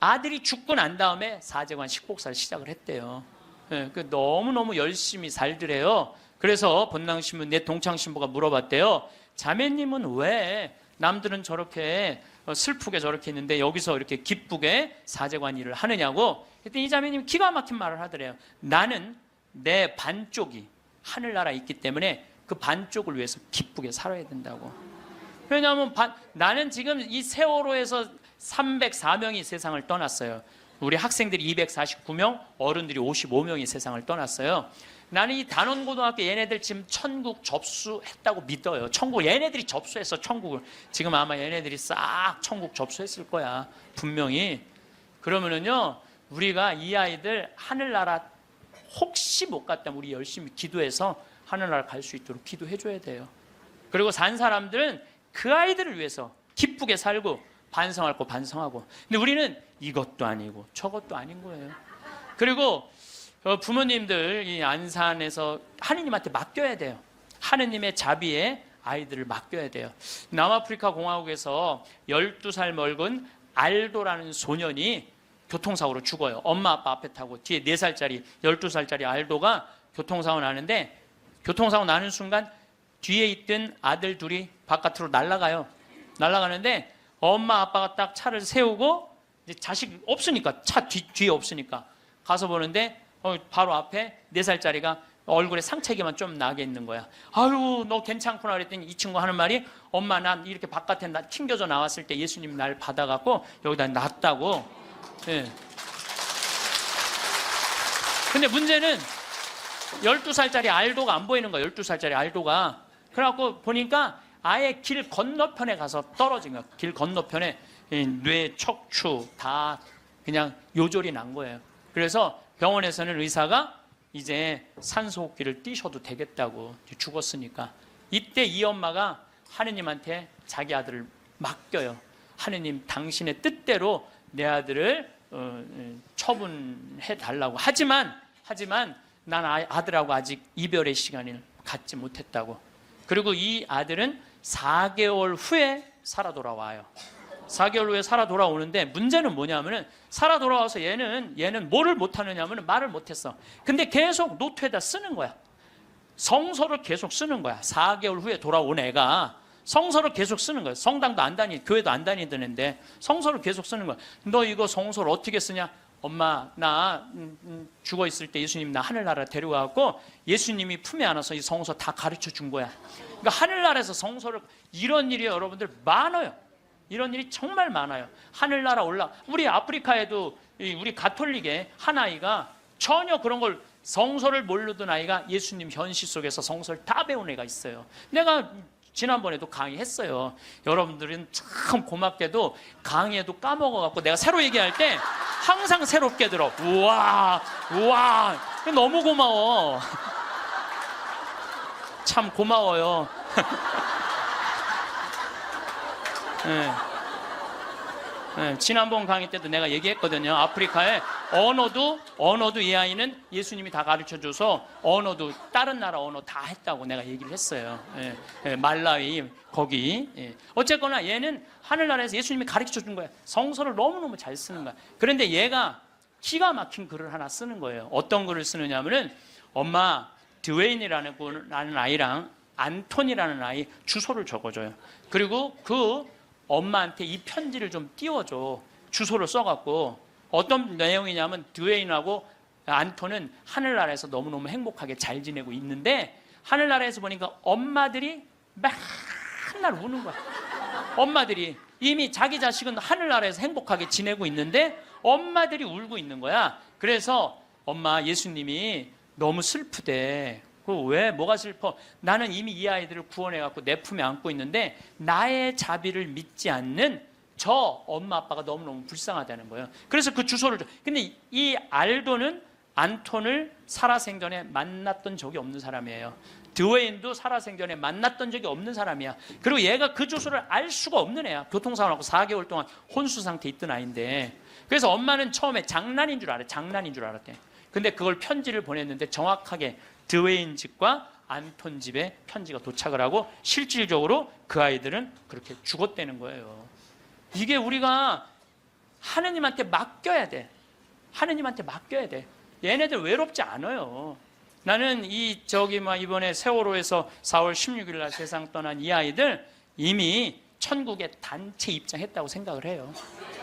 아들이 죽고 난 다음에 사제관 식복사를 시작을 했대요. 네, 너무너무 열심히 살더래요. 그래서 본당신부 내 동창신부가 물어봤대요. 자매님은 왜 남들은 저렇게 슬프게 저렇게 있는데 여기서 이렇게 기쁘게 사제관 일을 하느냐고. 그랬더니 이 자매님이 기가 막힌 말을 하더래요. 나는 내 반쪽이 하늘나라에 있기 때문에 그 반쪽을 위해서 기쁘게 살아야 된다고. 왜냐하면 나는 지금 이 세월호에서 304명이 세상을 떠났어요. 우리 학생들이 249명, 어른들이 55명이 세상을 떠났어요. 나는 이 단원고등학교 얘네들 지금 천국 접수했다고 믿어요. 천국 얘네들이 접수했어. 천국을. 지금 아마 얘네들이 싹 천국 접수했을 거야. 분명히. 그러면은요 우리가 이 아이들 하늘나라 혹시 못 갔다면 우리 열심히 기도해서 하늘나라 갈 수 있도록 기도해줘야 돼요. 그리고 산 사람들은 그 아이들을 위해서 기쁘게 살고 반성할 거 반성하고. 근데 우리는 이것도 아니고 저것도 아닌 거예요. 그리고 부모님들 이 안산에서 하느님한테 맡겨야 돼요. 하느님의 자비에 아이들을 맡겨야 돼요. 남아프리카 공화국에서 12살 먹은 알도라는 소년이 교통사고로 죽어요. 엄마 아빠 앞에 타고 뒤에 4살짜리 12살짜리 알도가 교통사고 나는데 교통사고 나는 순간 뒤에 있던 아들 둘이 바깥으로 날아가요. 날아가는데 엄마 아빠가 딱 차를 세우고 이제 자식 없으니까 차 뒤에 없으니까 가서 보는데 바로 앞에 4살짜리가 얼굴에 상처기만 좀 나게 있는 거야. 아유, 너 괜찮구나 그랬더니 이 친구 하는 말이, 엄마 난 이렇게 바깥에 튕겨져 나왔을 때 예수님이 날 받아갖고 여기다 놨다고. 예. 근데 문제는 12살짜리 알도가 안 보이는 거야. 12살짜리 알도가. 그래갖고 보니까 아예 길 건너편에 가서 떨어진 거야. 길 건너편에 뇌, 척추 다 그냥 요절이 난 거예요. 그래서 병원에서는 의사가 이제 산소호흡기를 띄셔도 되겠다고, 죽었으니까. 이때 이 엄마가 하느님한테 자기 아들을 맡겨요. 하느님, 당신의 뜻대로 내 아들을 처분해 달라고. 하지만 난 아들하고 아직 이별의 시간을 갖지 못했다고. 그리고 이 아들은 4개월 후에 살아 돌아와요. 4개월 후에 살아 돌아오는데 문제는 뭐냐면은, 살아 돌아와서 얘는 뭐를 못하느냐면 말을 못했어. 근데 계속 노트에다 쓰는 거야. 성서를 계속 쓰는 거야. 4개월 후에 돌아온 애가 성서를 계속 쓰는 거야. 성당도 안 다니, 교회도 안 다니던 애인데 성서를 계속 쓰는 거야. 너 이거 성서를 어떻게 쓰냐? 엄마, 나 죽어 있을 때 예수님 나 하늘나라 데려가고 예수님이 품에 안아서 이 성서 다 가르쳐 준 거야. 그러니까 하늘나라에서 성서를, 이런 일이 여러분들 많아요. 이런 일이 정말 많아요. 하늘나라 우리 아프리카에도 우리 가톨릭의 한 아이가 전혀 그런 걸, 성서를 모르던 아이가 예수님 현시 속에서 성서를 다 배운 애가 있어요. 내가 지난번에도 강의했어요. 여러분들은 참 고맙게도 강의에도 까먹어갖고 내가 새로 얘기할 때 항상 새롭게 들어. 우와 너무 고마워. 참 고마워요. 네. 네, 지난번 강의 때도 내가 얘기했거든요. 아프리카에 언어도 이 아이는 예수님이 다 가르쳐줘서 언어도 다른 나라 언어 다 했다고 내가 얘기를 했어요. 예, 예, 말라위 거기. 예. 어쨌거나 얘는 하늘나라에서 예수님이 가르쳐준 거야. 성서를 너무너무 잘 쓰는 거야. 그런데 얘가 기가 막힌 글을 하나 쓰는 거예요. 어떤 글을 쓰느냐면은, 엄마, 드웨인이라는 아이랑 안톤이라는 아이 주소를 적어줘요. 그리고 그 엄마한테 이 편지를 좀 띄워줘. 주소를 써갖고. 어떤 내용이냐면, 드웨인하고 안톤은 하늘나라에서 너무너무 행복하게 잘 지내고 있는데, 하늘나라에서 보니까 엄마들이 맨날 우는 거야. 엄마들이 이미 자기 자식은 하늘나라에서 행복하게 지내고 있는데 엄마들이 울고 있는 거야. 그래서 엄마, 예수님이 너무 슬프대. 왜? 뭐가 슬퍼? 나는 이미 이 아이들을 구원해갖고 내 품에 안고 있는데 나의 자비를 믿지 않는 저 엄마 아빠가 너무너무 불쌍하다는 거예요. 그래서 그 주소를 줘. 근데 이 알도는 안톤을 살아생전에 만났던 적이 없는 사람이에요. 드웨인도 살아생전에 만났던 적이 없는 사람이야. 그리고 얘가 그 주소를 알 수가 없는 애야. 교통사고나고 4개월 동안 혼수 상태에 있던 아이인데. 그래서 엄마는 처음에 장난인 줄 알았대. 근데 그걸 편지를 보냈는데 정확하게 드웨인 집과 안톤 집에 편지가 도착을 하고 실질적으로 그 아이들은 그렇게 죽었다는 거예요. 이게 우리가 하느님한테 맡겨야 돼. 하느님한테 맡겨야 돼. 얘네들 외롭지 않아요. 나는 이번에 세월호에서 4월 16일 날 세상 떠난 이 아이들 이미 천국에 단체 입장했다고 생각을 해요.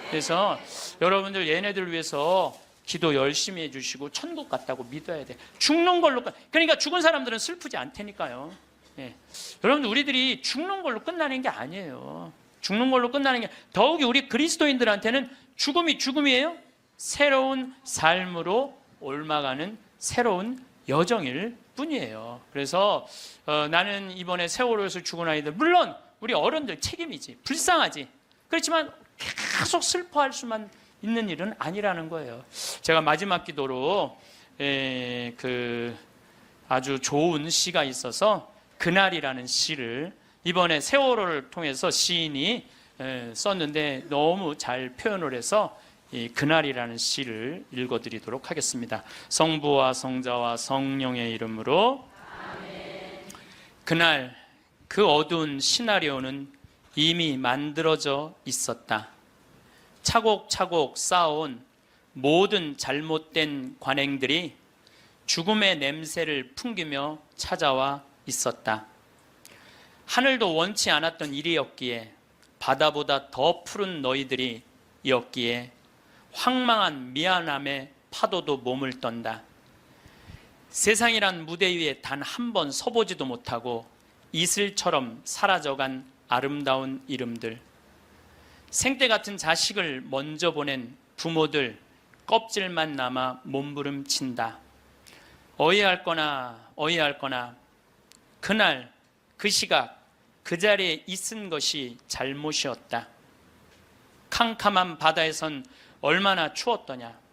그래서 여러분들 얘네들을 위해서 기도 열심히 해주시고 천국 갔다고 믿어야 돼. 죽는 걸로 그러니까 죽은 사람들은 슬프지 않다니까요. 예. 여러분들, 우리들이 죽는 걸로 끝나는 게 아니에요. 죽는 걸로 끝나는 게, 더욱이 우리 그리스도인들한테는 죽음이 죽음이에요. 새로운 삶으로 옮아가는 새로운 여정일 뿐이에요. 그래서 나는 이번에 세월호에서 죽은 아이들, 물론 우리 어른들 책임이지, 불쌍하지. 그렇지만 계속 슬퍼할 수만 있는 일은 아니라는 거예요. 제가 마지막 기도로 아주 좋은 시가 있어서 그날이라는 시를 이번에 세월호를 통해서 시인이 썼는데 너무 잘 표현을 해서 이 그날이라는 시를 읽어드리도록 하겠습니다. 성부와 성자와 성령의 이름으로 아멘. 그날 그 어두운 시나리오는 이미 만들어져 있었다. 차곡차곡 쌓아온 모든 잘못된 관행들이 죽음의 냄새를 풍기며 찾아와 있었다. 하늘도 원치 않았던 일이었기에, 바다보다 더 푸른 너희들이 었기에 황망한 미안함에 파도도 몸을 떤다. 세상이란 무대 위에 단 한 번 서보지도 못하고 이슬처럼 사라져간 아름다운 이름들, 생때 같은 자식을 먼저 보낸 부모들, 껍질만 남아 몸부림친다. 어이할거나 그날 그 시각 그 자리에 있은 것이 잘못이었다. 캄캄한 바다에선 얼마나 추웠더냐.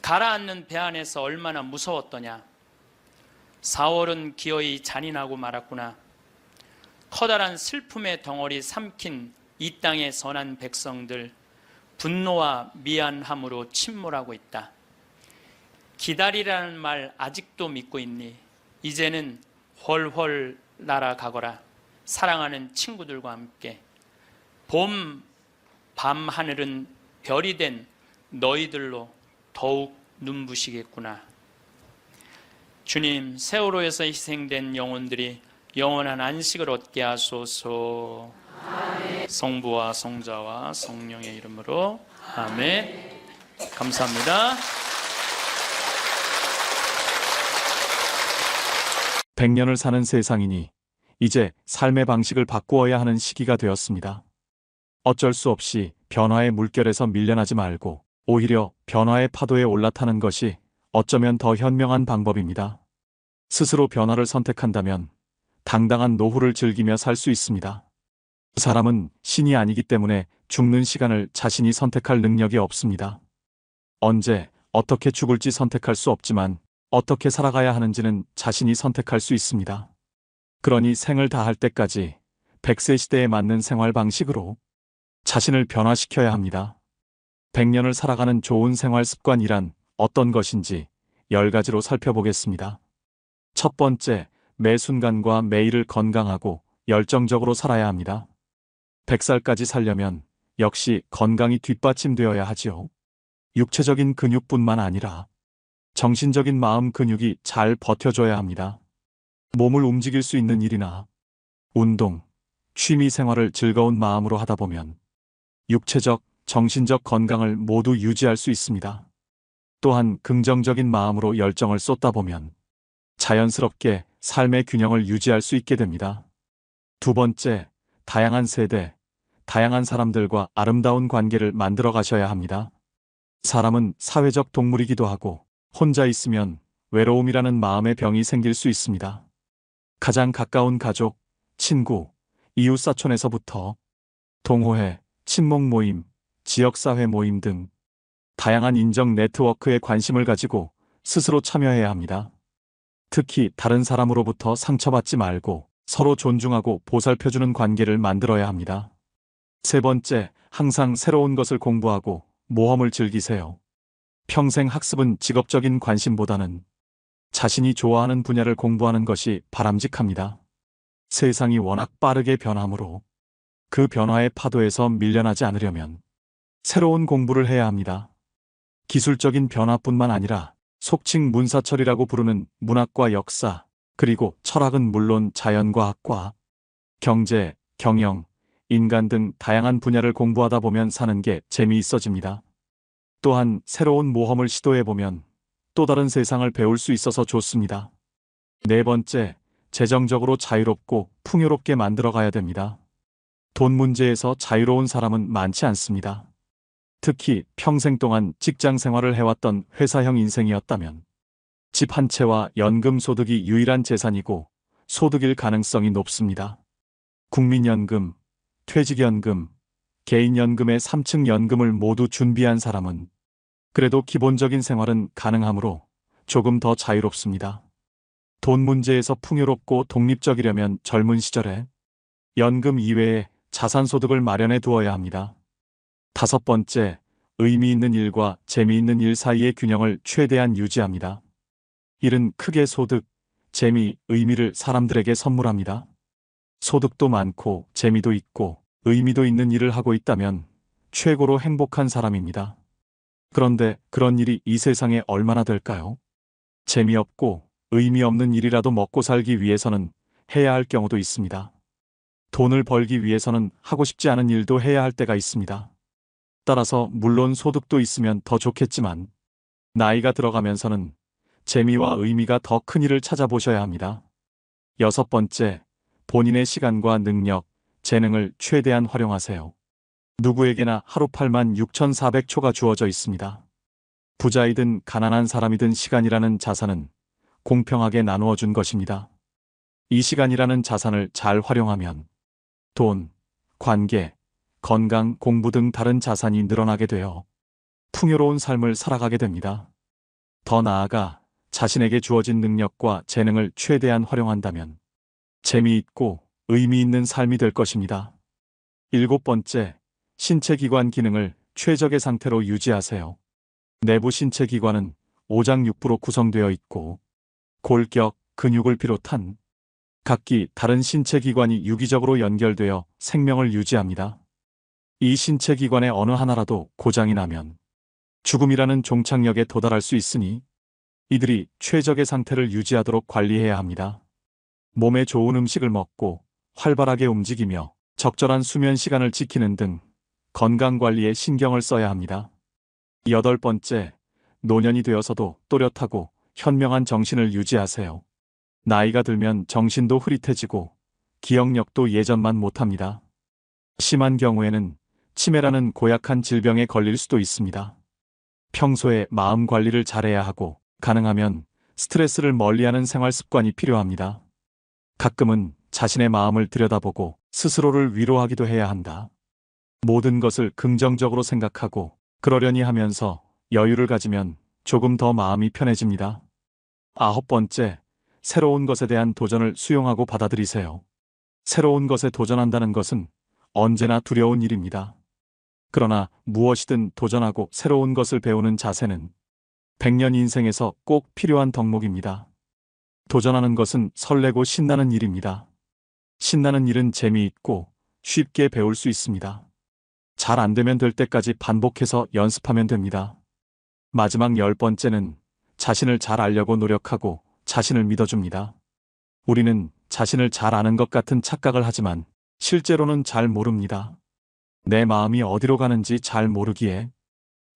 가라앉는 배 안에서 얼마나 무서웠더냐. 4월은 기어이 잔인하고 말았구나. 커다란 슬픔의 덩어리 삼킨 이 땅의 선한 백성들, 분노와 미안함으로 침몰하고 있다. 기다리라는 말 아직도 믿고 있니? 이제는 훨훨 날아가거라. 사랑하는 친구들과 함께. 봄 밤 하늘은 별이 된 너희들로 더욱 눈부시겠구나. 주님, 세월호에서 희생된 영혼들이 영원한 안식을 얻게 하소서. 아멘. 성부와 성자와 성령의 이름으로 아멘. 감사합니다. 100년을 사는 세상이니 이제 삶의 방식을 바꾸어야 하는 시기가 되었습니다. 어쩔 수 없이 변화의 물결에서 밀려나지 말고 오히려 변화의 파도에 올라타는 것이 어쩌면 더 현명한 방법입니다. 스스로 변화를 선택한다면 당당한 노후를 즐기며 살 수 있습니다. 사람은 신이 아니기 때문에 죽는 시간을 자신이 선택할 능력이 없습니다. 언제, 어떻게 죽을지 선택할 수 없지만 어떻게 살아가야 하는지는 자신이 선택할 수 있습니다. 그러니 생을 다할 때까지 100세 시대에 맞는 생활 방식으로 자신을 변화시켜야 합니다. 100년을 살아가는 좋은 생활 습관이란 어떤 것인지 10가지로 살펴보겠습니다. 첫 번째, 매 순간과 매일을 건강하고 열정적으로 살아야 합니다. 100살까지 살려면 역시 건강이 뒷받침되어야 하지요. 육체적인 근육뿐만 아니라 정신적인 마음 근육이 잘 버텨줘야 합니다. 몸을 움직일 수 있는 일이나 운동, 취미 생활을 즐거운 마음으로 하다 보면 육체적, 정신적 건강을 모두 유지할 수 있습니다. 또한 긍정적인 마음으로 열정을 쏟다 보면 자연스럽게 삶의 균형을 유지할 수 있게 됩니다. 두 번째, 다양한 세대, 다양한 사람들과 아름다운 관계를 만들어 가셔야 합니다. 사람은 사회적 동물이기도 하고 혼자 있으면 외로움이라는 마음의 병이 생길 수 있습니다. 가장 가까운 가족, 친구, 이웃사촌에서부터 동호회, 친목 모임, 지역사회 모임 등 다양한 인정 네트워크에 관심을 가지고 스스로 참여해야 합니다. 특히 다른 사람으로부터 상처받지 말고 서로 존중하고 보살펴주는 관계를 만들어야 합니다. 세 번째, 항상 새로운 것을 공부하고 모험을 즐기세요. 평생 학습은 직업적인 관심보다는 자신이 좋아하는 분야를 공부하는 것이 바람직합니다. 세상이 워낙 빠르게 변하므로 그 변화의 파도에서 밀려나지 않으려면 새로운 공부를 해야 합니다. 기술적인 변화뿐만 아니라 속칭 문사철이라고 부르는 문학과 역사, 그리고 철학은 물론 자연과학과 경제, 경영, 인간 등 다양한 분야를 공부하다 보면 사는 게 재미있어집니다. 또한 새로운 모험을 시도해보면 또 다른 세상을 배울 수 있어서 좋습니다. 네 번째, 재정적으로 자유롭고 풍요롭게 만들어가야 됩니다. 돈 문제에서 자유로운 사람은 많지 않습니다. 특히 평생 동안 직장 생활을 해왔던 회사형 인생이었다면 집 한 채와 연금 소득이 유일한 재산이고 소득일 가능성이 높습니다. 국민연금, 퇴직연금, 개인연금의 3층 연금을 모두 준비한 사람은 그래도 기본적인 생활은 가능하므로 조금 더 자유롭습니다. 돈 문제에서 풍요롭고 독립적이려면 젊은 시절에 연금 이외에 자산소득을 마련해 두어야 합니다. 다섯 번째, 의미 있는 일과 재미있는 일 사이의 균형을 최대한 유지합니다. 일은 크게 소득, 재미, 의미를 사람들에게 선물합니다. 소득도 많고 재미도 있고 의미도 있는 일을 하고 있다면 최고로 행복한 사람입니다. 그런데 그런 일이 이 세상에 얼마나 될까요? 재미없고 의미 없는 일이라도 먹고 살기 위해서는 해야 할 경우도 있습니다. 돈을 벌기 위해서는 하고 싶지 않은 일도 해야 할 때가 있습니다. 따라서 물론 소득도 있으면 더 좋겠지만 나이가 들어가면서는 재미와 의미가 더 큰 일을 찾아보셔야 합니다. 여섯 번째, 본인의 시간과 능력, 재능을 최대한 활용하세요. 누구에게나 하루 86,400초가 주어져 있습니다. 부자이든 가난한 사람이든 시간이라는 자산은 공평하게 나누어 준 것입니다. 이 시간이라는 자산을 잘 활용하면 돈, 관계, 건강, 공부 등 다른 자산이 늘어나게 되어 풍요로운 삶을 살아가게 됩니다. 더 나아가 자신에게 주어진 능력과 재능을 최대한 활용한다면 재미있고 의미 있는 삶이 될 것입니다. 일곱 번째, 신체 기관 기능을 최적의 상태로 유지하세요. 내부 신체 기관은 오장육부로 구성되어 있고 골격, 근육을 비롯한 각기 다른 신체 기관이 유기적으로 연결되어 생명을 유지합니다. 이 신체 기관의 어느 하나라도 고장이 나면 죽음이라는 종착역에 도달할 수 있으니 이들이 최적의 상태를 유지하도록 관리해야 합니다. 몸에 좋은 음식을 먹고 활발하게 움직이며 적절한 수면 시간을 지키는 등 건강 관리에 신경을 써야 합니다. 여덟 번째, 노년이 되어서도 또렷하고 현명한 정신을 유지하세요. 나이가 들면 정신도 흐릿해지고 기억력도 예전만 못합니다. 심한 경우에는 치매라는 고약한 질병에 걸릴 수도 있습니다. 평소에 마음 관리를 잘해야 하고 가능하면 스트레스를 멀리하는 생활 습관이 필요합니다. 가끔은 자신의 마음을 들여다보고 스스로를 위로하기도 해야 한다. 모든 것을 긍정적으로 생각하고 그러려니 하면서 여유를 가지면 조금 더 마음이 편해집니다. 아홉 번째, 새로운 것에 대한 도전을 수용하고 받아들이세요. 새로운 것에 도전한다는 것은 언제나 두려운 일입니다. 그러나 무엇이든 도전하고 새로운 것을 배우는 자세는 100년 인생에서 꼭 필요한 덕목입니다. 도전하는 것은 설레고 신나는 일입니다. 신나는 일은 재미있고 쉽게 배울 수 있습니다. 잘 안 되면 될 때까지 반복해서 연습하면 됩니다. 마지막 열 번째는 자신을 잘 알려고 노력하고 자신을 믿어줍니다. 우리는 자신을 잘 아는 것 같은 착각을 하지만 실제로는 잘 모릅니다. 내 마음이 어디로 가는지 잘 모르기에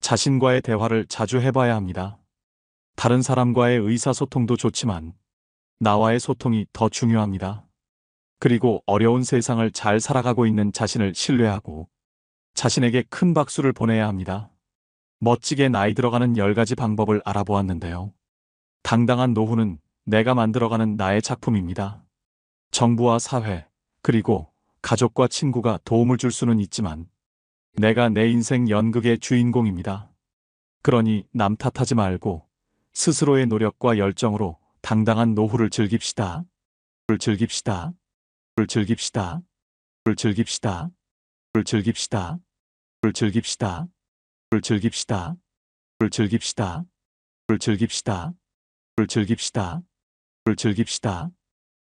자신과의 대화를 자주 해봐야 합니다. 다른 사람과의 의사소통도 좋지만 나와의 소통이 더 중요합니다. 그리고 어려운 세상을 잘 살아가고 있는 자신을 신뢰하고 자신에게 큰 박수를 보내야 합니다. 멋지게 나이 들어가는 10가지 방법을 알아보았는데요. 당당한 노후는 내가 만들어가는 나의 작품입니다. 정부와 사회, 그리고 가족과 친구가 도움을 줄 수는 있지만 내가 내 인생 연극의 주인공입니다. 그러니 남 탓하지 말고 스스로의 노력과 열정으로 당당한 노후를 즐깁시다. 즐깁시다. 즐깁시다. 즐깁시다. 즐깁시다. 즐깁시다. 즐깁시다. 즐깁시다. 즐깁시다. 즐깁시다. 즐깁시다.